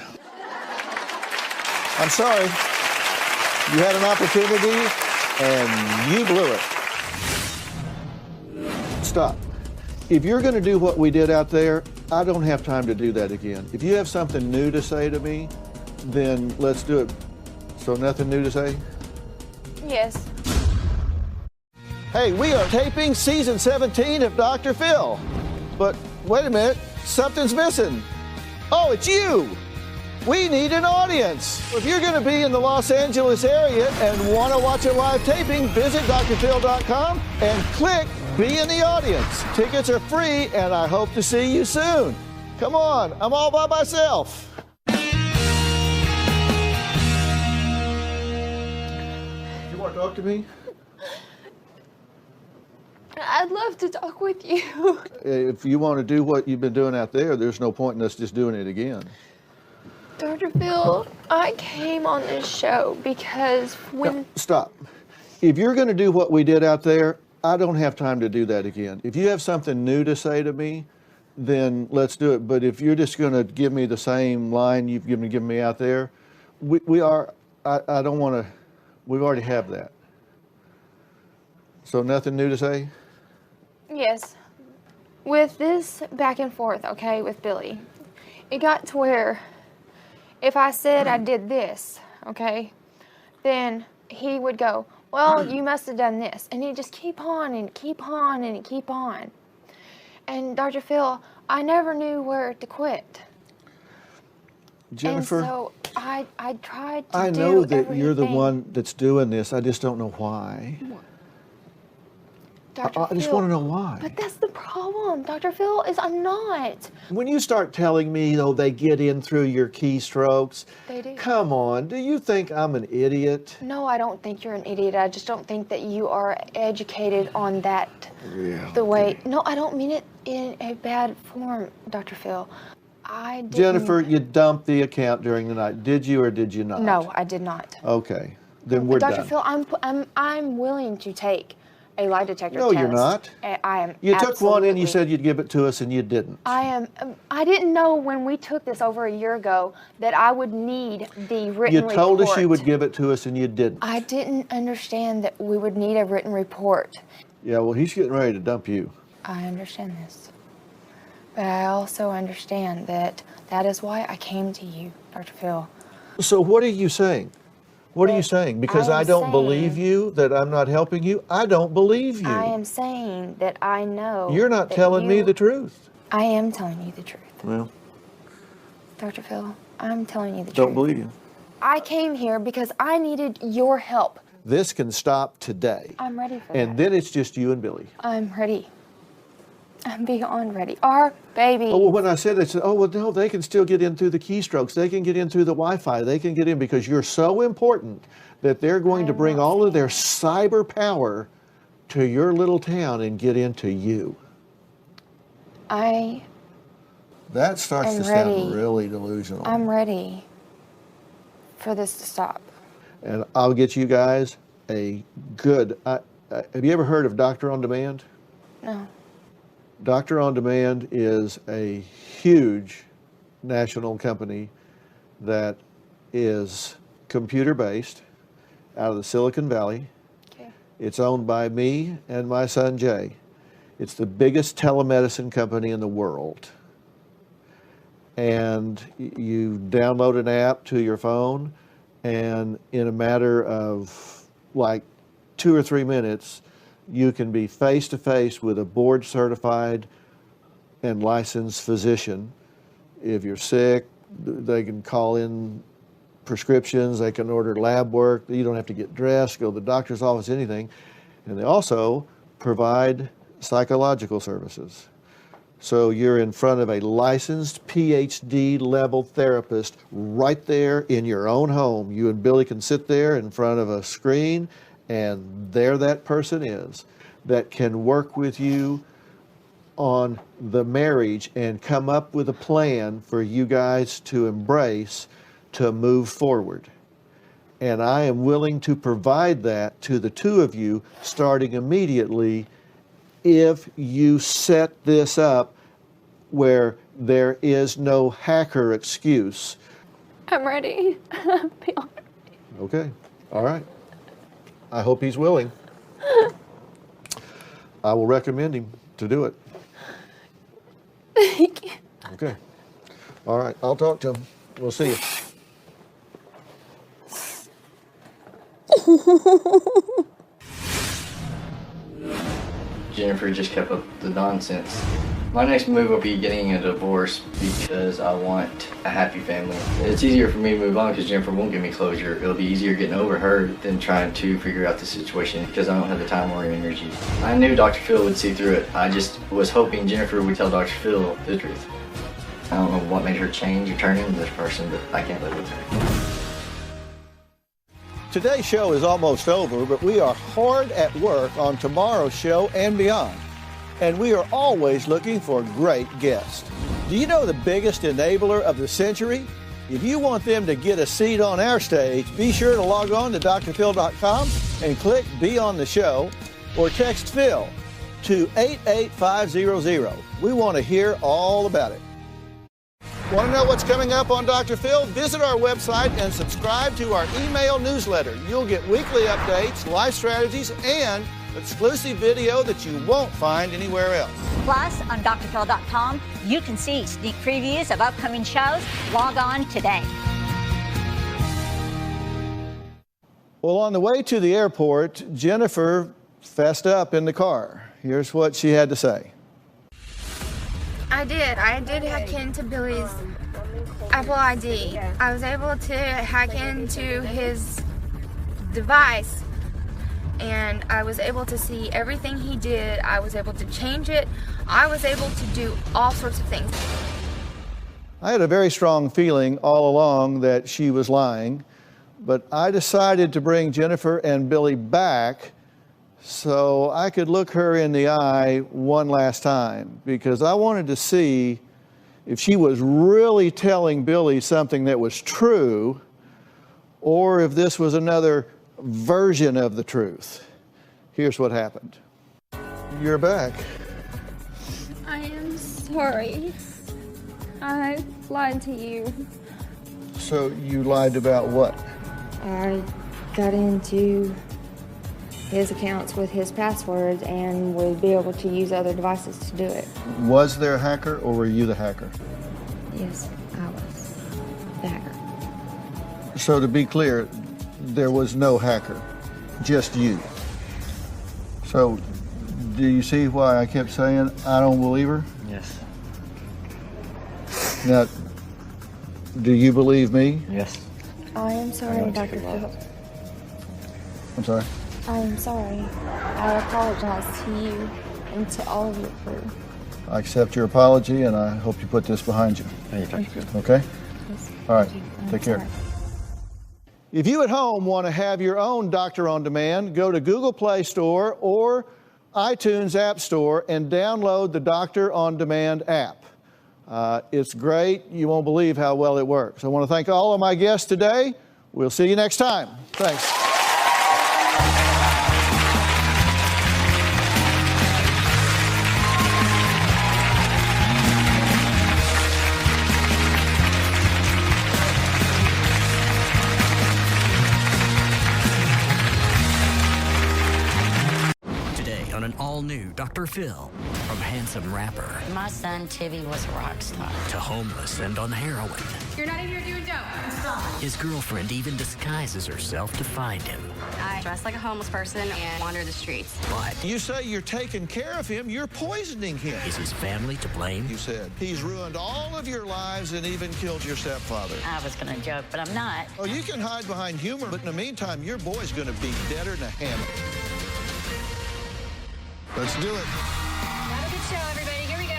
Speaker 3: I'm sorry. You had an opportunity and you blew it. Stop. If you're going to do what we did out there, I don't have time to do that again. If you have something new to say to me, then let's do it. So nothing new to say?
Speaker 8: Yes.
Speaker 3: Hey, we are taping season 17 of Dr. Phil. But wait a minute, something's missing. Oh, it's you. We need an audience. If you're going to be in the Los Angeles area and want to watch a live taping, visit drphil.com and click Be in the Audience. Tickets are free, and I hope to see you soon. Come on, I'm all by myself. You want to talk to me?
Speaker 8: I'd love to talk with you.
Speaker 3: If you want to do what you've been doing out there, there's no point in us just doing it again.
Speaker 8: Dr. Phil, I came on this show because when...
Speaker 3: No, stop. If you're going to do what we did out there, I don't have time to do that again. If you have something new to say to me, then let's do it. But if you're just going to give me the same line you've given me out there, I don't want to... We already have that. So nothing new to say?
Speaker 8: Yes. With this back and forth, okay, with Billy, it got to where if I said I did this, okay, then he would go, well, you must have done this. And he'd just keep on and keep on and keep on. And Dr. Phil, I never knew where to quit.
Speaker 3: Jennifer,
Speaker 8: and so I tried to
Speaker 3: I
Speaker 8: do
Speaker 3: know that
Speaker 8: everything.
Speaker 3: you're the one that's doing this. I just don't know why.
Speaker 8: Dr.
Speaker 3: I just
Speaker 8: Phil,
Speaker 3: want to know why.
Speaker 8: But that's the problem. Dr. Phil is I'm not.
Speaker 3: When you start telling me, they get in through your keystrokes.
Speaker 8: They do.
Speaker 3: Come on, do you think I'm an idiot?
Speaker 8: No, I don't think you're an idiot. I just don't think that you are educated on that the way. No, I don't mean it in a bad form, Dr. Phil. I didn't.
Speaker 3: Jennifer, you dumped the account during the night. Did you or did you not?
Speaker 8: No, I did not.
Speaker 3: Okay, then we're
Speaker 8: Dr.
Speaker 3: done.
Speaker 8: Phil, I'm willing to take a lie detector
Speaker 3: No,
Speaker 8: test.
Speaker 3: you're not.
Speaker 8: I am.
Speaker 3: You took one and you
Speaker 8: absolutely-
Speaker 3: said you'd give it to us and you didn't.
Speaker 8: I am. I didn't know when we took this over a year ago that I would need the written
Speaker 3: You
Speaker 8: report.
Speaker 3: told us you would give it to us and you didn't.
Speaker 8: I didn't understand that we would need a written report.
Speaker 3: Yeah, well, he's getting ready to dump you.
Speaker 8: I understand this.
Speaker 9: But I also understand that that is why I came to you, Dr. Phil.
Speaker 3: So what are you saying? What are you saying? Because I don't believe you, that I'm not helping you? I don't believe you.
Speaker 9: I am saying that I know.
Speaker 3: You're not telling me the truth.
Speaker 9: I am telling you the truth.
Speaker 3: Well,
Speaker 9: Dr. Phil, I'm telling you the truth.
Speaker 3: don't believe you.
Speaker 9: I came here because I needed your help.
Speaker 3: This can stop today.
Speaker 9: I'm ready for
Speaker 3: And
Speaker 9: that.
Speaker 3: then it's just you and Billy.
Speaker 9: I'm ready. I'm beyond ready. Our baby.
Speaker 3: Oh, well, when I said it, oh, well, no, they can still get in through the keystrokes. They can get in through the Wi-Fi. They can get in because you're so important that they're going to bring all of their cyber power to your little town and get into you. That starts
Speaker 9: I'm
Speaker 3: to sound
Speaker 9: ready.
Speaker 3: really delusional.
Speaker 9: I'm ready for this to stop.
Speaker 3: And I'll get you guys a good, have you ever heard of Doctor on Demand?
Speaker 9: No.
Speaker 3: Doctor on Demand is a huge national company that is computer-based out of the Silicon Valley.
Speaker 9: Okay.
Speaker 3: It's owned by me and my son Jay. It's the biggest telemedicine company in the world. And you download an app to your phone, and in a matter of like 2 or 3 minutes, you can be face-to-face with a board-certified and licensed physician. If you're sick, they can call in prescriptions, they can order lab work, you don't have to get dressed, go to the doctor's office, anything. And they also provide psychological services. So you're in front of a licensed PhD level therapist right there in your own home. You and Billy can sit there in front of a screen, and there that person is that can work with you on the marriage and come up with a plan for you guys to embrace to move forward. And I am willing to provide that to the two of you starting immediately if you set this up where there is no hacker excuse.
Speaker 9: I'm ready.
Speaker 3: Okay, all right. I hope he's willing. I will recommend him to do it.
Speaker 9: Thank you.
Speaker 3: Okay. All right, I'll talk to him. We'll see you.
Speaker 7: Jennifer just kept up the nonsense. My next move will be getting a divorce because I want a happy family. It's easier for me to move on because Jennifer won't give me closure. It'll be easier getting over her than trying to figure out the situation because I don't have the time or energy. I knew Dr. Phil would see through it. I just was hoping Jennifer would tell Dr. Phil the truth. I don't know what made her change or turn into this person, but I can't live with her.
Speaker 3: Today's show is almost over, but we are hard at work on tomorrow's show and beyond. And we are always looking for great guests. Do you know the biggest enabler of the century? If you want them to get a seat on our stage, be sure to log on to drphil.com and click Be on the Show or text Phil to 88500. We want to hear all about it. Want to know what's coming up on Dr. Phil? Visit our website and subscribe to our email newsletter. You'll get weekly updates, life strategies, and exclusive video that you won't find anywhere else.
Speaker 16: Plus, on drphil.com, you can see sneak previews of upcoming shows. Log on today.
Speaker 3: Well, on the way to the airport, Jennifer fessed up in the car. Here's what she had to say.
Speaker 8: I did hack into Billy's Apple ID. I was able to hack into his device, and I was able to see everything he did. I was able to change it. I was able to do all sorts of things.
Speaker 3: I had a very strong feeling all along that she was lying, but I decided to bring Jennifer and Billy back so I could look her in the eye one last time, because I wanted to see if she was really telling Billy something that was true, or if this was another version of the truth. Here's what happened. You're back.
Speaker 8: I am sorry. I lied to you.
Speaker 3: So you lied about what?
Speaker 9: I got into
Speaker 10: his accounts with his passwords and would be able to use other devices to do it.
Speaker 3: Was there a hacker or were you the hacker?
Speaker 10: Yes, I was the hacker.
Speaker 3: So to be clear, there was no hacker, just you. So do you see why I kept saying I don't believe her?
Speaker 15: Yes.
Speaker 3: Now, do you believe me?
Speaker 15: Yes.
Speaker 10: I am sorry, Dr. Phil.
Speaker 3: I'm sorry?
Speaker 10: I am sorry. I apologize to you and to all of your crew.
Speaker 3: I accept your apology and I hope you put this behind you.
Speaker 10: Thank you.
Speaker 3: Okay?
Speaker 10: Yes.
Speaker 3: All right.
Speaker 10: I'm
Speaker 3: Take care.
Speaker 10: sorry.
Speaker 3: If you at home want to have your own Doctor on Demand, go to Google Play Store or iTunes App Store and download the Doctor on Demand app. It's great. You won't believe how well it works. I want to thank all of my guests today. We'll see you next time. Thanks.
Speaker 1: Today on an all-new Dr. Phil, from handsome rapper
Speaker 12: My son Tibby was a rock star.
Speaker 1: to homeless and on heroin.
Speaker 13: You're not in here doing dope. Stop.
Speaker 1: His girlfriend even disguises herself to find him.
Speaker 17: I dress like a homeless person and wander the streets.
Speaker 1: But
Speaker 3: You say you're taking care of him, you're poisoning him.
Speaker 1: is his family to blame?
Speaker 3: You said he's ruined all of your lives and even killed your stepfather.
Speaker 12: I was going to joke, but I'm not.
Speaker 3: Oh, you can hide behind humor, but in the meantime, your boy's going to be deader than a hammer. Let's do it.
Speaker 13: Have a good show, everybody. Here we go.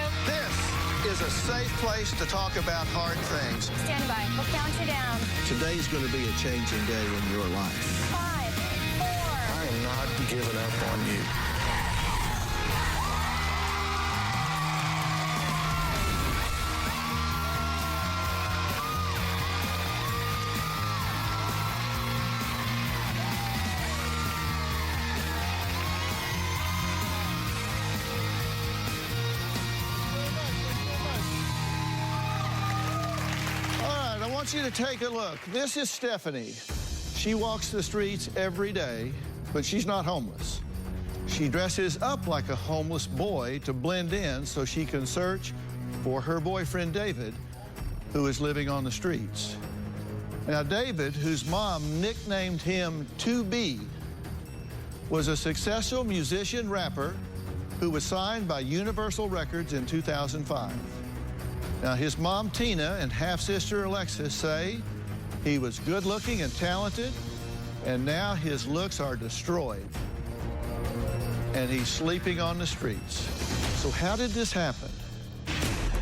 Speaker 3: This is a safe place to talk about hard things.
Speaker 13: Stand by. We'll count you down.
Speaker 3: Today's going to be a changing day in your life.
Speaker 13: 5, 4.
Speaker 3: I am not giving up on you. I want you to take a look. This is Stephanie. She walks the streets every day, but she's not homeless. She dresses up like a homeless boy to blend in so she can search for her boyfriend, David, who is living on the streets. Now, David, whose mom nicknamed him 2B, was a successful musician rapper who was signed by Universal Records in 2005. Now, his mom, Tina, and half-sister Alexis say he was good-looking and talented, and now his looks are destroyed, and he's sleeping on the streets. So how did this happen?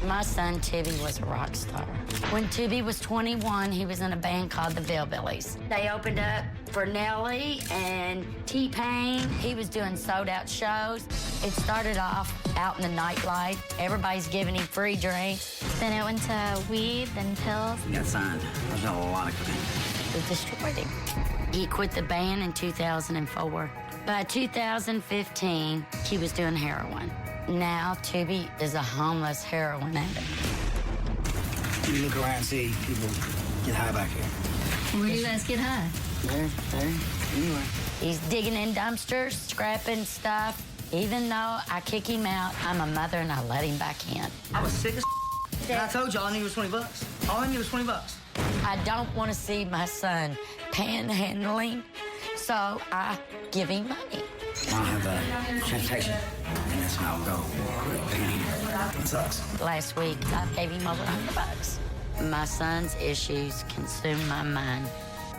Speaker 12: My son Tibby was a rock star. When Tibby was 21, he was in a band called the Hillbillies. They opened up for Nelly and T-Pain. He was doing sold-out shows. It started off out in the nightlife. Everybody's giving him free drinks.
Speaker 8: Then it went to weed, then pills.
Speaker 18: He got signed. There's a lot of cocaine.
Speaker 12: It destroyed him. He quit the band in 2004. By 2015, he was doing heroin. Now, Tibby is a homeless heroin addict.
Speaker 18: You look around and see people get high back here.
Speaker 12: Where do you guys get high?
Speaker 18: There, anywhere.
Speaker 12: He's digging in dumpsters, scrapping stuff. Even though I kick him out, I'm a mother and I let him back in.
Speaker 18: I was sick as and I told you all I needed was 20 bucks. All I needed was 20 bucks.
Speaker 12: I don't want to see my son panhandling, so I give him money.
Speaker 18: I don't have transportation, and that's how I'll go. It sucks.
Speaker 12: Last week, I gave him over $100. My son's issues consume my mind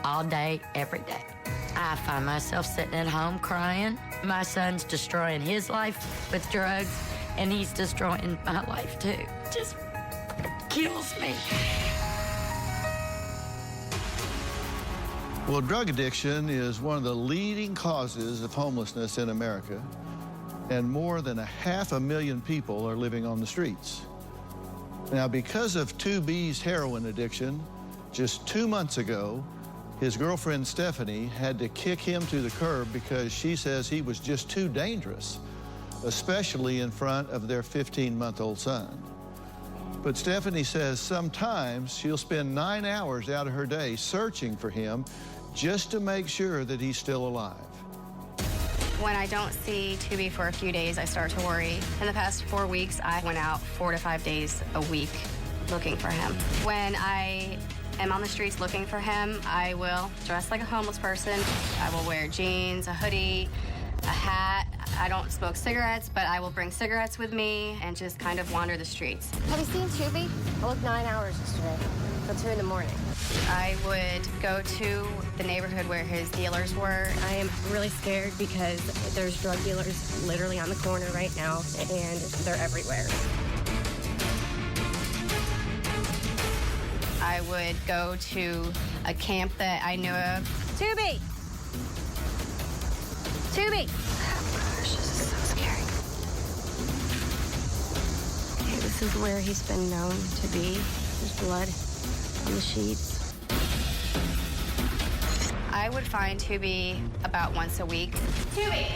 Speaker 12: all day, every day. I find myself sitting at home crying. My son's destroying his life with drugs, and he's destroying my life too. Just kills me.
Speaker 3: Well, drug addiction is one of the leading causes of homelessness in America, and more than 500,000 people are living on the streets. Now, because of 2B's heroin addiction, just 2 months ago, his girlfriend Stephanie had to kick him to the curb because she says he was just too dangerous, especially in front of their 15-month-old son. But Stephanie says sometimes she'll spend 9 hours out of her day searching for him just to make sure that he's still alive.
Speaker 17: When I don't see Tubi for a few days, I start to worry. In the past 4 weeks, I went out 4 to 5 days a week looking for him. When I am on the streets looking for him, I will dress like a homeless person. I will wear jeans, a hoodie, a hat. I don't smoke cigarettes, but I will bring cigarettes with me and just kind of wander the streets.
Speaker 5: Have you seen Tubi? I worked 9 hours yesterday till 2 in the morning.
Speaker 17: I would go to the neighborhood where his dealers were.
Speaker 19: I am really scared because there's drug dealers literally on the corner right now, and they're everywhere.
Speaker 17: I would go to a camp that I knew of.
Speaker 5: Tubi! Tubi!
Speaker 19: Oh gosh, this is so scary. Okay, this is where he's been known to be. There's blood on the sheets.
Speaker 17: I would find Tubi about once a week.
Speaker 13: Tubi!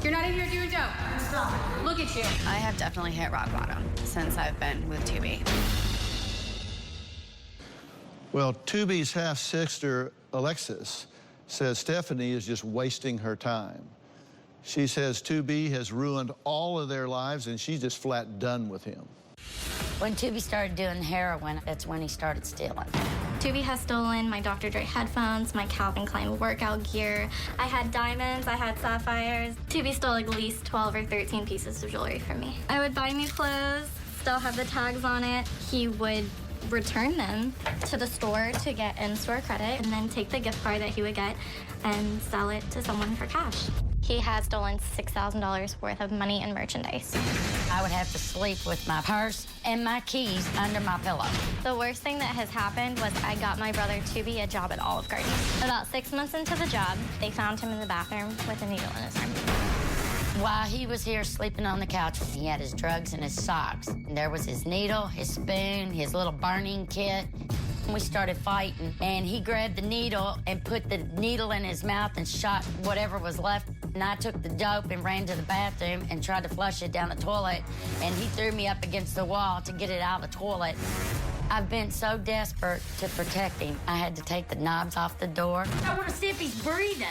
Speaker 13: You're not in here doing dope. Stop. Look at you.
Speaker 17: I have definitely hit rock bottom since I've been with Tubi.
Speaker 3: Well, Tubi's half-sister, Alexis, says Stephanie is just wasting her time. She says Tubi has ruined all of their lives, and she's just flat done with him.
Speaker 12: When Tubi started doing heroin, that's when he started stealing.
Speaker 5: Tubi has stolen my Dr. Dre headphones, my Calvin Klein workout gear. I had diamonds, I had sapphires. Tubi stole at least 12 or 13 pieces of jewelry from me. I would buy new clothes, still have the tags on it. He would return them to the store to get in-store credit and then take the gift card that he would get and sell it to someone for cash. He has stolen $6,000 worth of money and merchandise.
Speaker 12: I would have to sleep with my purse and my keys under my pillow.
Speaker 5: The worst thing that has happened was I got my brother Tubi a job at Olive Garden. About 6 months into the job, they found him in the bathroom with a needle in his arm.
Speaker 12: While he was here sleeping on the couch, he had his drugs and his socks. And there was his needle, his spoon, his little burning kit. We started fighting, and he grabbed the needle and put the needle in his mouth and shot whatever was left. And I took the dope and ran to the bathroom and tried to flush it down the toilet, and he threw me up against the wall to get it out of the toilet. I've been so desperate to protect him, I had to take the knobs off the door. I want to see if he's breathing.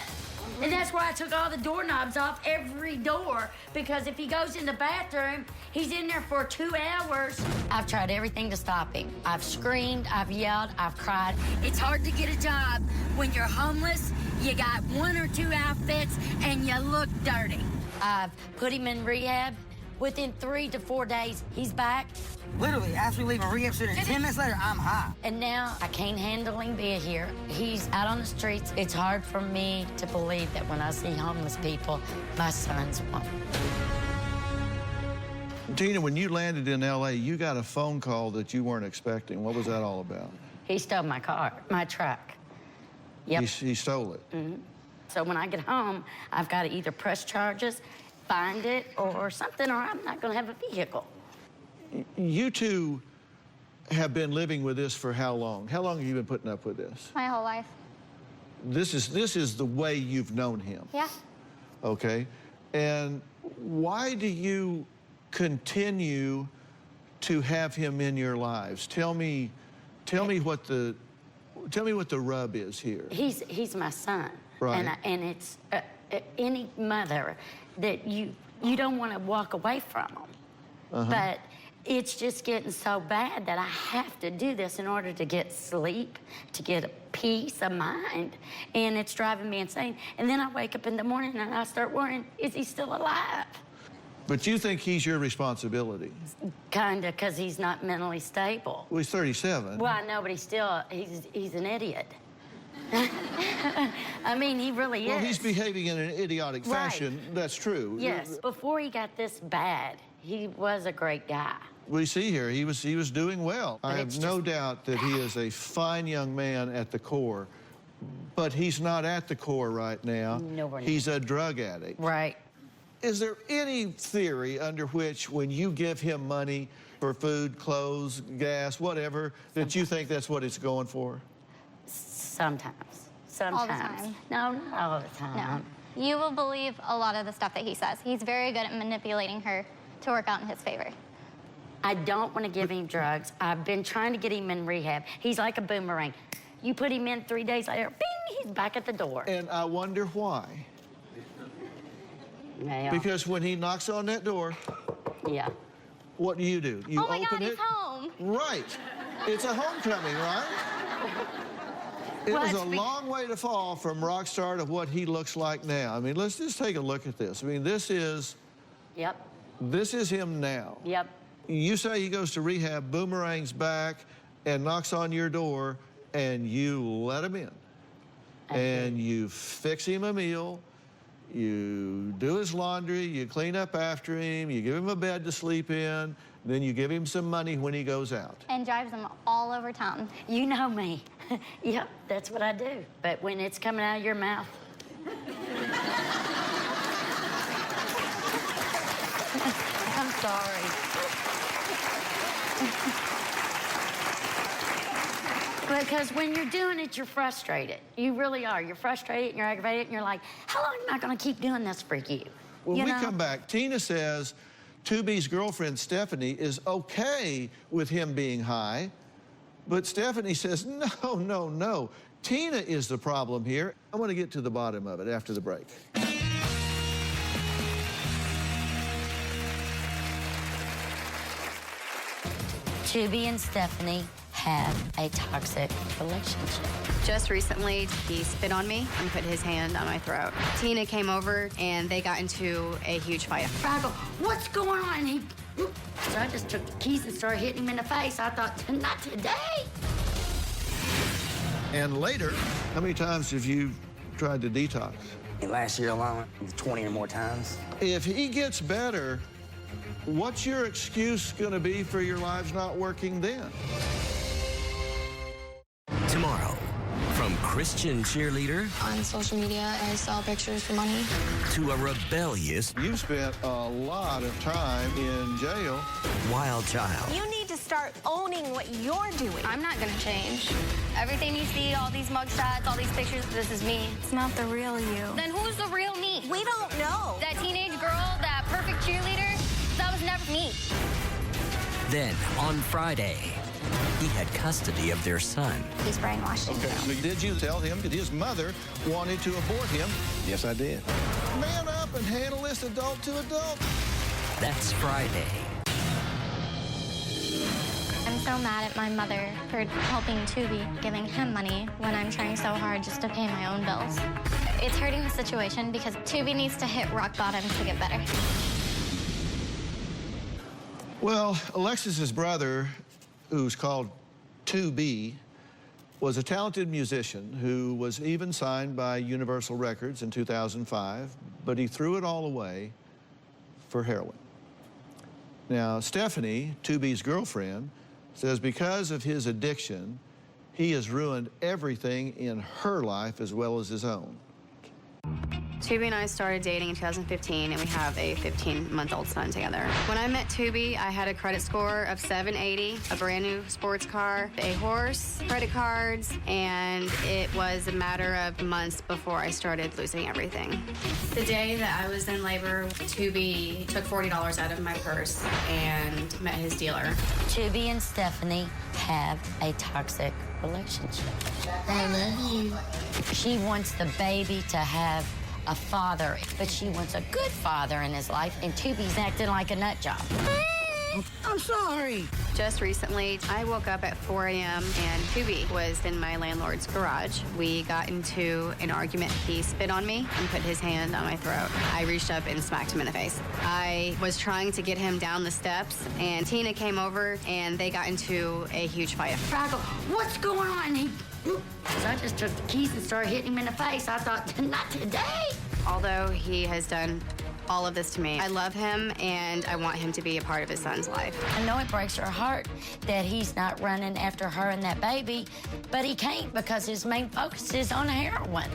Speaker 12: And that's why I took all the doorknobs off every door, because if he goes in the bathroom, he's in there for 2 hours. I've tried everything to stop him. I've screamed, I've yelled, I've cried. It's hard to get a job when you're homeless, you got 1 or 2 outfits, and you look dirty. I've put him in rehab. Within 3 to 4 days, he's back.
Speaker 18: Literally, after we leave a rehab center, 10 minutes later, I'm high.
Speaker 12: And now I can't handle him being here. He's out on the streets. It's hard for me to believe that when I see homeless people, my son's one.
Speaker 3: Tina, when you landed in L.A., you got a phone call that you weren't expecting. What was that all about?
Speaker 12: He stole my car, my truck. Yep.
Speaker 3: He stole it.
Speaker 12: Mm-hmm. So when I get home, I've got to either press charges, find it, or something, or I'm not going to have a vehicle.
Speaker 3: You two have been living with this for how long? How long have you been putting up with this?
Speaker 5: My whole life.
Speaker 3: This is the way you've known him.
Speaker 5: Yeah.
Speaker 3: Okay. And why do you continue to have him in your lives? Tell me what the rub is here.
Speaker 12: He's my son.
Speaker 3: Right.
Speaker 12: And it's any mother that you don't want to walk away from them.
Speaker 3: Uh-huh.
Speaker 12: But it's just getting so bad that I have to do this in order to get sleep, to get a peace of mind, and it's driving me insane. And then I wake up in the morning and I start worrying, is he still alive?
Speaker 3: But you think he's your responsibility?
Speaker 12: Kinda, because he's not mentally stable.
Speaker 3: Well, he's 37.
Speaker 12: Well, I know, but he's an idiot. I mean, he really is.
Speaker 3: Well, he's behaving in an idiotic fashion. That's true.
Speaker 12: Yes. Before he got this bad, he was a great guy.
Speaker 3: We see here he was doing well. I have no doubt that he is a fine young man at the core, but he's not at the core right now. He's a drug addict.
Speaker 12: Right.
Speaker 3: Is there any theory under which when you give him money for food, clothes, gas, whatever, that you think that's what it's going for?
Speaker 12: Sometimes.
Speaker 5: All the time.
Speaker 12: No, not all the time.
Speaker 5: No. You will believe a lot of the stuff that he says. He's very good at manipulating her to work out in his favor.
Speaker 12: I don't want to give him drugs. I've been trying to get him in rehab. He's like a boomerang. You put him in 3 days later, bing, he's back at the door.
Speaker 3: And I wonder why.
Speaker 12: Now,
Speaker 3: Because when he knocks on that door,
Speaker 12: yeah.
Speaker 3: what do? You
Speaker 5: Oh my
Speaker 3: open
Speaker 5: God,
Speaker 3: it.
Speaker 5: he's home.
Speaker 3: Right. It's a homecoming, right? It was a long way to fall from rock star to what he looks like now. I mean, let's just take a look at this. I mean, this is him now.
Speaker 12: Yep.
Speaker 3: You say he goes to rehab, boomerangs back, and knocks on your door, and you let him in. And you fix him a meal, you do his laundry, you clean up after him, you give him a bed to sleep in, then you give him some money when he goes out.
Speaker 5: And drives them all over town.
Speaker 12: You know me. Yep, that's what I do. But when it's coming out of your mouth. I'm sorry. Because when you're doing it, you're frustrated. You really are. You're frustrated and you're aggravated and you're like, how long am I going to keep doing this for you?
Speaker 3: When we come back, Tina says 2B's girlfriend, Stephanie, is okay with him being high, but Stephanie says, no, no, no. Tina is the problem here. I want to get to the bottom of it after the break.
Speaker 12: 2B and Stephanie have a toxic relationship.
Speaker 17: Just recently, he spit on me and put his hand on my throat. Tina came over and they got into a huge fight.
Speaker 12: I go, what's going on? And so I just took the keys and started hitting him in the face. I thought, not today.
Speaker 3: And later, how many times have you tried to detox?
Speaker 18: Last year alone, 20 or more times.
Speaker 3: If he gets better, what's your excuse going to be for your lives not working then?
Speaker 1: Tomorrow, from Christian cheerleader
Speaker 2: On social media, I sell pictures for money.
Speaker 1: to a rebellious
Speaker 3: You spent a lot of time in jail.
Speaker 1: wild child.
Speaker 6: You need to start owning what you're doing.
Speaker 5: I'm not gonna change. Everything you see, all these mugshots, all these pictures, this is me.
Speaker 6: It's not the real you.
Speaker 5: Then who's the real me?
Speaker 6: We don't know.
Speaker 5: That teenage girl, that perfect cheerleader, that was never me.
Speaker 1: Then, on Friday, he had custody of their son.
Speaker 5: He's brainwashed.
Speaker 3: Okay, did you tell him that his mother wanted to abort him?
Speaker 18: Yes, I did.
Speaker 3: Man up and handle this adult to adult.
Speaker 1: That's Friday.
Speaker 5: I'm so mad at my mother for helping Tubi, giving him money when I'm trying so hard just to pay my own bills. It's hurting the situation because Tubi needs to hit rock bottom to get better.
Speaker 3: Well, Alexis's brother, who's called 2B, was a talented musician who was even signed by Universal Records in 2005, but he threw it all away for heroin. Now, Stephanie, 2B's girlfriend, says because of his addiction, he has ruined everything in her life as well as his own.
Speaker 17: Tubi and I started dating in 2015, and we have a 15-month-old son together. When I met Tubi, I had a credit score of 780, a brand new sports car, a horse, credit cards, and it was a matter of months before I started losing everything. The day that I was in labor, Tubi took $40 out of my purse and met his dealer.
Speaker 12: 2B and Stephanie have a toxic relationship. I love you. She wants the baby to have a father, but she wants a good father in his life, and 2B's acting like a nut job. I'm sorry.
Speaker 17: Just recently, I woke up at 4 a.m. and Tubi was in my landlord's garage. We got into an argument. He spit on me and put his hand on my throat. I reached up and smacked him in the face. I was trying to get him down the steps, and Tina came over, and they got into a huge fight.
Speaker 12: I go, what's going on? So I just took the keys and started hitting him in the face. I thought, not today.
Speaker 17: Although he has done all of this to me, I love him, and I want him to be a part of his son's life.
Speaker 12: I know it breaks her heart that he's not running after her and that baby, but he can't because his main focus is on heroin.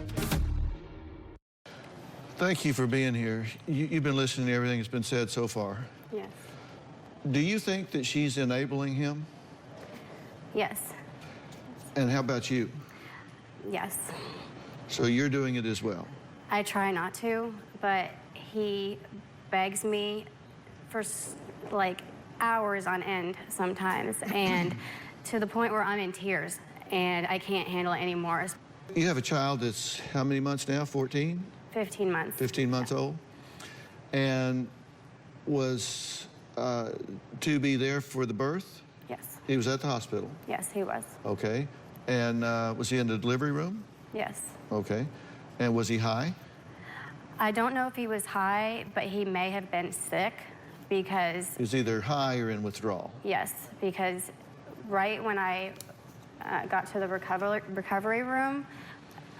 Speaker 3: Thank you for being here. You've been listening to everything that's been said so far.
Speaker 17: Yes.
Speaker 3: Do you think that she's enabling him?
Speaker 17: Yes.
Speaker 3: And how about you?
Speaker 17: Yes.
Speaker 3: So you're doing it as well?
Speaker 17: I try not to, but he begs me for like hours on end sometimes, and to the point where I'm in tears and I can't handle it anymore.
Speaker 3: You have a child that's how many months now? 14?
Speaker 17: 15 months.
Speaker 3: 15 months old? And was to be there for the birth?
Speaker 17: Yes.
Speaker 3: He was at the hospital?
Speaker 17: Yes, he was.
Speaker 3: Okay. And was he in the delivery room?
Speaker 17: Yes.
Speaker 3: Okay. And was he high?
Speaker 17: I don't know if he was high, but he may have been sick because...
Speaker 3: He was either high or in withdrawal?
Speaker 17: Yes, because right when I got to the recovery room,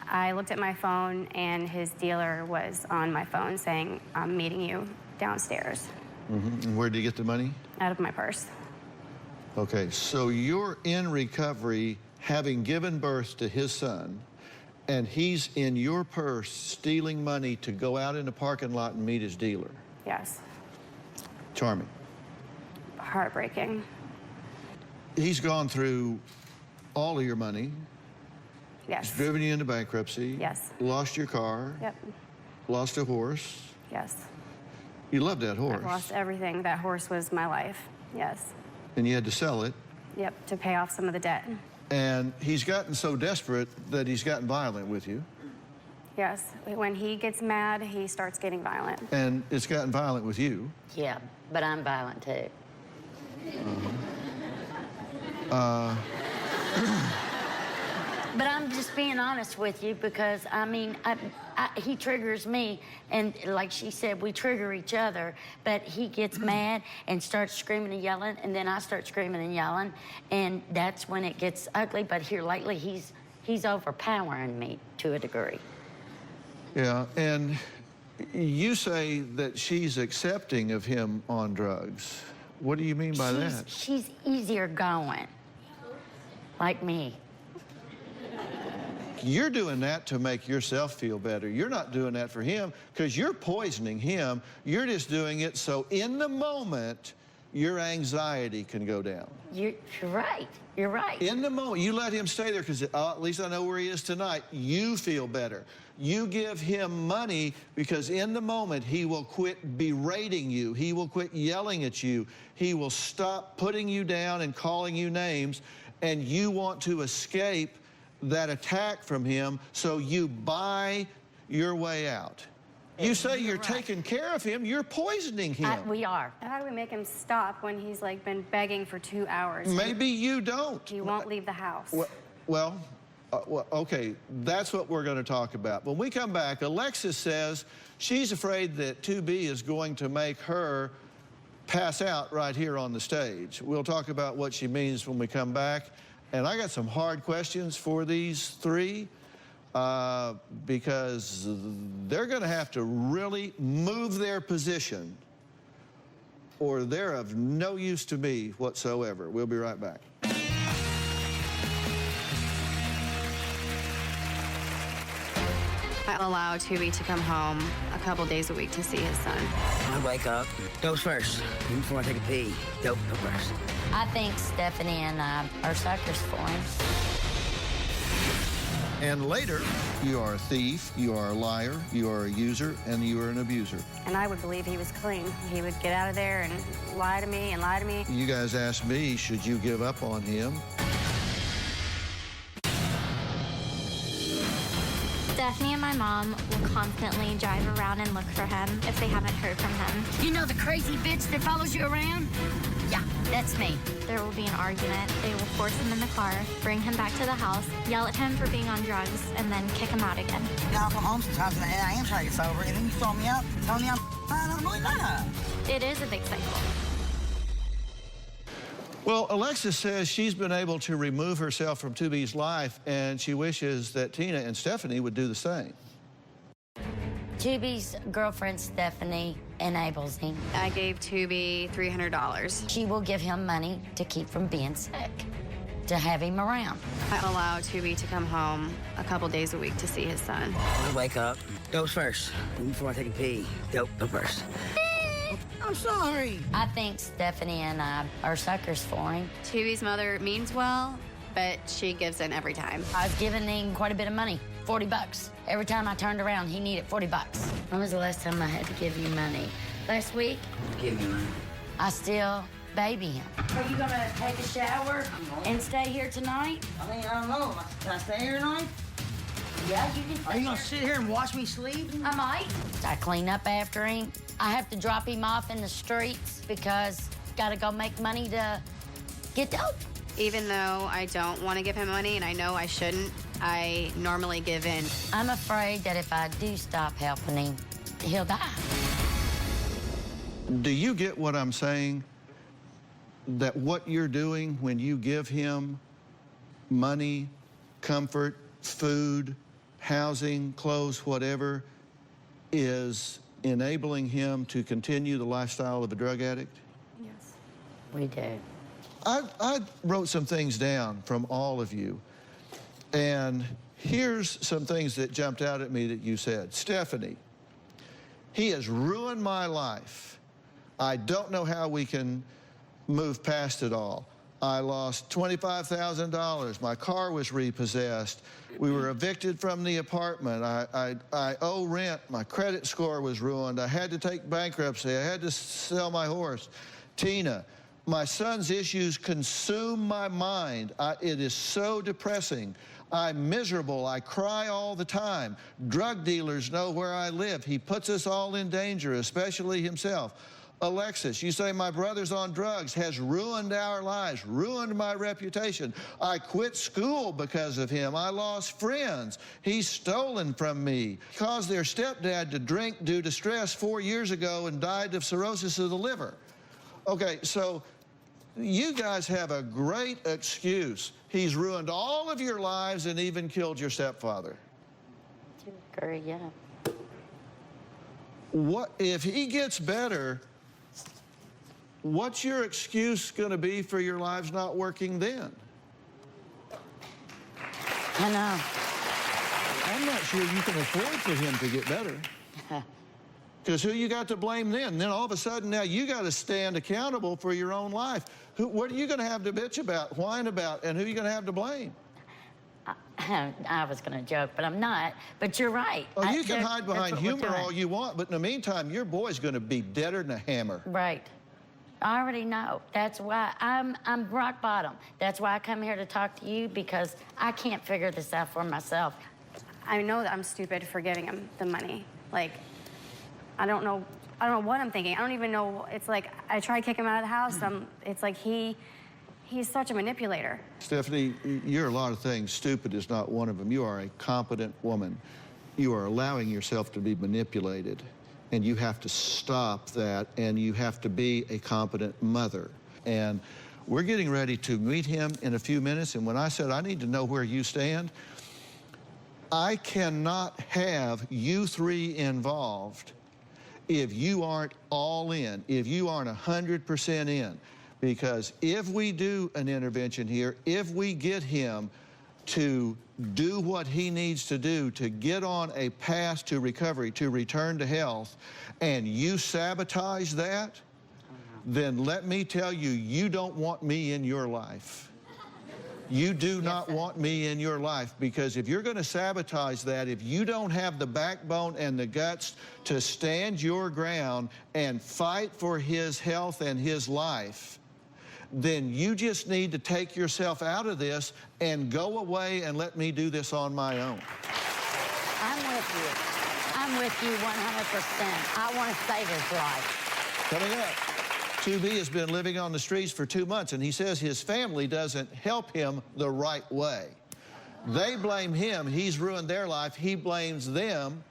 Speaker 17: I looked at my phone and his dealer was on my phone saying, "I'm meeting you downstairs."
Speaker 3: Mm-hmm. And where did you get the money?
Speaker 17: Out of my purse.
Speaker 3: Okay, so you're in recovery having given birth to his son, and he's in your purse stealing money to go out in the parking lot and meet his dealer.
Speaker 17: Yes.
Speaker 3: Charming.
Speaker 17: Heartbreaking.
Speaker 3: He's gone through all of your money.
Speaker 17: Yes.
Speaker 3: He's driven you into bankruptcy.
Speaker 17: Yes.
Speaker 3: Lost your car.
Speaker 17: Yep.
Speaker 3: Lost a horse.
Speaker 17: Yes.
Speaker 3: You loved that horse.
Speaker 17: I've lost everything. That horse was my life. Yes.
Speaker 3: And you had to sell it.
Speaker 17: Yep, to pay off some of the debt.
Speaker 3: And he's gotten so desperate that he's gotten violent with you.
Speaker 17: Yes. When he gets mad, he starts getting violent.
Speaker 3: And it's gotten violent with you.
Speaker 12: Yeah, but I'm violent too. But I'm just being honest with you because, I mean, he triggers me, and like she said, we trigger each other, but he gets mad and starts screaming and yelling, and then I start screaming and yelling, and that's when it gets ugly. But here lately, he's overpowering me to a degree.
Speaker 3: Yeah, and you say that she's accepting of him on drugs. What do you mean by that?
Speaker 12: She's easier going, like me.
Speaker 3: You're doing that to make yourself feel better. You're not doing that for him because you're poisoning him. You're just doing it so in the moment, your anxiety can go down.
Speaker 12: You're right. You're right.
Speaker 3: In the moment, you let him stay there because at least I know where he is tonight. You feel better. You give him money because in the moment, he will quit berating you. He will quit yelling at you. He will stop putting you down and calling you names, and you want to escape that attack from him, so you buy your way out. You say you're taking care of him, you're poisoning him.
Speaker 12: We are.
Speaker 17: How do we make him stop when he's like been begging for 2 hours?
Speaker 3: Maybe you don't.
Speaker 17: He won't leave the house.
Speaker 3: Well, okay, that's what we're going to talk about. When we come back, Alexis says she's afraid that 2B is going to make her pass out right here on the stage. We'll talk about what she means when we come back. And I got some hard questions for these three because they're going to have to really move their position or they're of no use to me whatsoever. We'll be right back.
Speaker 17: I allow Tubi to come home a couple days a week to see his son.
Speaker 18: I wake up, dose first. Even before I take a pee, dope first.
Speaker 12: I think Stephanie and I are suckers for him.
Speaker 3: And later, you are a thief, you are a liar, you are a user, and you are an abuser.
Speaker 17: And I would believe he was clean. He would get out of there and lie to me and lie to me.
Speaker 3: You guys asked me, should you give up on him?
Speaker 20: Stephanie and my mom will constantly drive around and look for him if they haven't heard from him.
Speaker 12: You know the crazy bitch that follows you around? Yeah, that's me.
Speaker 20: There will be an argument. They will force him in the car, bring him back to the house, yell at him for being on drugs, and then kick him out again.
Speaker 18: Now I come home sometimes and I am trying to get sober, and then you throw me out, tell me I'm really not.
Speaker 20: It is a big cycle.
Speaker 3: Well, Alexis says she's been able to remove herself from 2B's life, and she wishes that Tina and Stephanie would do the same.
Speaker 12: 2B's girlfriend, Stephanie, enables him.
Speaker 17: I gave Tubi $300.
Speaker 12: She will give him money to keep from being sick, to have him around.
Speaker 17: I allow Tubi to come home a couple days a week to see his son.
Speaker 18: I wake up, dose first. Even before I take a pee, dope first. I'm sorry.
Speaker 12: I think Stephanie and I are suckers for him.
Speaker 17: Tubi's mother means well, but she gives in every time.
Speaker 12: I was giving him quite a bit of money, $40. Every time I turned around, he needed $40. When was the last time I had to give you money? Last week?
Speaker 18: Give me money.
Speaker 12: I still baby him. Are you gonna take a shower and stay here tonight?
Speaker 18: I mean, I don't know. Can I stay here tonight?
Speaker 12: Yeah, you can.
Speaker 18: Are you gonna sit here and watch me sleep?
Speaker 12: I might. I clean up after him. I have to drop him off in the streets because gotta go make money to get dope.
Speaker 17: Even though I don't want to give him money and I know I shouldn't, I normally give in.
Speaker 12: I'm afraid that if I do stop helping him, he'll die.
Speaker 3: Do you get what I'm saying? That what you're doing when you give him money, comfort, food, housing, clothes, whatever, is enabling him to continue the lifestyle of a drug addict?
Speaker 12: Yes. We do.
Speaker 3: I wrote some things down from all of you, and here's some things that jumped out at me that you said. Stephanie, he has ruined my life. I don't know how we can move past it all. I lost $25,000. My car was repossessed. We were evicted from the apartment. I owe rent. My credit score was ruined. I had to take bankruptcy. I had to sell my horse. Tina, my son's issues consume my mind. It is so depressing. I'm miserable. I cry all the time. Drug dealers know where I live. He puts us all in danger, especially himself. Alexis, you say my brother's on drugs, has ruined our lives, ruined my reputation. I quit school because of him. I lost friends. He's stolen from me. Caused their stepdad to drink due to stress 4 years ago and died of cirrhosis of the liver. Okay, so you guys have a great excuse. He's ruined all of your lives and even killed your stepfather.
Speaker 12: Agree, yeah.
Speaker 3: What if he gets better? What's your excuse going to be for your lives not working then?
Speaker 12: I know.
Speaker 3: I'm not sure you can afford for him to get better. Because who you got to blame then? Then all of a sudden now you got to stand accountable for your own life. What are you going to have to bitch about, whine about, and who are you going to have to blame?
Speaker 12: I was going to joke, but I'm not. But you're right.
Speaker 3: Oh, you can hide behind humor all you want, but in the meantime, your boy's going to be deader than a hammer.
Speaker 12: Right. I already know. That's why I'm rock bottom. That's why I come here to talk to you, because I can't figure this out for myself.
Speaker 17: I know that I'm stupid for giving him the money. Like, I don't know what I'm thinking. I don't even know. It's like I try to kick him out of the house. It's like he's such a manipulator.
Speaker 3: Stephanie, you're a lot of things. Stupid is not one of them. You are a competent woman. You are allowing yourself to be manipulated, and you have to stop that, and you have to be a competent mother. And we're getting ready to meet him in a few minutes, and when I said I need to know where you stand, I cannot have you three involved if you aren't all in, if you aren't 100% in. Because if we do an intervention here, if we get him to do what he needs to do to get on a path to recovery, to return to health, and you sabotage that, then let me tell you, you don't want me in your life. You do not want me in your life, because if you're going to sabotage that, if you don't have the backbone and the guts to stand your ground and fight for his health and his life, then you just need to take yourself out of this and go away and let me do this on my own.
Speaker 12: I'm with you. I'm with you 100%. I want to save his life.
Speaker 3: Coming up, 2B has been living on the streets for 2 months, and he says his family doesn't help him the right way. They blame him. He's ruined their life. He blames them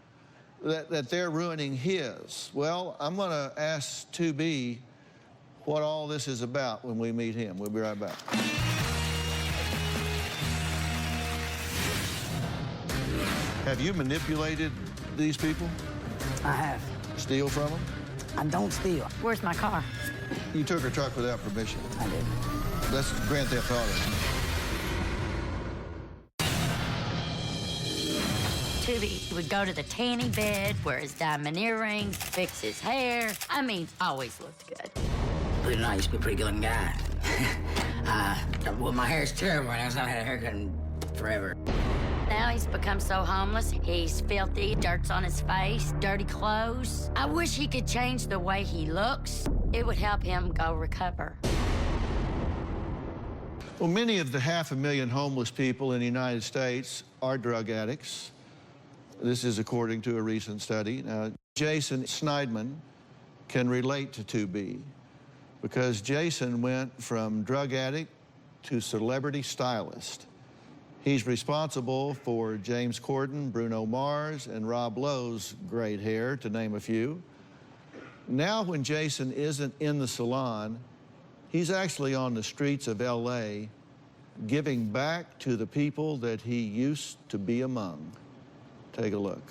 Speaker 3: that they're ruining his. Well, I'm going to ask 2B what all this is about when we meet him. We'll be right back. Have you manipulated these people?
Speaker 18: I have.
Speaker 3: Steal from them?
Speaker 18: I don't steal.
Speaker 12: Where's my car?
Speaker 3: You took her truck without permission.
Speaker 18: I did.
Speaker 3: That's Grand Theft Auto.
Speaker 12: He would go to the tanning bed, wear his diamond earrings, fix his hair. I mean, always looked good.
Speaker 18: Believe it or not, I used to be a pretty good looking guy. Well, my hair's terrible right now, so I haven't had a haircut in forever.
Speaker 12: Now he's become so homeless. He's filthy, dirt's on his face, dirty clothes. I wish he could change the way he looks. It would help him go recover.
Speaker 3: Well, many of the 500,000 homeless people in the United States are drug addicts. This is according to a recent study. Now, Jason Schneidman can relate to 2B because Jason went from drug addict to celebrity stylist. He's responsible for James Corden, Bruno Mars, and Rob Lowe's great hair, to name a few. Now, when Jason isn't in the salon, he's actually on the streets of LA giving back to the people that he used to be among. Take a look.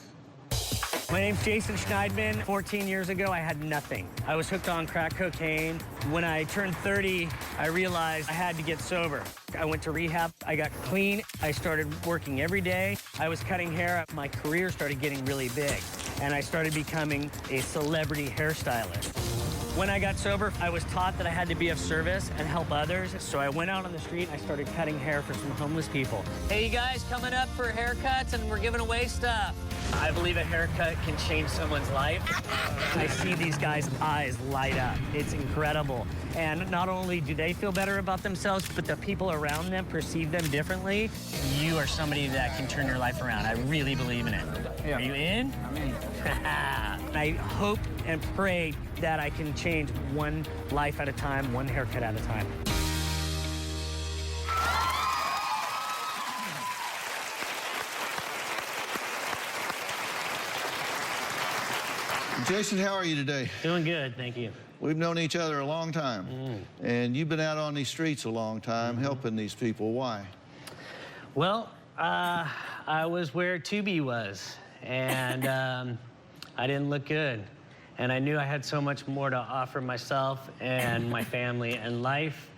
Speaker 21: My name's Jason Schneidman. 14 years ago, I had nothing. I was hooked on crack cocaine. When I turned 30, I realized I had to get sober. I went to rehab. I got clean. I started working every day. I was cutting hair. My career started getting really big, and I started becoming a celebrity hairstylist. When I got sober, I was taught that I had to be of service and help others. So I went out on the street and I started cutting hair for some homeless people. Hey, you guys, coming up for haircuts, and we're giving away stuff. I believe a haircut can change someone's life. I see these guys' eyes light up. It's incredible. And not only do they feel better about themselves, but the people around them perceive them differently. You are somebody that can turn your life around. I really believe in it. Yeah. Are you in? I'm in. I hope and pray that I can change one life at a time, one haircut at a time.
Speaker 3: Jason, how are you today?
Speaker 21: Doing good, thank you.
Speaker 3: We've known each other a long time, and you've been out on these streets a long time helping these people. Why?
Speaker 21: Well, I was where 2B was, and I didn't look good. And I knew I had so much more to offer myself and my family and life,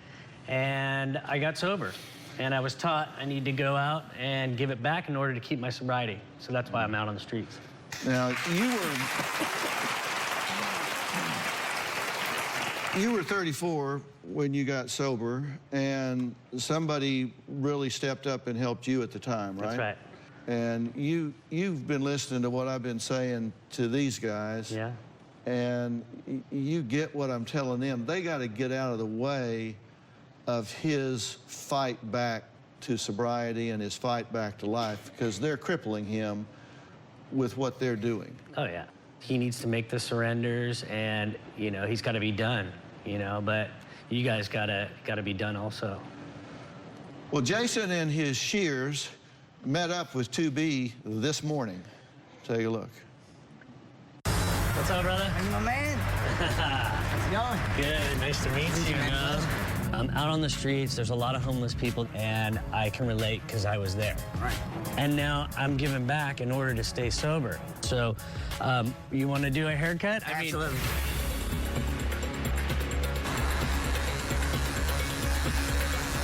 Speaker 21: and I got sober. And I was taught I need to go out and give it back in order to keep my sobriety. So that's why I'm out on the streets.
Speaker 3: Now, you were 34 when you got sober, and somebody really stepped up and helped you at the time, right?
Speaker 21: That's right.
Speaker 3: And you've been listening to what I've been saying to these guys.
Speaker 21: Yeah.
Speaker 3: And you get what I'm telling them. They got to get out of the way of his fight back to sobriety and his fight back to life, because they're crippling him with what they're doing.
Speaker 21: Oh, yeah. He needs to make the surrenders, and, you know, he's got to be done, you know, but you guys got to be done also.
Speaker 3: Well, Jason and his shears met up with 2B this morning. Take a look.
Speaker 21: What's up, brother?
Speaker 18: Hey, my man. How's it going?
Speaker 21: Good, nice to meet you, man. I'm out on the streets, there's a lot of homeless people, and I can relate because I was there.
Speaker 18: Right.
Speaker 21: And now I'm giving back in order to stay sober. So, you want to do a haircut?
Speaker 18: Absolutely.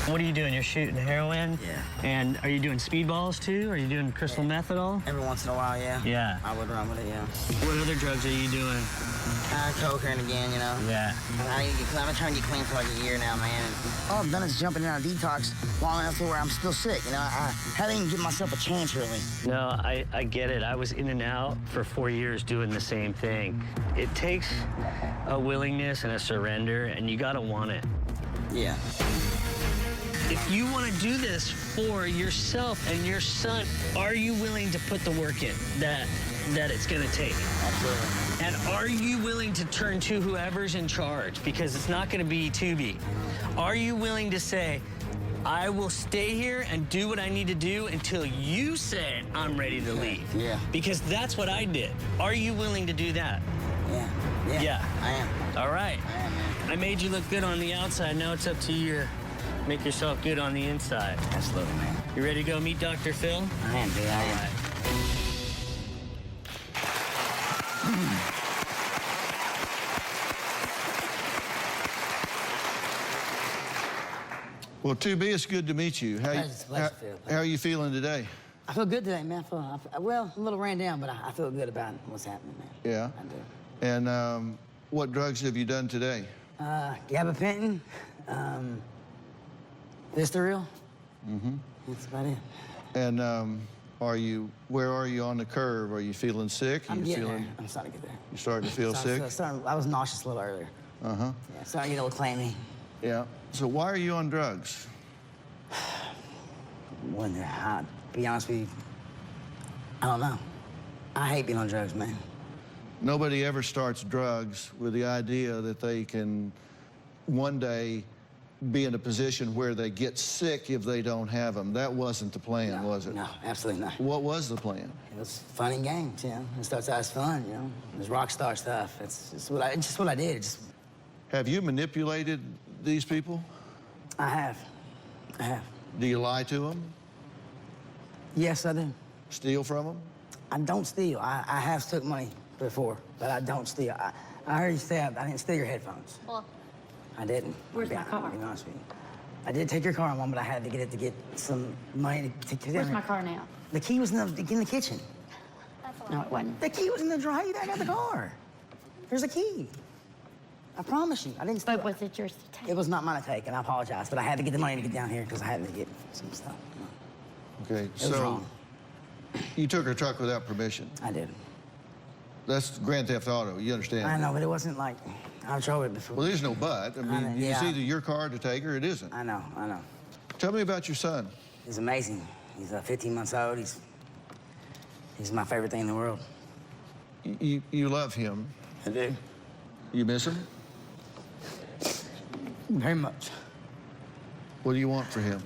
Speaker 21: What are you doing? You're shooting heroin?
Speaker 18: Yeah.
Speaker 21: And are you doing speedballs too? Are you doing crystal meth at all?
Speaker 18: Every once in a while, yeah.
Speaker 21: Yeah.
Speaker 18: I would run with it, yeah.
Speaker 21: What other drugs are you doing?
Speaker 18: Cocaine again, you know.
Speaker 21: Yeah.
Speaker 18: I've been trying to get clean for like a year now, man. And all I've done is jumping in on a detox long enough to where I'm still sick, you know. I haven't even given myself a chance, really.
Speaker 21: No, I get it. I was in and out for 4 years doing the same thing. It takes a willingness and a surrender, and you gotta want it.
Speaker 18: Yeah.
Speaker 21: If you want to do this for yourself and your son, are you willing to put the work in that it's going to take?
Speaker 18: Absolutely.
Speaker 21: And are you willing to turn to whoever's in charge? Because it's not going to be 2B. Are you willing to say, I will stay here and do what I need to do until you say I'm ready to leave?
Speaker 18: Yeah.
Speaker 21: Because that's what I did. Are you willing to do that?
Speaker 18: Yeah. Yeah. I am.
Speaker 21: All right.
Speaker 18: I am, man.
Speaker 21: I made you look good on the outside. Now it's up to you. Make yourself good on the inside.
Speaker 18: Absolutely, man.
Speaker 21: You ready to go meet Dr. Phil?
Speaker 18: I am, dude. I am.
Speaker 21: All right.
Speaker 3: Well, 2B, it's good to meet you. How are you feeling today?
Speaker 18: I feel good today, man. Well, a little ran down, but I feel good about what's happening, man.
Speaker 3: Yeah?
Speaker 18: I do.
Speaker 3: And what drugs have you done today?
Speaker 18: Gabapentin, Vistaril.
Speaker 3: Mm-hmm.
Speaker 18: That's about it.
Speaker 3: And where are you on the curve? Are you feeling sick?
Speaker 18: I'm getting there. I'm starting to get there.
Speaker 3: You starting to feel sick?
Speaker 18: I was nauseous a little earlier.
Speaker 3: Uh-huh.
Speaker 18: Yeah, starting to get a little clammy.
Speaker 3: Yeah. So why are you on drugs?
Speaker 18: Wonder how, to be honest with you, I don't know. I hate being on drugs, man.
Speaker 3: Nobody ever starts drugs with the idea that they can one day be in a position where they get sick if they don't have them. That wasn't the plan, was it?
Speaker 18: No, absolutely not.
Speaker 3: What was the plan?
Speaker 18: It was fun and games, you know. It starts out as fun, you know. It was rock star stuff. It's just what I did.
Speaker 3: Have you manipulated these people?
Speaker 18: I have.
Speaker 3: Do you lie to them?
Speaker 18: Yes, I do.
Speaker 3: Steal from them?
Speaker 18: I don't steal. I have took money before, but I don't steal. I heard you say I didn't steal your headphones.
Speaker 20: Well,
Speaker 18: I didn't.
Speaker 20: Where's my car?
Speaker 18: To be honest with you. I did take your car on one, but I had to get it to get some money to
Speaker 20: Where's my car now?
Speaker 18: The key was in the kitchen.
Speaker 20: No, it wasn't.
Speaker 18: The key was in the drawer. I got the car. There's a key. I promise you. I didn't steal.
Speaker 20: But was it yours to take?
Speaker 18: It was not mine to take, and I apologize, but I had to get the money to get down here because I had to get some stuff.
Speaker 3: Okay,
Speaker 18: It was
Speaker 3: so
Speaker 18: wrong.
Speaker 3: you took her truck without permission.
Speaker 18: I did.
Speaker 3: That's Grand Theft Auto, you understand?
Speaker 18: I know, but it wasn't like I drove it before.
Speaker 3: Well, there's no but. I mean,
Speaker 18: yeah.
Speaker 3: it's either your car to take or it isn't.
Speaker 18: I know.
Speaker 3: Tell me about your son.
Speaker 18: He's amazing. He's 15 months old. He's my favorite thing in the world.
Speaker 3: You love him.
Speaker 18: I do.
Speaker 3: You miss him?
Speaker 18: Very much.
Speaker 3: What do you want for him?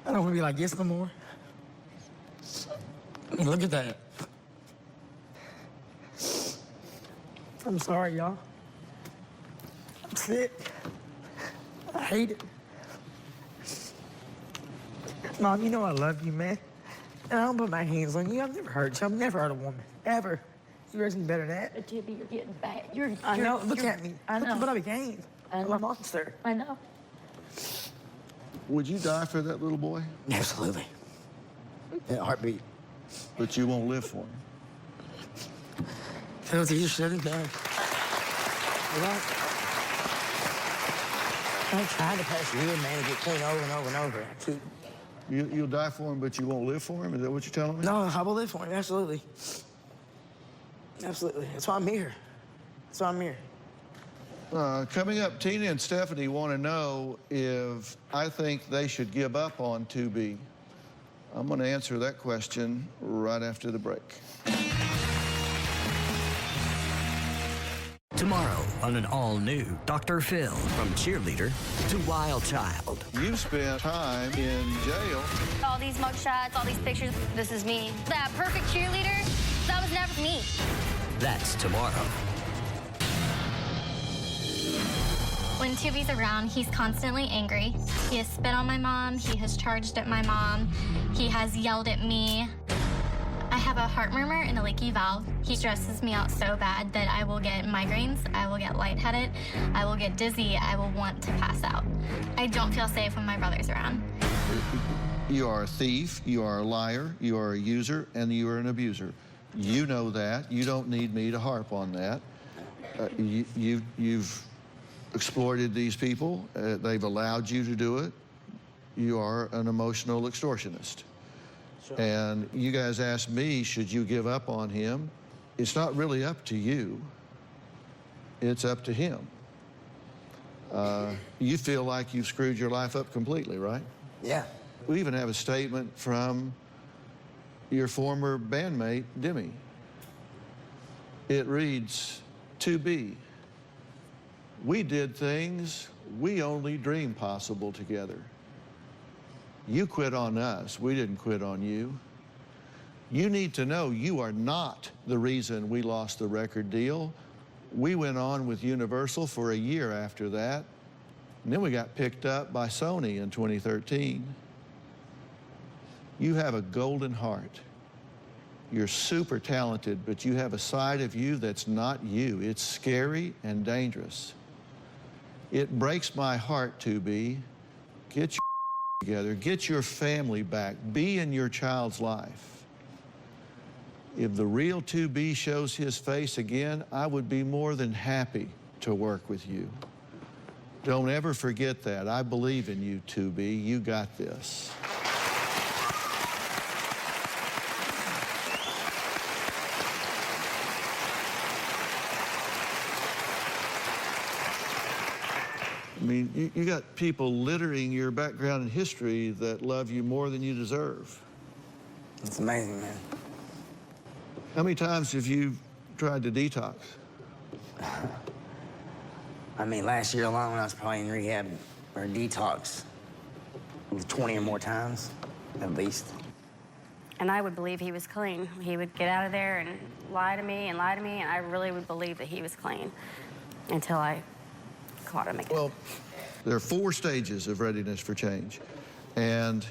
Speaker 18: I don't want to be like this no more. I mean, look at that. I'm sorry, y'all. I'm sick. I hate it. Mom, you know I love you, man. And I don't put my hands on you. I've never hurt you. I've never hurt a woman. Ever. You raised me better than that.
Speaker 20: But Tibby, you're getting bad.
Speaker 18: I know. Look at me.
Speaker 20: I know.
Speaker 18: Look what I became. I'm a monster.
Speaker 20: I know.
Speaker 3: Would you die for that little boy?
Speaker 18: Absolutely. In a heartbeat.
Speaker 3: But you won't live for him.
Speaker 18: That was easier said than done. I tried to pass you in, man, to get clean over and over and over. I keep...
Speaker 3: You'll die for him, but you won't live for him? Is that what you're telling me?
Speaker 18: No, I will live for him, absolutely. Absolutely. That's why I'm here. That's why I'm here.
Speaker 3: Coming up, Tina and Stephanie want to know if I think they should give up on 2B. I'm going to answer that question right after the break.
Speaker 1: Tomorrow on an all-new Dr. Phil, from cheerleader to wild child.
Speaker 3: You spent time in jail.
Speaker 5: All these mugshots, all these pictures, this is me. That perfect cheerleader, that was never me.
Speaker 1: That's tomorrow.
Speaker 20: When Tibby's around, he's constantly angry. He has spit on my mom. He has charged at my mom. He has yelled at me. I have a heart murmur and a leaky valve. He stresses me out so bad that I will get migraines, I will get lightheaded, I will get dizzy, I will want to pass out. I don't feel safe when my brother's around.
Speaker 3: You are a thief, you are a liar, you are a user, and you are an abuser. You know that. You don't need me to harp on that. You've exploited these people. They've allowed you to do it. You are an emotional extortionist. Sure. And you guys asked me, should you give up on him? It's not really up to you. It's up to him. You feel like you've screwed your life up completely, right?
Speaker 18: Yeah.
Speaker 3: We even have a statement from your former bandmate, Demi. It reads, "2B, we did things we only dreamed possible together. You quit on us, we didn't quit on you. You need to know you are not the reason we lost the record deal. We went on with Universal for a year after that, and then we got picked up by Sony in 2013. You have a golden heart. You're super talented, but you have a side of you that's not you. It's scary and dangerous. It breaks my heart, 2B. Get your together, get your family back, be in your child's life. If the real 2B shows his face again, I would be more than happy to work with you. Don't ever forget that. I believe in you, 2B. You got this." I mean, you got people littering your background and history that love you more than you deserve.
Speaker 18: It's amazing, man.
Speaker 3: How many times have you tried to detox?
Speaker 18: I mean, last year alone, I was probably in rehab or detox 20 or more times, at least.
Speaker 17: And I would believe he was clean. He would get out of there and lie to me, and I really would believe that he was clean until I caught him again.
Speaker 3: Well, there are 4 stages of readiness for change, and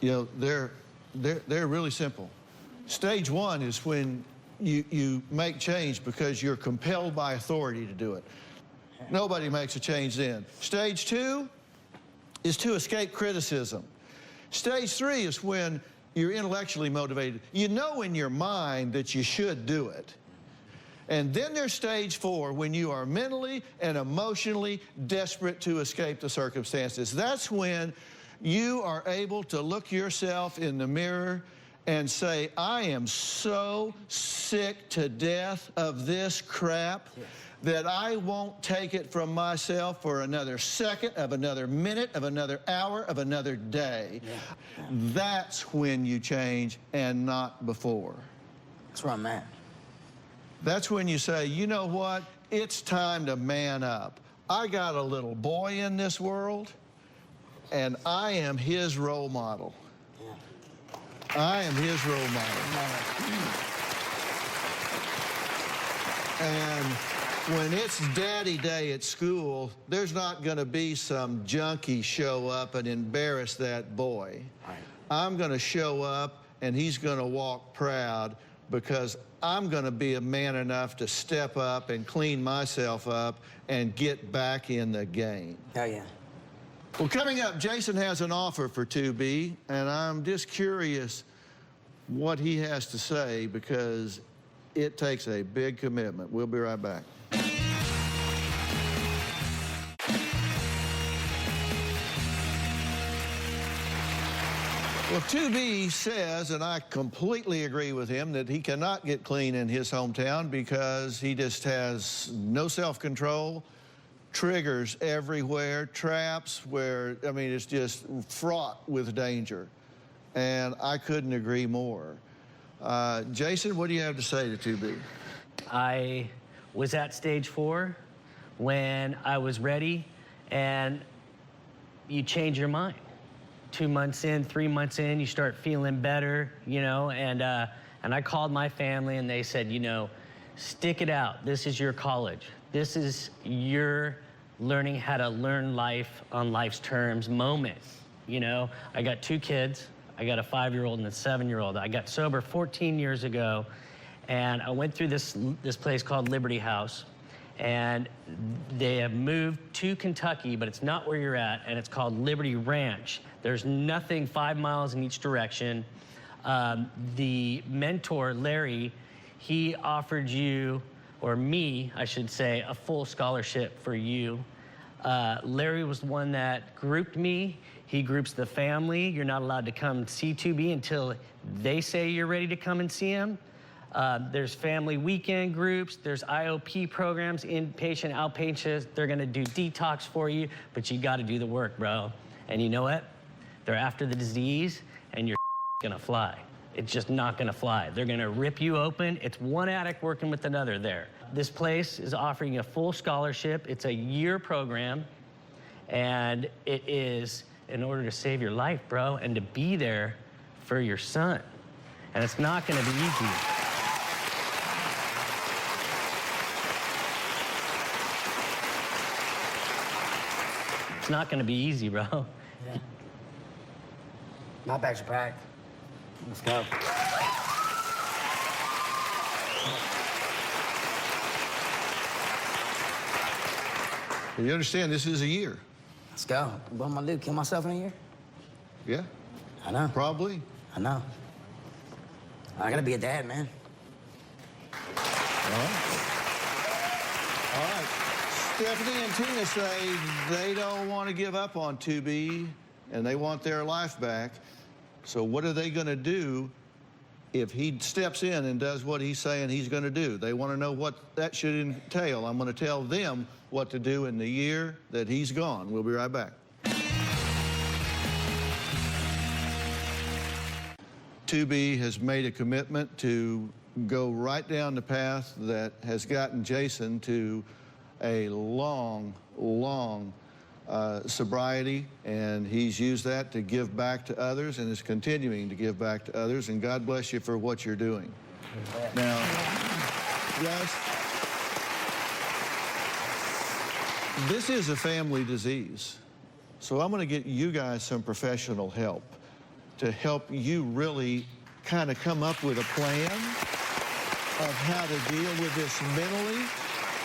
Speaker 3: you know they're really simple. Stage 1 is when you make change because you're compelled by authority to do it. Nobody makes a change then. Stage 2 is to escape criticism. Stage 3 is when you're intellectually motivated. You know in your mind that you should do it. And then there's stage 4, when you are mentally and emotionally desperate to escape the circumstances. That's when you are able to look yourself in the mirror and say, I am so sick to death of this crap that I won't take it from myself for another second, of another minute, of another hour, of another day. That's when you change, and not before.
Speaker 18: That's where I'm at.
Speaker 3: That's when you say, you know what? It's time to man up. I got a little boy in this world, and I am his role model. I am his role model. And when it's daddy day at school, there's not going to be some junkie show up and embarrass that boy. I'm going to show up, and he's going to walk proud, because I'm going to be a man enough to step up and clean myself up and get back in the game.
Speaker 18: Oh, yeah.
Speaker 3: Well, coming up, Jason has an offer for 2B, and I'm just curious what he has to say, because it takes a big commitment. We'll be right back. Well, 2B says, and I completely agree with him, that he cannot get clean in his hometown because he just has no self-control, triggers everywhere, traps where, I mean, it's just fraught with danger. And I couldn't agree more. Jason, what do you have to say to 2B?
Speaker 21: I was at stage 4 when I was ready, and you change your mind. 2 months in, 3 months in, you start feeling better, you know, and I called my family, and they said, you know, stick it out. This is your college. This is your learning how to learn life on life's terms moment, you know. I got 2 kids. I got a 5-year-old and a 7-year-old. I got sober 14 years ago, and I went through this place called Liberty House, and they have moved to Kentucky, but it's not where you're at, and it's called Liberty Ranch. There's nothing 5 miles in each direction. The mentor, Larry, he offered you, or me, I should say, a full scholarship for you. Larry was the one that grouped me. He groups the family. You're not allowed to come see 2B until they say you're ready to come and see him. There's family weekend groups. There's IOP programs, inpatient, outpatient. They're gonna do detox for you, but you gotta do the work, bro. And you know what? They're after the disease, and you're gonna fly. It's just not gonna fly. They're gonna rip you open. It's one addict working with another there. This place is offering a full scholarship. It's a year program, and it is in order to save your life, bro, and to be there for your son. And it's not gonna be easy. It's not gonna be easy, bro.
Speaker 18: Yeah. My bags are packed. Let's go.
Speaker 3: You understand, this is a year.
Speaker 18: Let's go. What am I gonna do, kill myself in a year?
Speaker 3: Yeah.
Speaker 18: I know.
Speaker 3: Probably.
Speaker 18: I know. I gotta be a dad, man.
Speaker 3: All right. Stephanie and Tina say they don't want to give up on 2B, and they want their life back. So what are they going to do if he steps in and does what he's saying he's going to do? They want to know what that should entail. I'm going to tell them what to do in the year that he's gone. We'll be right back. 2B has made a commitment to go right down the path that has gotten Jason to a long sobriety, and he's used that to give back to others and is continuing to give back to others, and God bless you for what you're doing. Now, guys, this is a family disease, so I'm going to get you guys some professional help to help you really kind of come up with a plan of how to deal with this mentally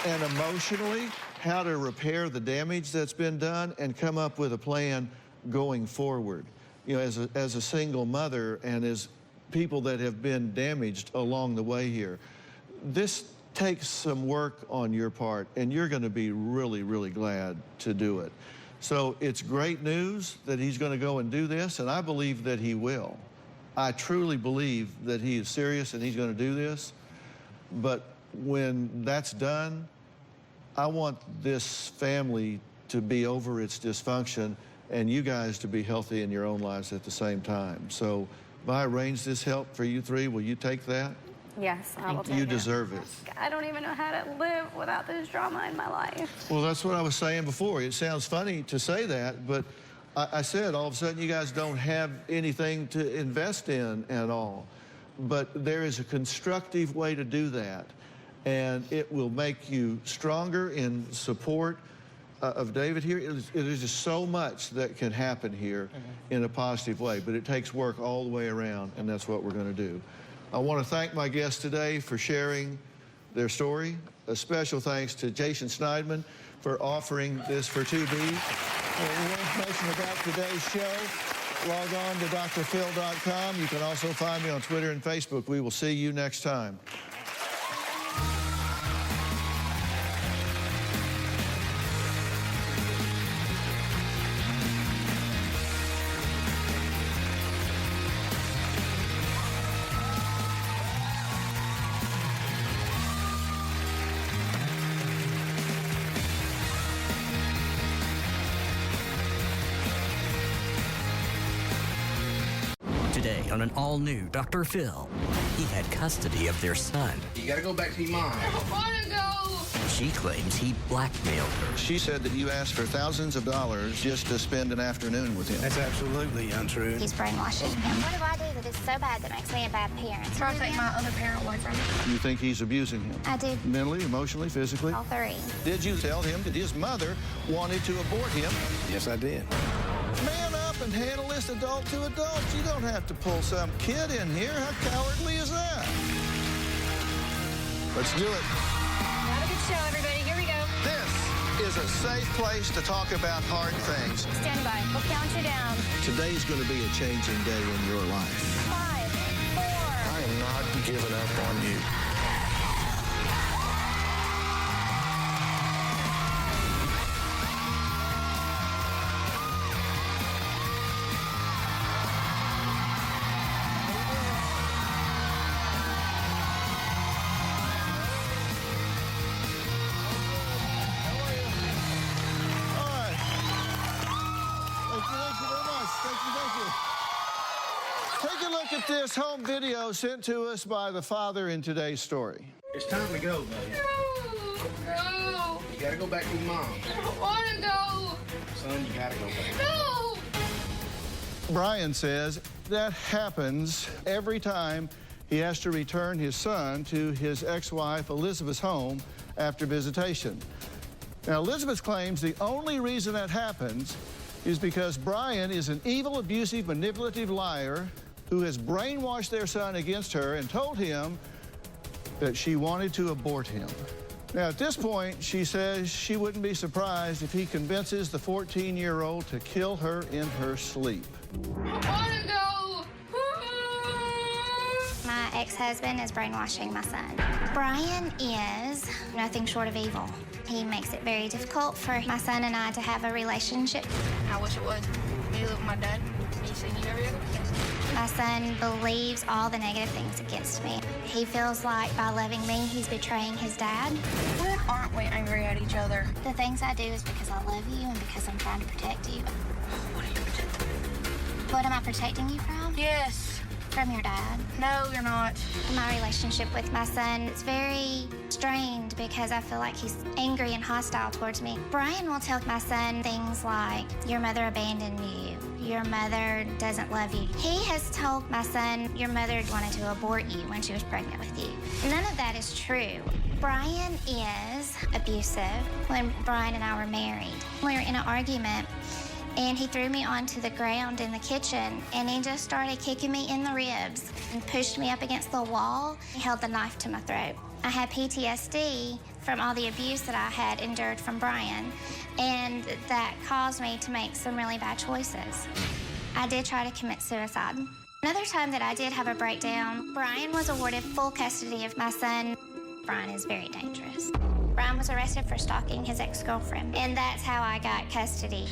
Speaker 3: and emotionally, how to repair the damage that's been done, and come up with a plan going forward. You know, as a single mother and as people that have been damaged along the way here, this takes some work on your part, and you're going to be really, really glad to do it. So it's great news that he's going to go and do this, and I believe that he will. I truly believe that he is serious and he's going to do this. But when that's done, I want this family to be over its dysfunction and you guys to be healthy in your own lives at the same time. So if I arrange this help for you three, will you take that?
Speaker 6: Yes, I will take it.
Speaker 3: You deserve it.
Speaker 6: I don't even know how to live without this drama in my life.
Speaker 3: Well, that's what I was saying before. It sounds funny to say that, but I said all of a sudden you guys don't have anything to invest in at all. But there is a constructive way to do that, and it will make you stronger in support of David here. It is just so much that can happen here in a positive way, but it takes work all the way around, and that's what we're going to do. I want to thank my guests today for sharing their story. A special thanks to Jason Schneidman for offering this for 2B. For more information about today's show, log on to drphil.com. You can also find me on Twitter and Facebook. We will see you next time.
Speaker 1: Today on an all-new Dr. Phil, he had custody of their son.
Speaker 4: You gotta go back to your mom.
Speaker 13: I don't wanna go.
Speaker 1: She claims he blackmailed her.
Speaker 3: She said that you asked for thousands of dollars just to spend an afternoon with him.
Speaker 4: That's absolutely untrue.
Speaker 14: He's brainwashing him. What do I do that is so bad that makes me a bad parent?
Speaker 19: Try to take my other parent away from me.
Speaker 3: You think he's abusing him?
Speaker 14: I do.
Speaker 3: Mentally, emotionally, physically?
Speaker 14: All three.
Speaker 3: Did you tell him that his mother wanted to abort him?
Speaker 4: Yes, I did.
Speaker 3: Man up and handle this adult to adult. You don't have to pull some kid in here. How cowardly is that? Let's do it.
Speaker 13: Have a good show, everybody. Here we go.
Speaker 3: This is a safe place to talk about hard things.
Speaker 13: Stand by. We'll count you down.
Speaker 3: Today's going to be a changing day in your life.
Speaker 13: 5, 4.
Speaker 4: I am not giving up on you.
Speaker 3: Take a look at this home video sent to us by the father in today's story.
Speaker 4: It's time to go, buddy.
Speaker 13: No.
Speaker 4: You gotta go back to your mom.
Speaker 13: I don't wanna go.
Speaker 4: Son, you gotta go back.
Speaker 13: No.
Speaker 3: Brian says that happens every time he has to return his son to his ex-wife Elizabeth's home after visitation. Now, Elizabeth claims the only reason that happens is because Brian is an evil, abusive, manipulative liar who has brainwashed their son against her and told him that she wanted to abort him. Now, at this point, she says she wouldn't be surprised if he convinces the 14-year-old to kill her in her sleep.
Speaker 13: I wanna go.
Speaker 14: My ex-husband is brainwashing my son. Brian is nothing short of evil. He makes it very difficult for my son and I to have a relationship.
Speaker 19: I wish it was. Me live with my dad. Me seeing you every other weekend.
Speaker 14: My son believes all the negative things against me. He feels like by loving me, he's betraying his dad.
Speaker 19: When aren't we angry at each other?
Speaker 14: The things I do is because I love you and because I'm trying to protect you.
Speaker 19: What are you protecting?
Speaker 14: What am I protecting you from?
Speaker 19: Yes.
Speaker 14: from your dad.
Speaker 13: No, you're not.
Speaker 14: My relationship with my son is very strained because I feel like he's angry and hostile towards me. Brian will tell my son things like, your mother abandoned you. Your mother doesn't love you. He has told my son, your mother wanted to abort you when she was pregnant with you. None of that is true. Brian is abusive. When Brian and I were married, we were in an argument, and he threw me onto the ground in the kitchen, and he just started kicking me in the ribs and pushed me up against the wall. He held the knife to my throat. I had PTSD from all the abuse that I had endured from Brian, and that caused me to make some really bad choices. I did try to commit suicide. Another time that I did have a breakdown, Brian was awarded full custody of my son. Brian is very dangerous. Brian was arrested for stalking his ex-girlfriend, and that's how I got custody.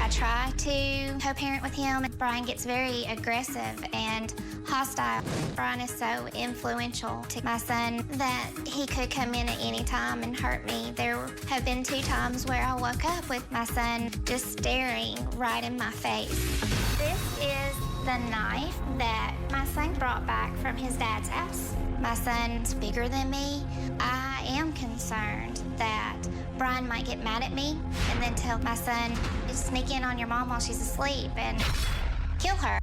Speaker 14: I try to co-parent with him. Brian gets very aggressive and hostile. Brian is so influential to my son that he could come in at any time and hurt me. There have been 2 times where I woke up with my son just staring right in my face. This is the knife that my son brought back from his dad's house. My son's bigger than me. I am concerned that Brian might get mad at me and then tell my son to sneak in on your mom while she's asleep and kill her.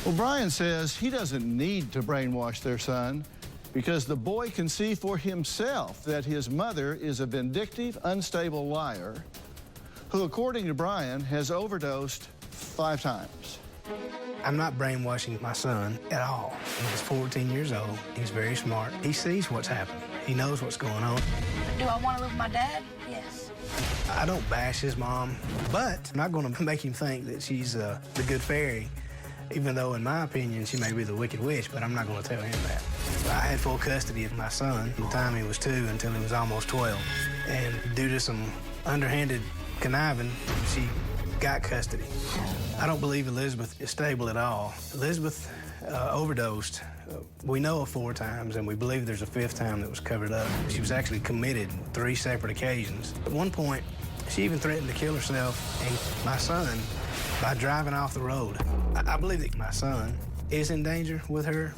Speaker 3: Well, Brian says he doesn't need to brainwash their son because the boy can see for himself that his mother is a vindictive, unstable liar who, according to Brian, has overdosed 5 times.
Speaker 4: I'm not brainwashing my son at all. He's 14 years old. He's very smart. He sees what's happening. He knows what's going on.
Speaker 13: Do I want to live with my dad? Yes.
Speaker 4: I don't bash his mom, but I'm not going to make him think that she's the good fairy, even though, in my opinion, she may be the wicked witch, but I'm not going to tell him that. I had full custody of my son from the time he was 2 until he was almost 12. And due to some underhanded conniving, she got custody. I don't believe Elizabeth is stable at all. Elizabeth overdosed. We know of 4 times, and we believe there's a 5th time that was covered up. She was actually committed 3 separate occasions. At one point, she even threatened to kill herself and my son by driving off the road. I believe that my son is in danger with her.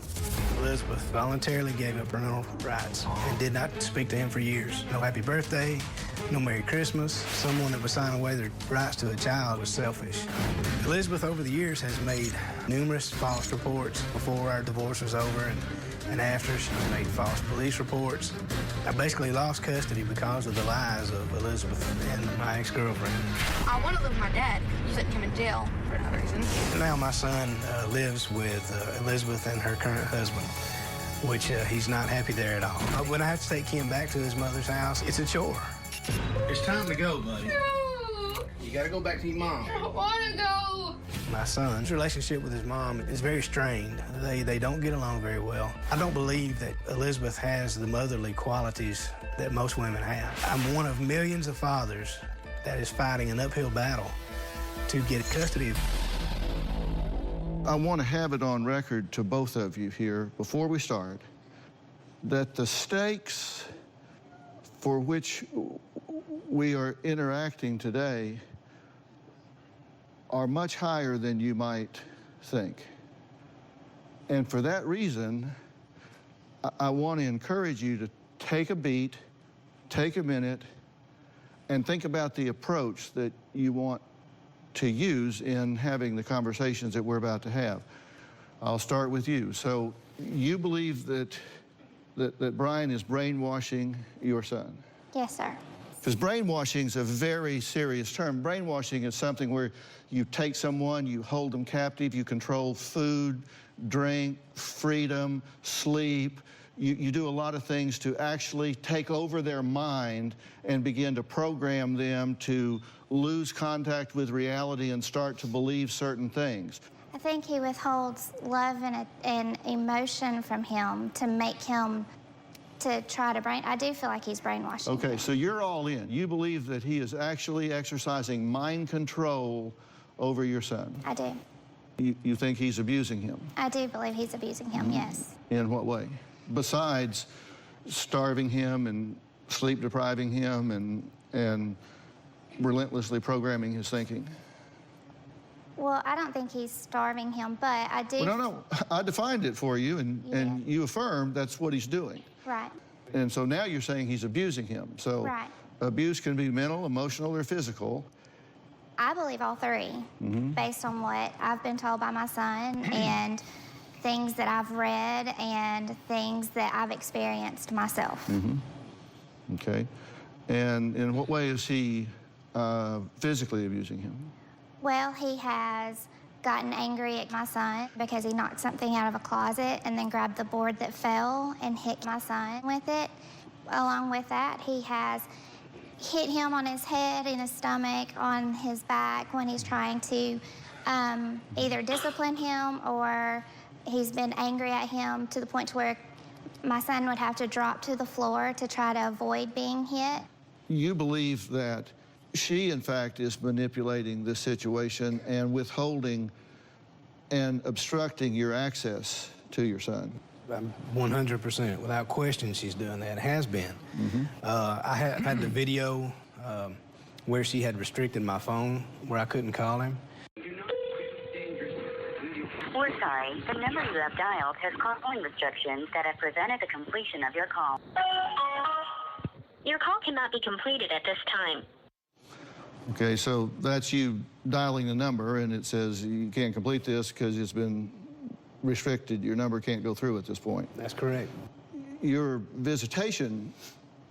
Speaker 4: Elizabeth voluntarily gave up parental rights and did not speak to him for years. No happy birthday, no Merry Christmas. Someone that would sign away their rights to a child was selfish. Elizabeth, over the years, has made numerous false reports before our divorce was over and after. She made false police reports. I basically lost custody because of the lies of Elizabeth and my ex-girlfriend.
Speaker 13: I want to live with my dad. You sent him in jail for another reason.
Speaker 4: Now my son lives with Elizabeth and her current husband, which he's not happy there at all. When I have to take him back to his mother's house, it's a chore. It's time to go, buddy.
Speaker 13: No.
Speaker 4: You gotta go back to your mom.
Speaker 13: I don't want to go.
Speaker 4: My son's relationship with his mom is very strained. They don't get along very well. I don't believe that Elizabeth has the motherly qualities that most women have. I'm one of millions of fathers that is fighting an uphill battle to get custody of.
Speaker 3: I want to have it on record to both of you here before we start that the stakes for which we are interacting today are much higher than you might think. And for that reason, I want to encourage you to take a beat, take a minute, and think about the approach that you want to use in having the conversations that we're about to have. I'll start with you. So you believe that Brian is brainwashing your son?
Speaker 14: Yes, sir.
Speaker 3: Because brainwashing is a very serious term. Brainwashing is something where you take someone, you hold them captive, you control food, drink, freedom, sleep. You do a lot of things to actually take over their mind and begin to program them to lose contact with reality and start to believe certain things.
Speaker 14: I think he withholds love and emotion from him to make him to try to I do feel like he's brainwashing.
Speaker 3: Okay, so you're all in. You believe that he is actually exercising mind control over your son?
Speaker 14: I do.
Speaker 3: You think he's abusing him?
Speaker 14: I do believe he's abusing him, yes.
Speaker 3: In what way? Besides starving him and sleep depriving him and relentlessly programming his thinking?
Speaker 14: Well, I don't think he's starving him, but I do.
Speaker 3: Well, no. I defined it for you, and you affirmed that's what he's doing.
Speaker 14: Right.
Speaker 3: And so now you're saying he's abusing him. So
Speaker 14: Right.
Speaker 3: abuse can be mental, emotional, or physical.
Speaker 14: I believe all three, based on what I've been told by my son and things that I've read and things that I've experienced myself.
Speaker 3: Okay. And in what way is he physically abusing him?
Speaker 14: Well, he has gotten angry at my son because he knocked something out of a closet and then grabbed the board that fell and hit my son with it. Along with that, he has hit him on his head, in his stomach, on his back when he's trying to either discipline him, or he's been angry at him to the point to where my son would have to drop to the floor to try to avoid being hit.
Speaker 3: You believe that she, in fact, is manipulating this situation and withholding and obstructing your access to your son.
Speaker 4: 100%, without question, she's doing that. Has been. I had the video where she had restricted my phone, where I couldn't call him.
Speaker 11: We're sorry. The number you have dialed has calling restrictions that have prevented the completion of your call. Your call cannot be completed at this time.
Speaker 3: Okay, so that's you dialing the number, and it says you can't complete this because it's been restricted. Your number can't go through at this point.
Speaker 4: That's correct.
Speaker 3: Your visitation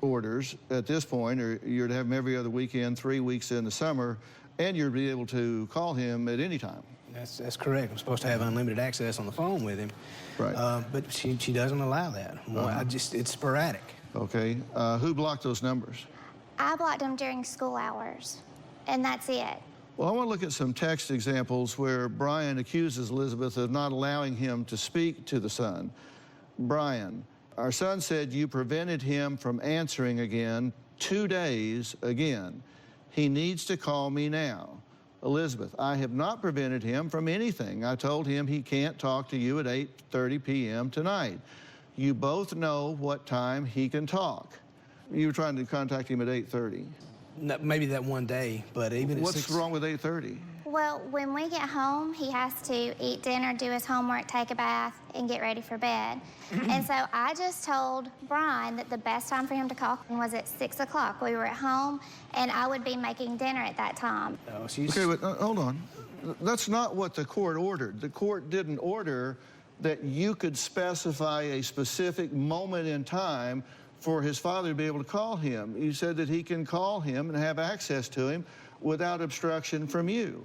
Speaker 3: orders at this point are you're to have him every other weekend, 3 weeks in the summer, and you're to be able to call him at any time.
Speaker 4: That's correct. I'm supposed to have unlimited access on the phone with him.
Speaker 3: Right.
Speaker 4: But she doesn't allow that. Well, it's sporadic.
Speaker 3: Okay. Who blocked those numbers?
Speaker 14: I blocked him during school hours, and that's it.
Speaker 3: Well, I want to look at some text examples where Brian accuses Elizabeth of not allowing him to speak to the son. Brian, our son said you prevented him from answering again 2 days again. He needs to call me now. Elizabeth, I have not prevented him from anything. I told him he can't talk to you at 8:30 p.m. tonight. You both know what time he can talk. You were trying to contact him at 8:30.
Speaker 4: No, maybe that one day, but even at
Speaker 3: What's wrong with 8:30?
Speaker 14: Well, when we get home, he has to eat dinner, do his homework, take a bath, and get ready for bed. And so I just told Brian that the best time for him to call was at 6 o'clock. We were at home, and I would be making dinner at that time.
Speaker 3: Okay, but hold on. That's not what the court ordered. The court didn't order that you could specify a specific moment in time for his father to be able to call him. You said that he can call him and have access to him without obstruction from you.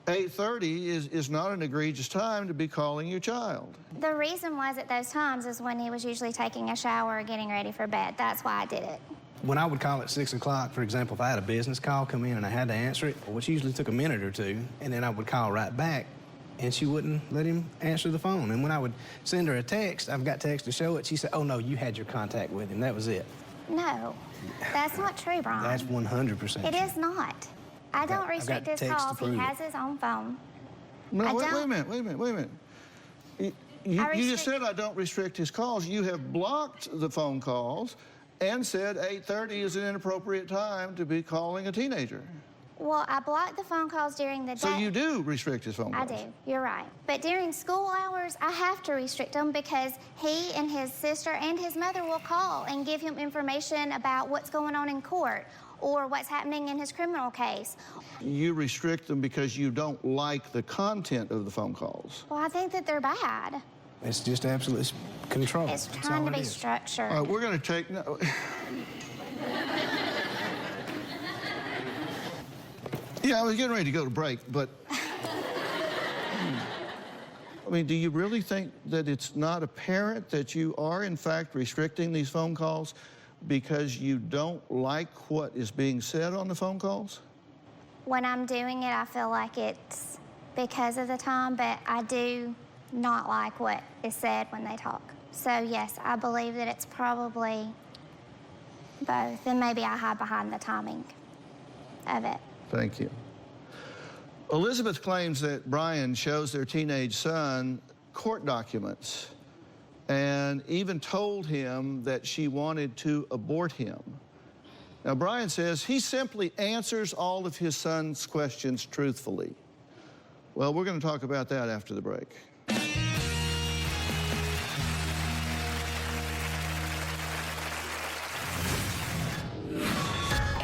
Speaker 3: 8:30 is not an egregious time to be calling your child.
Speaker 14: The reason was at those times is when he was usually taking a shower or getting ready for bed. That's why I did it.
Speaker 4: When I would call at 6 o'clock, for example, if I had a business call come in and I had to answer it, which usually took a minute or two, and then I would call right back, and she wouldn't let him answer the phone. And when I would send her a text, I've got text to show it, she said, oh, no, you had your contact with him. That was it.
Speaker 14: No, that's not true, Brian.
Speaker 4: That's 100%
Speaker 14: It is not. I don't restrict his calls. He has his own phone.
Speaker 3: No, wait a minute. You just said I don't restrict his calls. You have blocked the phone calls and said 8:30 is an inappropriate time to be calling a teenager.
Speaker 14: Well, I block the phone calls during the day.
Speaker 3: So you do restrict his phone calls?
Speaker 14: I do. You're right. But during school hours, I have to restrict them because he and his sister and his mother will call and give him information about what's going on in court or what's happening in his criminal case.
Speaker 3: You restrict them because you don't like the content of the phone calls.
Speaker 14: Well, I think that they're bad.
Speaker 4: It's just absolute control.
Speaker 14: It's trying to be structured.
Speaker 3: All right, we're going to take... Yeah, I was getting ready to go to break, but... I mean, do you really think that it's not apparent that you are, in fact, restricting these phone calls because you don't like what is being said on the phone calls?
Speaker 14: When I'm doing it, I feel like it's because of the time, but I do not like what is said when they talk. So, yes, I believe that it's probably both, and maybe I hide behind the timing of it.
Speaker 3: Thank you. Elizabeth claims that Brian shows their teenage son court documents and even told him that she wanted to abort him. Now, Brian says he simply answers all of his son's questions truthfully. Well, we're going to talk about that after the break.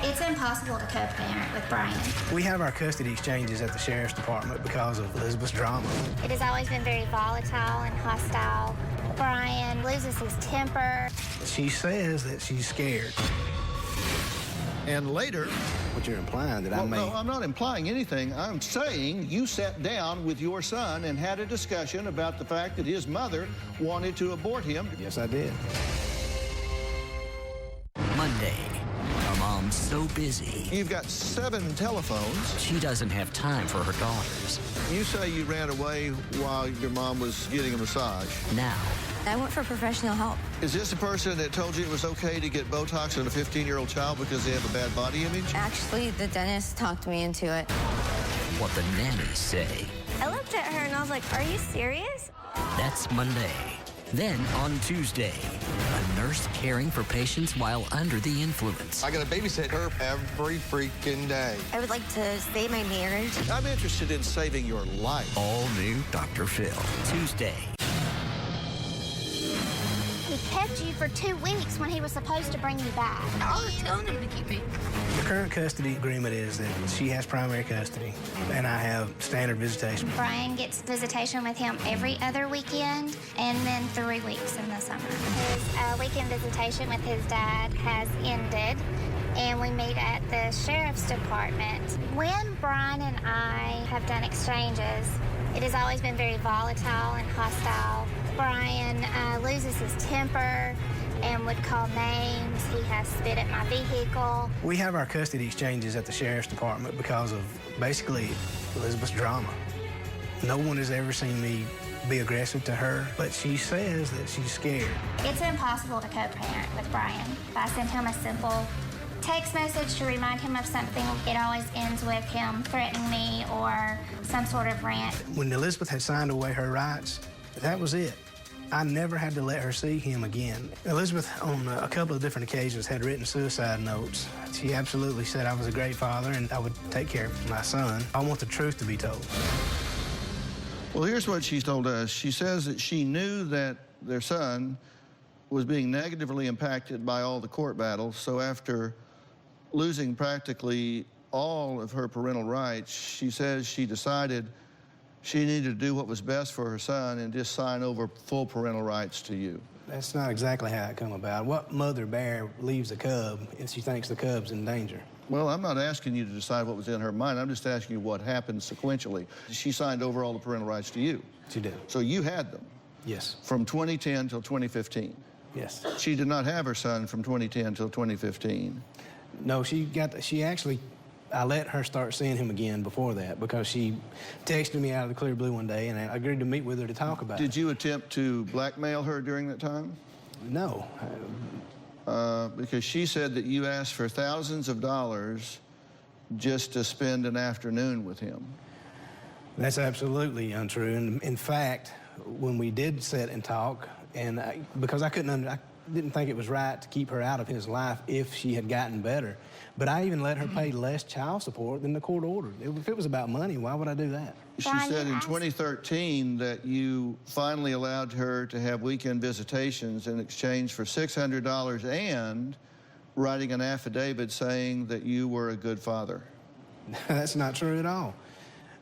Speaker 14: It's impossible to co-parent with Brian.
Speaker 4: We have our custody exchanges at the Sheriff's Department because of Elizabeth's drama.
Speaker 14: It has always been very volatile and hostile. Brian loses his temper.
Speaker 4: She says that she's scared.
Speaker 3: And later...
Speaker 4: What you're implying that I may...
Speaker 3: No, I'm not implying anything. I'm saying you sat down with your son and had a discussion about the fact that his mother wanted to abort him.
Speaker 4: Yes, I did.
Speaker 1: Monday, a mom's so busy.
Speaker 3: You've got 7 telephones.
Speaker 1: She doesn't have time for her daughters.
Speaker 3: You say you ran away while your mom was getting a massage.
Speaker 1: Now,
Speaker 7: I went for professional help.
Speaker 3: Is this the person that told you it was okay to get Botox in a 15-year-old child because they have a bad body image?
Speaker 7: Actually, the dentist talked me into it.
Speaker 1: what the nannies say.
Speaker 7: I looked at her and I was like, are you serious?
Speaker 1: That's Monday. Then on Tuesday, a nurse caring for patients while under the influence.
Speaker 22: I got to babysit her every freaking day.
Speaker 7: I would like to save my marriage.
Speaker 3: I'm interested in saving your life.
Speaker 1: All new Dr. Phil. Tuesday.
Speaker 14: He kept you for 2 weeks when he was supposed to bring you back.
Speaker 13: I was telling him to keep me.
Speaker 4: The current custody agreement is that she has primary custody, and I have standard visitation.
Speaker 14: Brian gets visitation with him every other weekend, and then 3 weeks in the summer. His weekend visitation with his dad has ended, and we meet at the Sheriff's Department. When Brian and I have done exchanges, it has always been very volatile and hostile. Brian loses his temper and would call names. He has spit at my vehicle.
Speaker 4: We have our custody exchanges at the Sheriff's Department because of basically Elizabeth's drama. No one has ever seen me be aggressive to her, but she says that she's scared.
Speaker 14: It's impossible to co-parent with Brian. If I send him a simple text message to remind him of something, it always ends with him threatening me or some sort of rant.
Speaker 4: When Elizabeth had signed away her rights, that was it. I never had to let her see him again. Elizabeth, on a couple of different occasions, had written suicide notes. She absolutely said I was a great father and I would take care of my son. I want the truth to be told.
Speaker 3: Well, here's what she's told us. She says that she knew that their son was being negatively impacted by all the court battles, so after losing practically all of her parental rights, she says she decided she needed to do what was best for her son and just sign over full parental rights to you.
Speaker 4: That's not exactly how it come about. What mother bear leaves a cub if she thinks the cub's in danger?
Speaker 3: Well, I'm not asking you to decide what was in her mind. I'm just asking you what happened sequentially. She signed over all the parental rights to you.
Speaker 4: She did.
Speaker 3: So you had them.
Speaker 4: Yes.
Speaker 3: From 2010 till 2015.
Speaker 4: Yes.
Speaker 3: She did not have her son from 2010 till 2015.
Speaker 4: No, I let her start seeing him again before that because she texted me out of the clear blue one day and I agreed to meet with her to talk about it.
Speaker 3: Did you attempt to blackmail her during that time?
Speaker 4: No.
Speaker 3: Because she said that you asked for thousands of dollars just to spend an afternoon with him.
Speaker 4: That's absolutely untrue. And in fact, when we did sit and talk, and because I didn't think it was right to keep her out of his life if she had gotten better. But I even let her pay less child support than the court ordered. If it was about money, why would I do that?
Speaker 3: She said in 2013 that you finally allowed her to have weekend visitations in exchange for $600 and writing an affidavit saying that you were a good father.
Speaker 4: That's not true at all.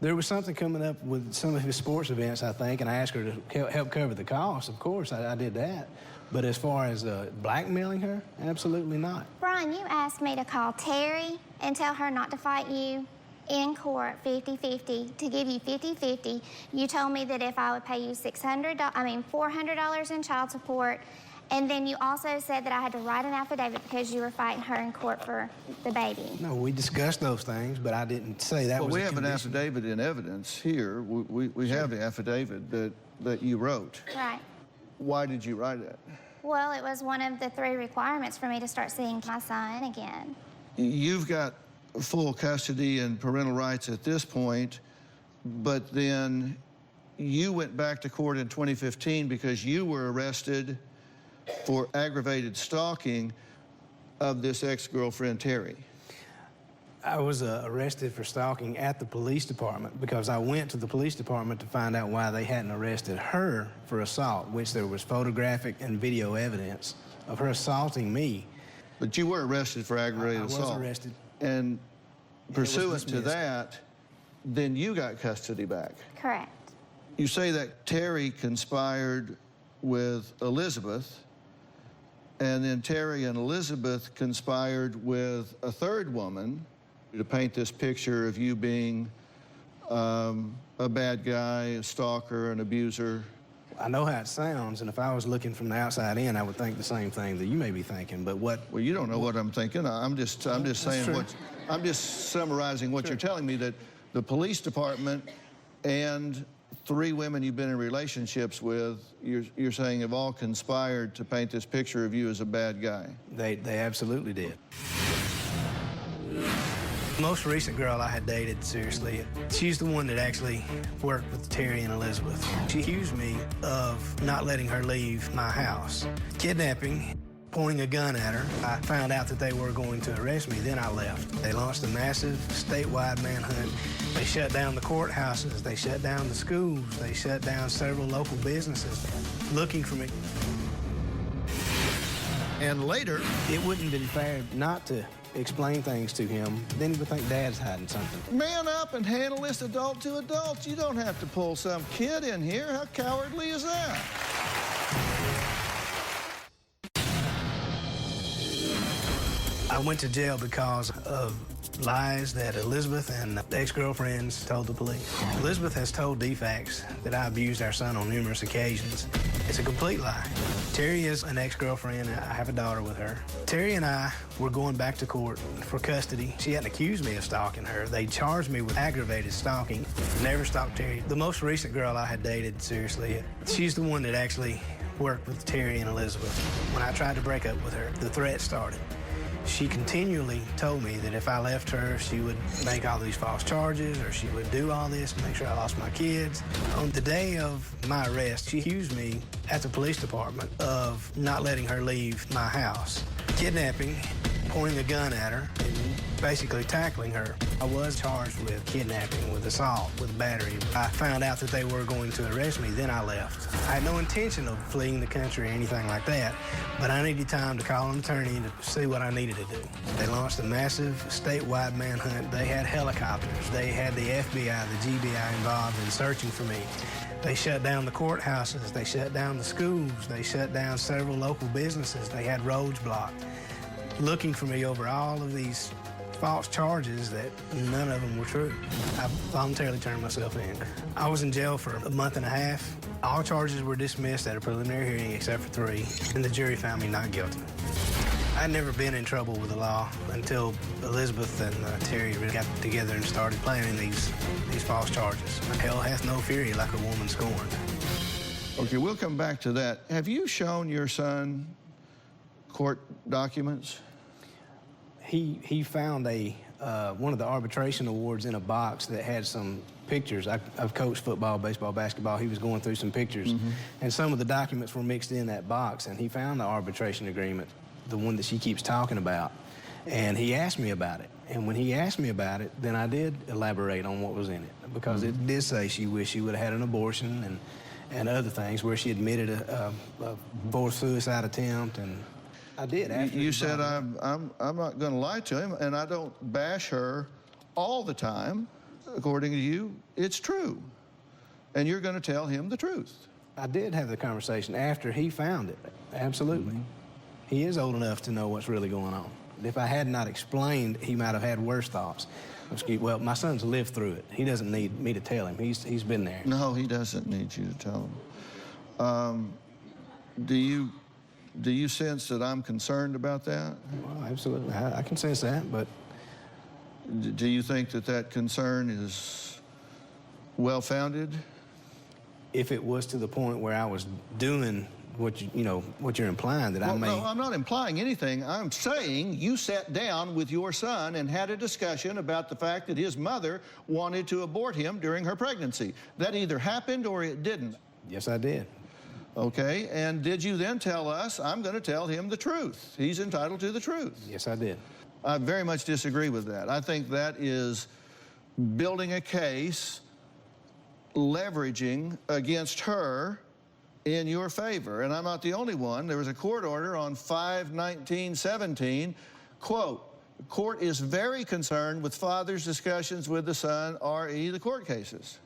Speaker 4: There was something coming up with some of his sports events, I think, and I asked her to help cover the cost. Of course, I did that. But as far as blackmailing her, absolutely not.
Speaker 14: Brian, you asked me to call Terry and tell her not to fight you in court 50-50, to give you 50-50. You told me that if I would pay you $400 in child support, and then you also said that I had to write an affidavit because you were fighting her in court for the baby.
Speaker 4: No, we discussed those things, but I didn't say that was a condition.
Speaker 3: We have an affidavit in evidence here. We have the affidavit that you wrote.
Speaker 14: Right.
Speaker 3: Why did you write it?
Speaker 14: Well, it was one of the 3 requirements for me to start seeing my son again.
Speaker 3: You've got full custody and parental rights at this point, but then you went back to court in 2015 because you were arrested for aggravated stalking of this ex-girlfriend, Terry.
Speaker 4: I was arrested for stalking at the police department because I went to the police department to find out why they hadn't arrested her for assault, which there was photographic and video evidence of her assaulting me.
Speaker 3: But you were arrested for aggravated assault.
Speaker 4: I was arrested.
Speaker 3: And pursuant to that, then you got custody back.
Speaker 14: Correct.
Speaker 3: You say that Terry conspired with Elizabeth, and then Terry and Elizabeth conspired with a third woman to paint this picture of you being a bad guy, a stalker, an abuser.
Speaker 4: I know how it sounds, and if I was looking from the outside in, I would think the same thing that you may be thinking. But what?
Speaker 3: Well, you don't know what I'm thinking. I'm just saying what. I'm just summarizing what you're telling me, that the police department and 3 women you've been in relationships with, you're saying have all conspired to paint this picture of you as a bad guy.
Speaker 4: They absolutely did. The most recent girl I had dated, seriously, she's the one that actually worked with Terry and Elizabeth. She accused me of not letting her leave my house, kidnapping, pointing a gun at her. I found out that they were going to arrest me, then I left. They launched a massive statewide manhunt. They shut down the courthouses, they shut down the schools, they shut down several local businesses looking for me.
Speaker 3: And later,
Speaker 4: it wouldn't have been fair not to explain things to him. Then he would think Dad's hiding something.
Speaker 3: Man up and handle this adult to adult. You don't have to pull some kid in here. How cowardly is that?
Speaker 4: I went to jail because of lies that Elizabeth and ex-girlfriends told the police. Elizabeth has told DFACS that I abused our son on numerous occasions. It's a complete lie. Terry is an ex-girlfriend. I have a daughter with her. Terry and I were going back to court for custody. She hadn't accused me of stalking her. They charged me with aggravated stalking. Never stalked Terry. The most recent girl I had dated, seriously, she's the one that actually worked with Terry and Elizabeth. When I tried to break up with her, the threat started. She continually told me that if I left her, she would make all these false charges, or she would do all this to make sure I lost my kids. On the day of my arrest, she accused me at the police department of not letting her leave my house, kidnapping, pointing a gun at her, and basically tackling her. I was charged with kidnapping, with assault, with battery. I found out that they were going to arrest me, then I left. I had no intention of fleeing the country or anything like that, but I needed time to call an attorney to see what I needed to do. They launched a massive statewide manhunt. They had helicopters. They had the FBI, the GBI involved in searching for me. They shut down the courthouses. They shut down the schools. They shut down several local businesses. They had roads blocked, looking for me over all of these false charges that none of them were true. I voluntarily turned myself in. I was in jail for a month and a half. All charges were dismissed at a preliminary hearing except for 3, and the jury found me not guilty. I'd never been in trouble with the law until Elizabeth and Terry really got together and started planning these false charges. Hell hath no fury like a woman scorned.
Speaker 3: Okay, we'll come back to that. Have you shown your son court documents?
Speaker 4: He found one of the arbitration awards in a box that had some pictures. I've coached football, baseball, basketball. He was going through some pictures, and some of the documents were mixed in that box, and he found the arbitration agreement, the one that she keeps talking about, and he asked me about it. And when he asked me about it, then I did elaborate on what was in it, because it did say she wished she would have had an abortion and other things, where she admitted a forced suicide attempt, and I did.
Speaker 3: You said I'm not going to lie to him, and I don't bash her all the time. According to you, it's true, and you're going to tell him the truth.
Speaker 4: I did have the conversation after he found it. Absolutely. He is old enough to know what's really going on. If I had not explained, he might have had worse thoughts. Well, my son's lived through it. He doesn't need me to tell him. He's been there.
Speaker 3: No, he doesn't need you to tell him. Do you sense that I'm concerned about that?
Speaker 4: Well, absolutely. I can sense that, but...
Speaker 3: Do you think that concern is well-founded?
Speaker 4: If it was to the point where I was doing what you're implying, that I may...
Speaker 3: No, I'm not implying anything. I'm saying you sat down with your son and had a discussion about the fact that his mother wanted to abort him during her pregnancy. That either happened or it didn't.
Speaker 4: Yes, I did.
Speaker 3: Okay, and did you then tell us, I'm going to tell him the truth? He's entitled to the truth.
Speaker 4: Yes, I did.
Speaker 3: I very much disagree with that. I think that is building a case, leveraging against her in your favor. And I'm not the only one. There was a court order on 5/19/17, quote, "The court is very concerned with father's discussions with the son, re the court cases."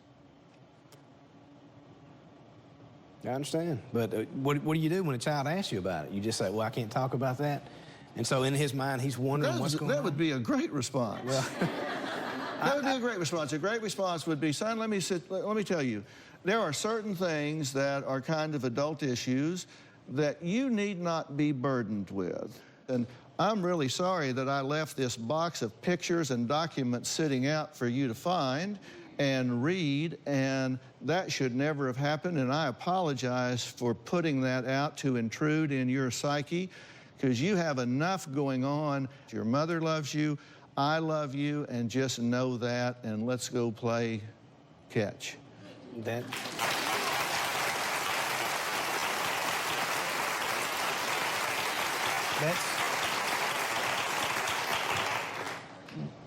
Speaker 4: I understand, but what do you do when a child asks you about it? You just say, well, I can't talk about that? And so in his mind, he's wondering what's going on?
Speaker 3: That would be a great response.
Speaker 4: Well,
Speaker 3: that would be a great response. A great response would be, son, let me tell you, there are certain things that are kind of adult issues that you need not be burdened with. And I'm really sorry that I left this box of pictures and documents sitting out for you to find and read, and that should never have happened, and I apologize for putting that out to intrude in your psyche, because you have enough going on. Your mother loves you, I love you, and just know that, and let's go play catch.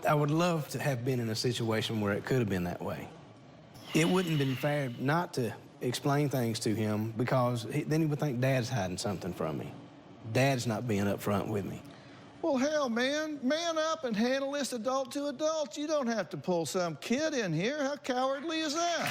Speaker 4: I would love to have been in a situation where it could have been that way. It wouldn't have been fair not to explain things to him, because then he would think Dad's hiding something from me. Dad's not being upfront with me.
Speaker 3: Well, hell, man up and handle this adult to adult. You don't have to pull some kid in here. How cowardly is that?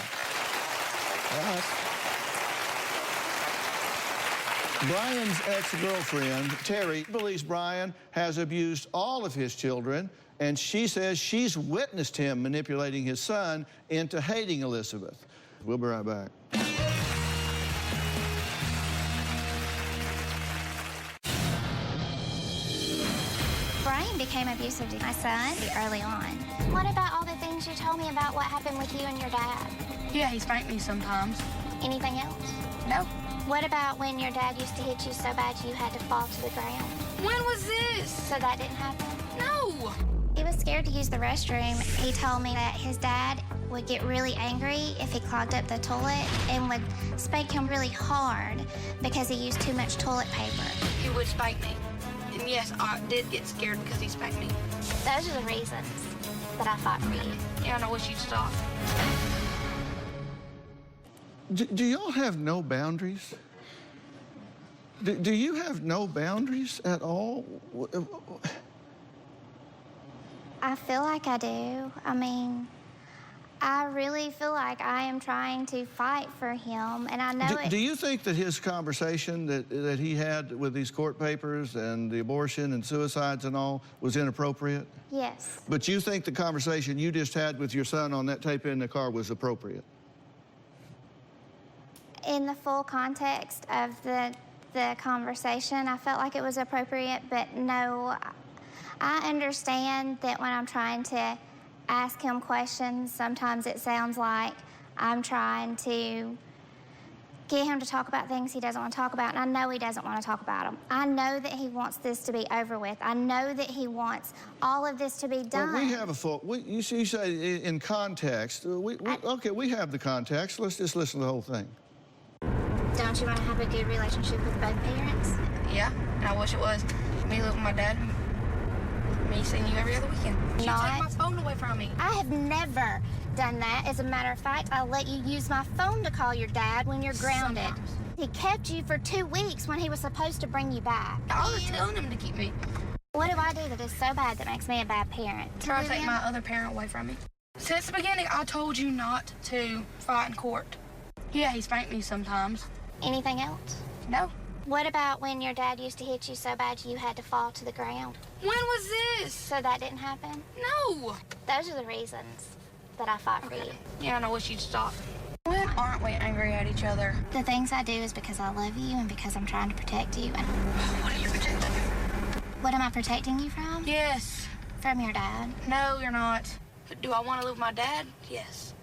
Speaker 3: Brian's ex-girlfriend, Terry, believes Brian has abused all of his children, and she says she's witnessed him manipulating his son into hating Elizabeth. We'll be right back.
Speaker 14: Brian became abusive to my son early on. What about all the things you told me about what happened with you and your dad?
Speaker 13: Yeah, he spanked me sometimes.
Speaker 14: Anything else?
Speaker 13: No.
Speaker 14: What about when your dad used to hit you so bad you had to fall to the ground?
Speaker 13: When was this?
Speaker 14: So that didn't happen?
Speaker 13: No.
Speaker 14: He was scared to use the restroom. He told me that his dad would get really angry if he clogged up the toilet and would spank him really hard because he used too much toilet paper.
Speaker 13: He would spank me. And yes, I did get scared because he spanked me.
Speaker 14: Those are the reasons that I fought for you.
Speaker 13: Yeah, and I wish you'd stop.
Speaker 3: Do y'all have no boundaries? Do you have no boundaries at all?
Speaker 14: I feel like I do. I mean, I really feel like I am trying to fight for him, and I know
Speaker 3: Do you think that his conversation that he had with these court papers and the abortion and suicides and all was inappropriate?
Speaker 14: Yes.
Speaker 3: But you think the conversation you just had with your son on that tape in the car was appropriate?
Speaker 14: In the full context of the conversation, I felt like it was appropriate, but no, I understand that when I'm trying to ask him questions, sometimes it sounds like I'm trying to get him to talk about things he doesn't want to talk about, and I know he doesn't want to talk about them. I know that he wants this to be over with. I know that he wants all of this to be done.
Speaker 3: Well, we have a full, you say in context, okay, we have the context. Let's just listen to the whole thing.
Speaker 14: Don't you want to have a good relationship with both parents?
Speaker 13: Yeah, and I wish it was. Me living with my dad, me seeing you every other weekend. You take my phone away from me.
Speaker 14: I have never done that. As a matter of fact, I'll let you use my phone to call your dad when you're grounded.
Speaker 13: Sometimes.
Speaker 14: He kept you for 2 weeks when he was supposed to bring you back.
Speaker 13: I was telling him to keep me.
Speaker 14: What do I do that is so bad that makes me a bad parent?
Speaker 13: Try to take my other parent away from me. Since the beginning, I told you not to fight in court. Yeah, he spanked me sometimes.
Speaker 14: Anything else?
Speaker 13: No.
Speaker 14: What about when your dad used to hit you so bad you had to fall to the ground?
Speaker 13: When was this?
Speaker 14: So that didn't happen?
Speaker 13: No.
Speaker 14: Those are the reasons that I fought for you.
Speaker 13: Yeah, and I wish you'd stop. When aren't we angry at each other?
Speaker 14: The things I do is because I love you and because I'm trying to protect you. And
Speaker 13: what are you protecting?
Speaker 14: What am I protecting you from?
Speaker 13: Yes.
Speaker 14: From your dad?
Speaker 13: No, you're not. But do I want to live with my dad? Yes.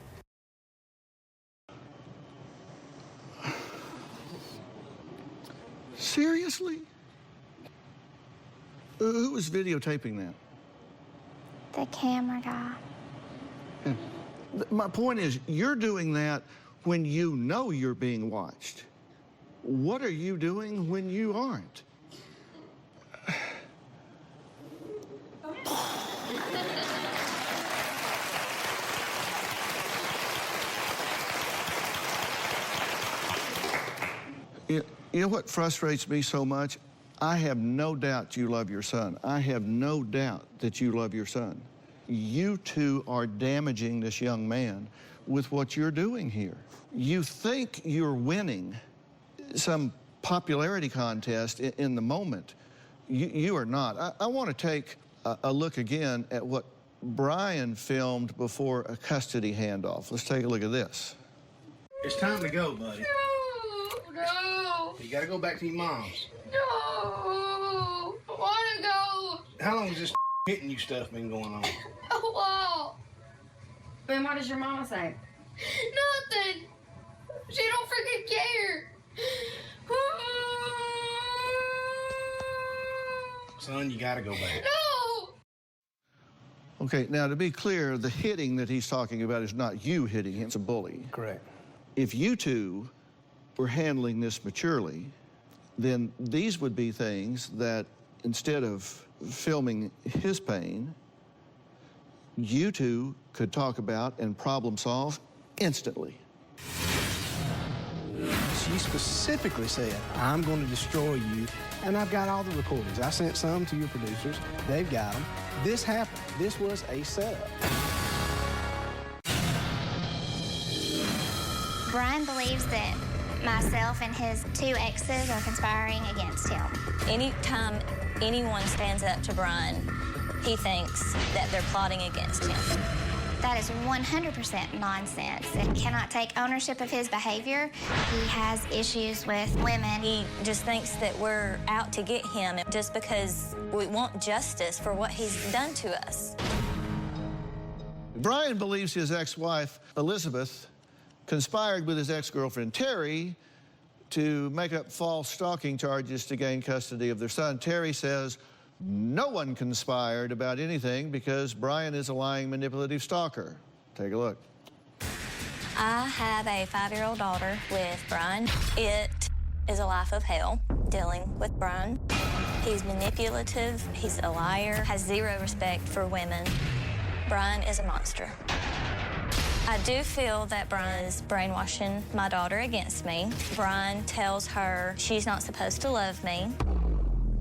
Speaker 3: Seriously? Who was videotaping that?
Speaker 14: The camera guy.
Speaker 3: Yeah. My point is, you're doing that when you know you're being watched. What are you doing when you aren't? You know what frustrates me so much? I have no doubt you love your son. I have no doubt that you love your son. You two are damaging this young man with what you're doing here. You think you're winning some popularity contest in the moment. You are not. I want to take a look again at what Brian filmed before a custody handoff. Let's take a look at this.
Speaker 4: It's time to go, buddy.
Speaker 13: No.
Speaker 4: You gotta go back to your mom's.
Speaker 13: No. I want to go.
Speaker 4: How long has this hitting you stuff been going on?
Speaker 13: A while.
Speaker 19: Then what does your mama say?
Speaker 13: Nothing. She don't freaking care.
Speaker 4: Son, you gotta go back.
Speaker 13: No.
Speaker 3: Okay, now to be clear, the hitting that he's talking about is not you hitting him, it's a bully.
Speaker 4: Correct.
Speaker 3: If you two were handling this maturely, then these would be things that instead of filming his pain, you two could talk about and problem solve instantly.
Speaker 4: She specifically said, I'm going to destroy you. And I've got all the recordings. I sent some to your producers. They've got them. This happened. This was a setup.
Speaker 14: Brian believes that myself and his 2 exes are conspiring against him.
Speaker 2: Anytime anyone stands up to Brian, he thinks that they're plotting against him.
Speaker 14: That is 100% nonsense and cannot take ownership of his behavior. He has issues with women.
Speaker 2: He just thinks that we're out to get him just because we want justice for what he's done to us.
Speaker 3: Brian believes his ex-wife, Elizabeth, conspired with his ex-girlfriend, Terry, to make up false stalking charges to gain custody of their son. Terry says no one conspired about anything because Brian is a lying, manipulative stalker. Take a look.
Speaker 2: I have a 5-year-old daughter with Brian. It is a life of hell dealing with Brian. He's manipulative, he's a liar, has 0 respect for women. Brian is a monster. I do feel that Brian is brainwashing my daughter against me. Brian tells her she's not supposed to love me.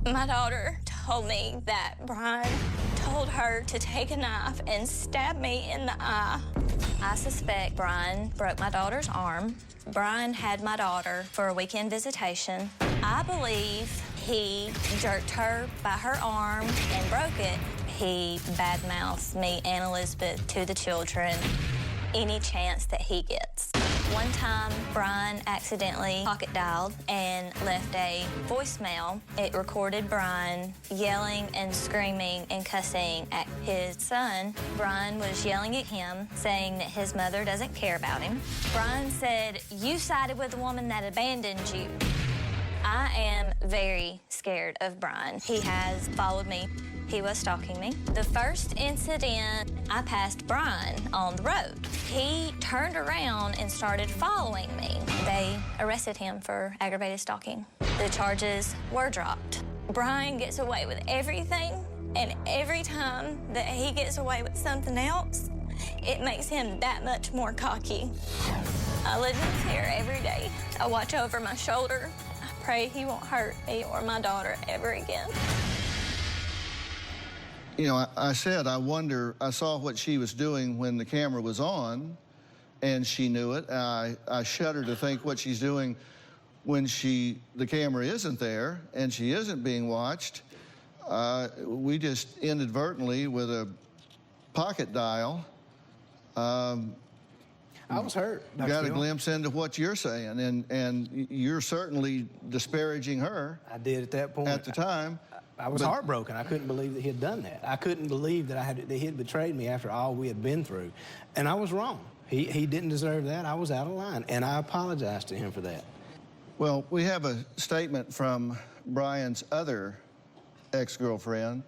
Speaker 2: My daughter told me that Brian told her to take a knife and stab me in the eye. I suspect Brian broke my daughter's arm. Brian had my daughter for a weekend visitation. I believe he jerked her by her arm and broke it. He badmouthed me and Elizabeth to the children any chance that he gets. One time, Brian accidentally pocket dialed and left a voicemail. It recorded Brian yelling and screaming and cussing at his son. Brian was yelling at him, saying that his mother doesn't care about him. Brian said, "You sided with the woman that abandoned you." I am very scared of Brian. He has followed me. He was stalking me. The first incident, I passed Brian on the road. He turned around and started following me. They arrested him for aggravated stalking. The charges were dropped. Brian gets away with everything, and every time that he gets away with something else, it makes him that much more cocky. I live in fear every day. I watch over my shoulder. I pray he won't hurt me or my daughter ever again.
Speaker 3: You know, I said, I wonder, I saw what she was doing when the camera was on, and she knew it. I shudder to think what she's doing when the camera isn't there and she isn't being watched. We just inadvertently, with a pocket dial,
Speaker 4: I was hurt.
Speaker 3: Got a glimpse into what you're saying, and you're certainly disparaging her.
Speaker 4: I did at that point.
Speaker 3: At the time.
Speaker 4: I was heartbroken. I couldn't believe that he had done that. I couldn't believe that he had betrayed me after all we had been through. And I was wrong. He didn't deserve that. I was out of line, and I apologized to him for that.
Speaker 3: Well, we have a statement from Brian's other ex-girlfriend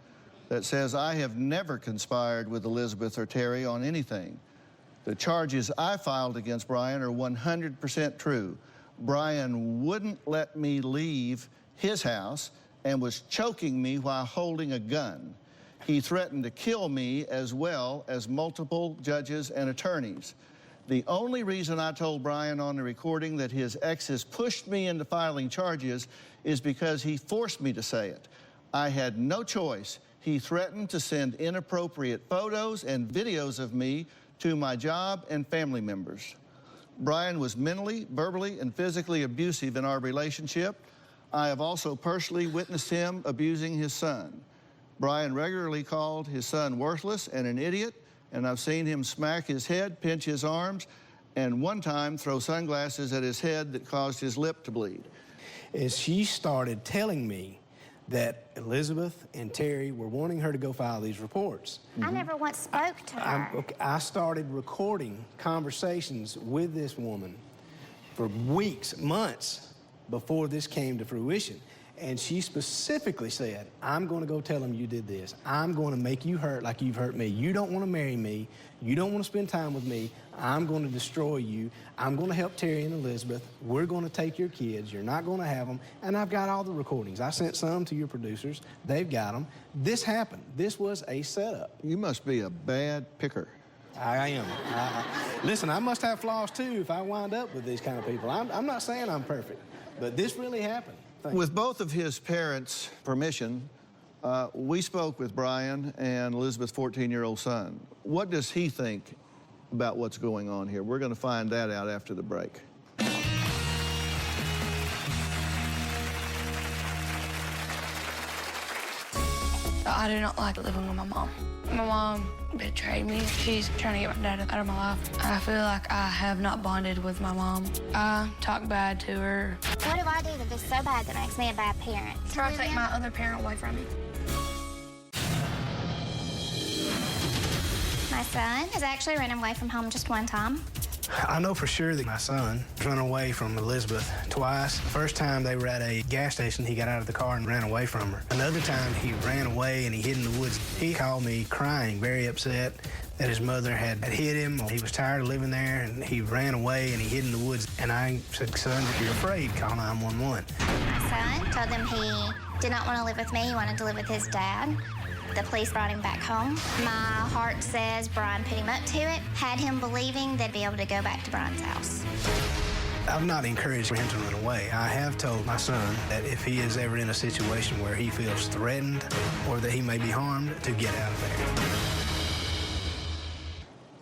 Speaker 3: that says, "I have never conspired with Elizabeth or Terry on anything. The charges I filed against Brian are 100% true. Brian wouldn't let me leave his house and was choking me while holding a gun. He threatened to kill me as well as multiple judges and attorneys. The only reason I told Brian on the recording that his exes pushed me into filing charges is because he forced me to say it. I had no choice. He threatened to send inappropriate photos and videos of me to my job and family members. Brian was mentally, verbally, and physically abusive in our relationship. I have also personally witnessed him abusing his son. Brian regularly called his son worthless and an idiot, and I've seen him smack his head, pinch his arms, and one time throw sunglasses at his head that caused his lip to bleed.
Speaker 4: As she started telling me that Elizabeth and Terry were wanting her to go file these reports.
Speaker 14: I never once spoke to her.
Speaker 4: I started recording conversations with this woman for weeks, months, before this came to fruition. And she specifically said, I'm going to go tell him you did this. I'm going to make you hurt like you've hurt me. You don't want to marry me. You don't want to spend time with me. I'm going to destroy you. I'm going to help Terry and Elizabeth. We're going to take your kids. You're not going to have them. And I've got all the recordings. I sent some to your producers. They've got them. This happened. This was a setup.
Speaker 3: You must be a bad picker.
Speaker 4: I am. Listen, I must have flaws too if I wind up with these kind of people. I'm not saying I'm perfect, but this really happened.
Speaker 3: With both of his parents' permission, we spoke with Brian and Elizabeth's 14-year-old son. What does he think about what's going on here? We're going to find that out after the break.
Speaker 13: I do not like living with my mom. My mom betrayed me. She's trying to get my dad out of my life. I feel like I have not bonded with my mom. I talk bad to her.
Speaker 14: What do I do that is so bad that makes me a bad parent?
Speaker 13: Try to take my other parent away from me.
Speaker 14: My son has actually run away from home just one time.
Speaker 4: I know for sure that my son ran away from Elizabeth twice. The first time they were at a gas station, he got out of the car and ran away from her. Another time he ran away and he hid in the woods. He called me crying, very upset that his mother had hit him. He was tired of living there and he ran away and he hid in the woods. And I said, son, if you're afraid, call 911.
Speaker 14: My son told them he did not want to live with me. He wanted to live with his dad. The police brought him back home. My heart says Brian put him up to it, had him believing they'd be able to go back to Brian's house.
Speaker 4: I've not encouraged him to run away. I have told my son that if he is ever in a situation where he feels threatened or that he may be harmed, to get out of there.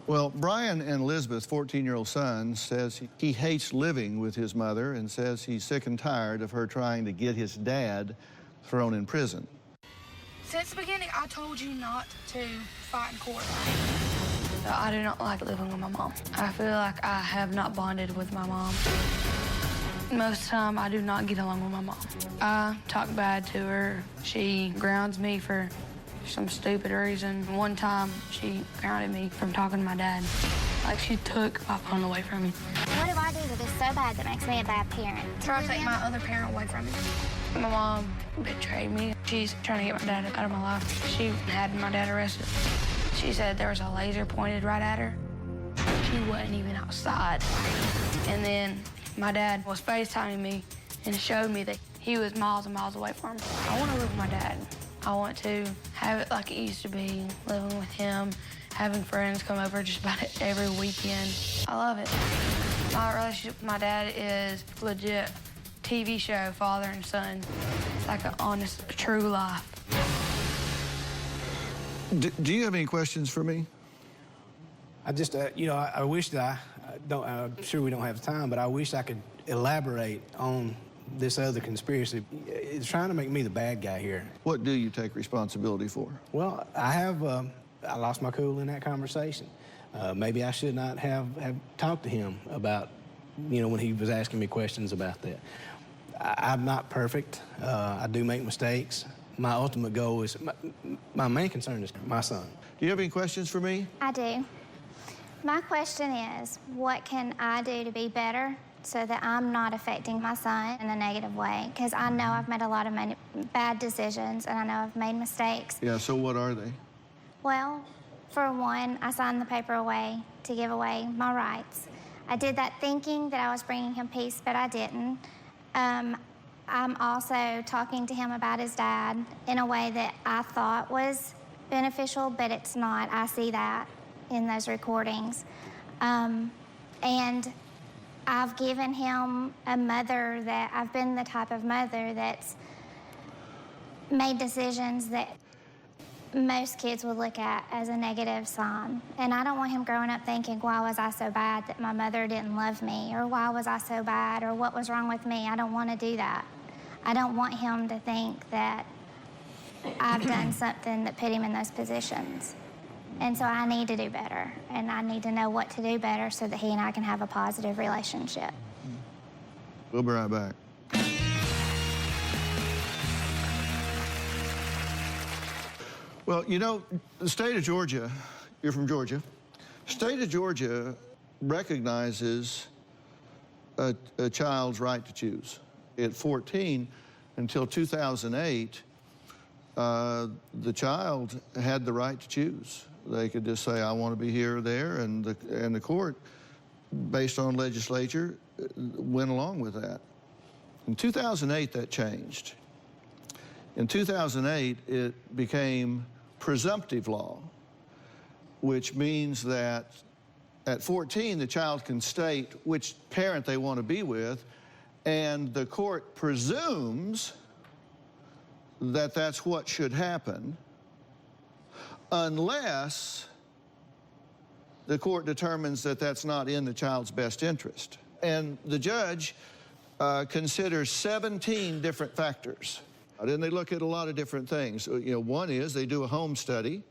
Speaker 3: Well, Brian and Elizabeth's 14-year-old son says he hates living with his mother and says he's sick and tired of her trying to get his dad thrown in prison.
Speaker 13: Since the beginning, I told you not to fight in court. I do not like living with my mom. I feel like I have not bonded with my mom. Most of the time, I do not get along with my mom. I talk bad to her. She grounds me for some stupid reason. One time, she grounded me from talking to my dad. Like, she took my phone away from me.
Speaker 14: What do I do that is so bad that makes me a bad parent?
Speaker 13: Try to take my other parent away from me. My mom betrayed me. She's trying to get my dad out of my life. She had my dad arrested. She said there was a laser pointed right at her. She wasn't even outside. And then my dad was FaceTiming me and showed me that he was miles and miles away from me. I want to live with my dad. I want to have it like it used to be, living with him, having friends come over just about every weekend. I love it. My relationship with my dad is legit. TV show, father and son. It's like an honest, true life.
Speaker 3: Do you have any questions for me?
Speaker 4: I just, I wish that I'm sure we don't have time, but I wish I could elaborate on this other conspiracy. It's trying to make me the bad guy here.
Speaker 3: What do you take responsibility for?
Speaker 4: Well, I lost my cool in that conversation. Maybe I should not have talked to him about, when he was asking me questions about that. I'm not perfect. I do make mistakes. My ultimate goal is, my main concern is my son.
Speaker 3: Do you have any questions for me?
Speaker 14: I do. My question is, what can I do to be better so that I'm not affecting my son in a negative way? Because I know I've made a lot of bad decisions and I know I've made mistakes.
Speaker 3: Yeah, so what are they?
Speaker 14: Well, for one, I signed the paper away to give away my rights. I did that thinking that I was bringing him peace, but I didn't. I'm also talking to him about his dad in a way that I thought was beneficial, but it's not. I see that in those recordings. And I've given him a mother that, I've been the type of mother that's made decisions that most kids would look at as a negative sign. And I don't want him growing up thinking, why was I so bad that my mother didn't love me? Or why was I so bad? Or what was wrong with me? I don't want to do that. I don't want him to think that I've done something that put him in those positions. And so I need to do better, and I need to know what to do better so that he and I can have a positive relationship.
Speaker 3: We'll be right back. Well, you know, the state of Georgia, you're from Georgia, state of Georgia recognizes a child's right to choose. At 14, until 2008, the child had the right to choose. They could just say, I want to be here or there, and the court, based on legislature, went along with that. In 2008, that changed. In 2008, it became presumptive law, which means that at 14, the child can state which parent they want to be with, and the court presumes that that's what should happen, unless the court determines that that's not in the child's best interest. And the judge considers 17 different factors. And then they look at a lot of different things. You know, one is they do a home study.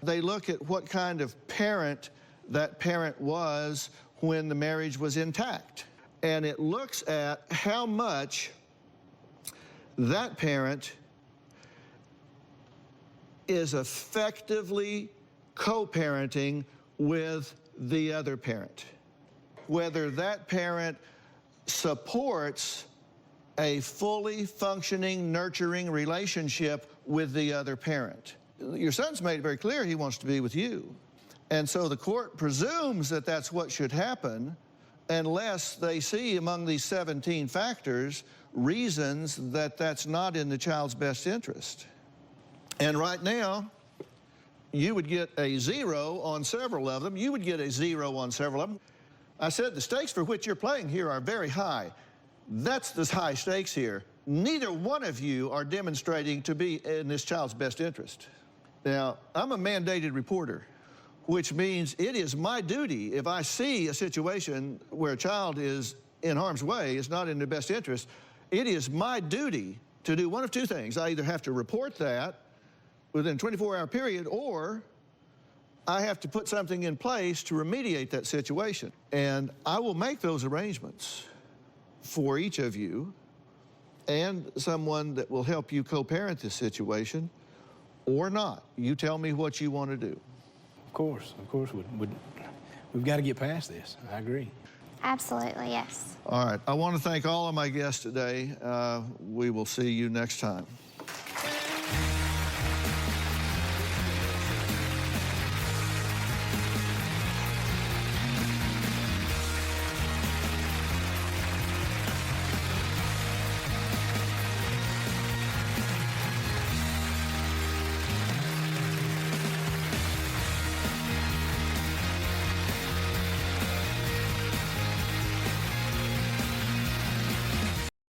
Speaker 3: They look at what kind of parent that parent was when the marriage was intact. And it looks at how much that parent is effectively co-parenting with the other parent. Whether that parent supports a fully functioning, nurturing relationship with the other parent. Your son's made it very clear he wants to be with you. And so the court presumes that that's what should happen unless they see among these 17 factors reasons that that's not in the child's best interest. And right now, you would get a 0 on several of them. You would get a 0 on several of them. I said the stakes for which you're playing here are very high. That's the high stakes here. Neither one of you are demonstrating to be in this child's best interest. Now, I'm a mandated reporter, which means it is my duty, if I see a situation where a child is in harm's way, is not in their best interest, it is my duty to do one of two things. I either have to report that within a 24-hour period, or I have to put something in place to remediate that situation. And I will make those arrangements for each of you and someone that will help you co-parent this situation, or not. You tell me what you want to do.
Speaker 4: Of course, we've got to get past this. I agree.
Speaker 14: Absolutely, yes.
Speaker 3: All right, I want to thank all of my guests today. We will see you next time.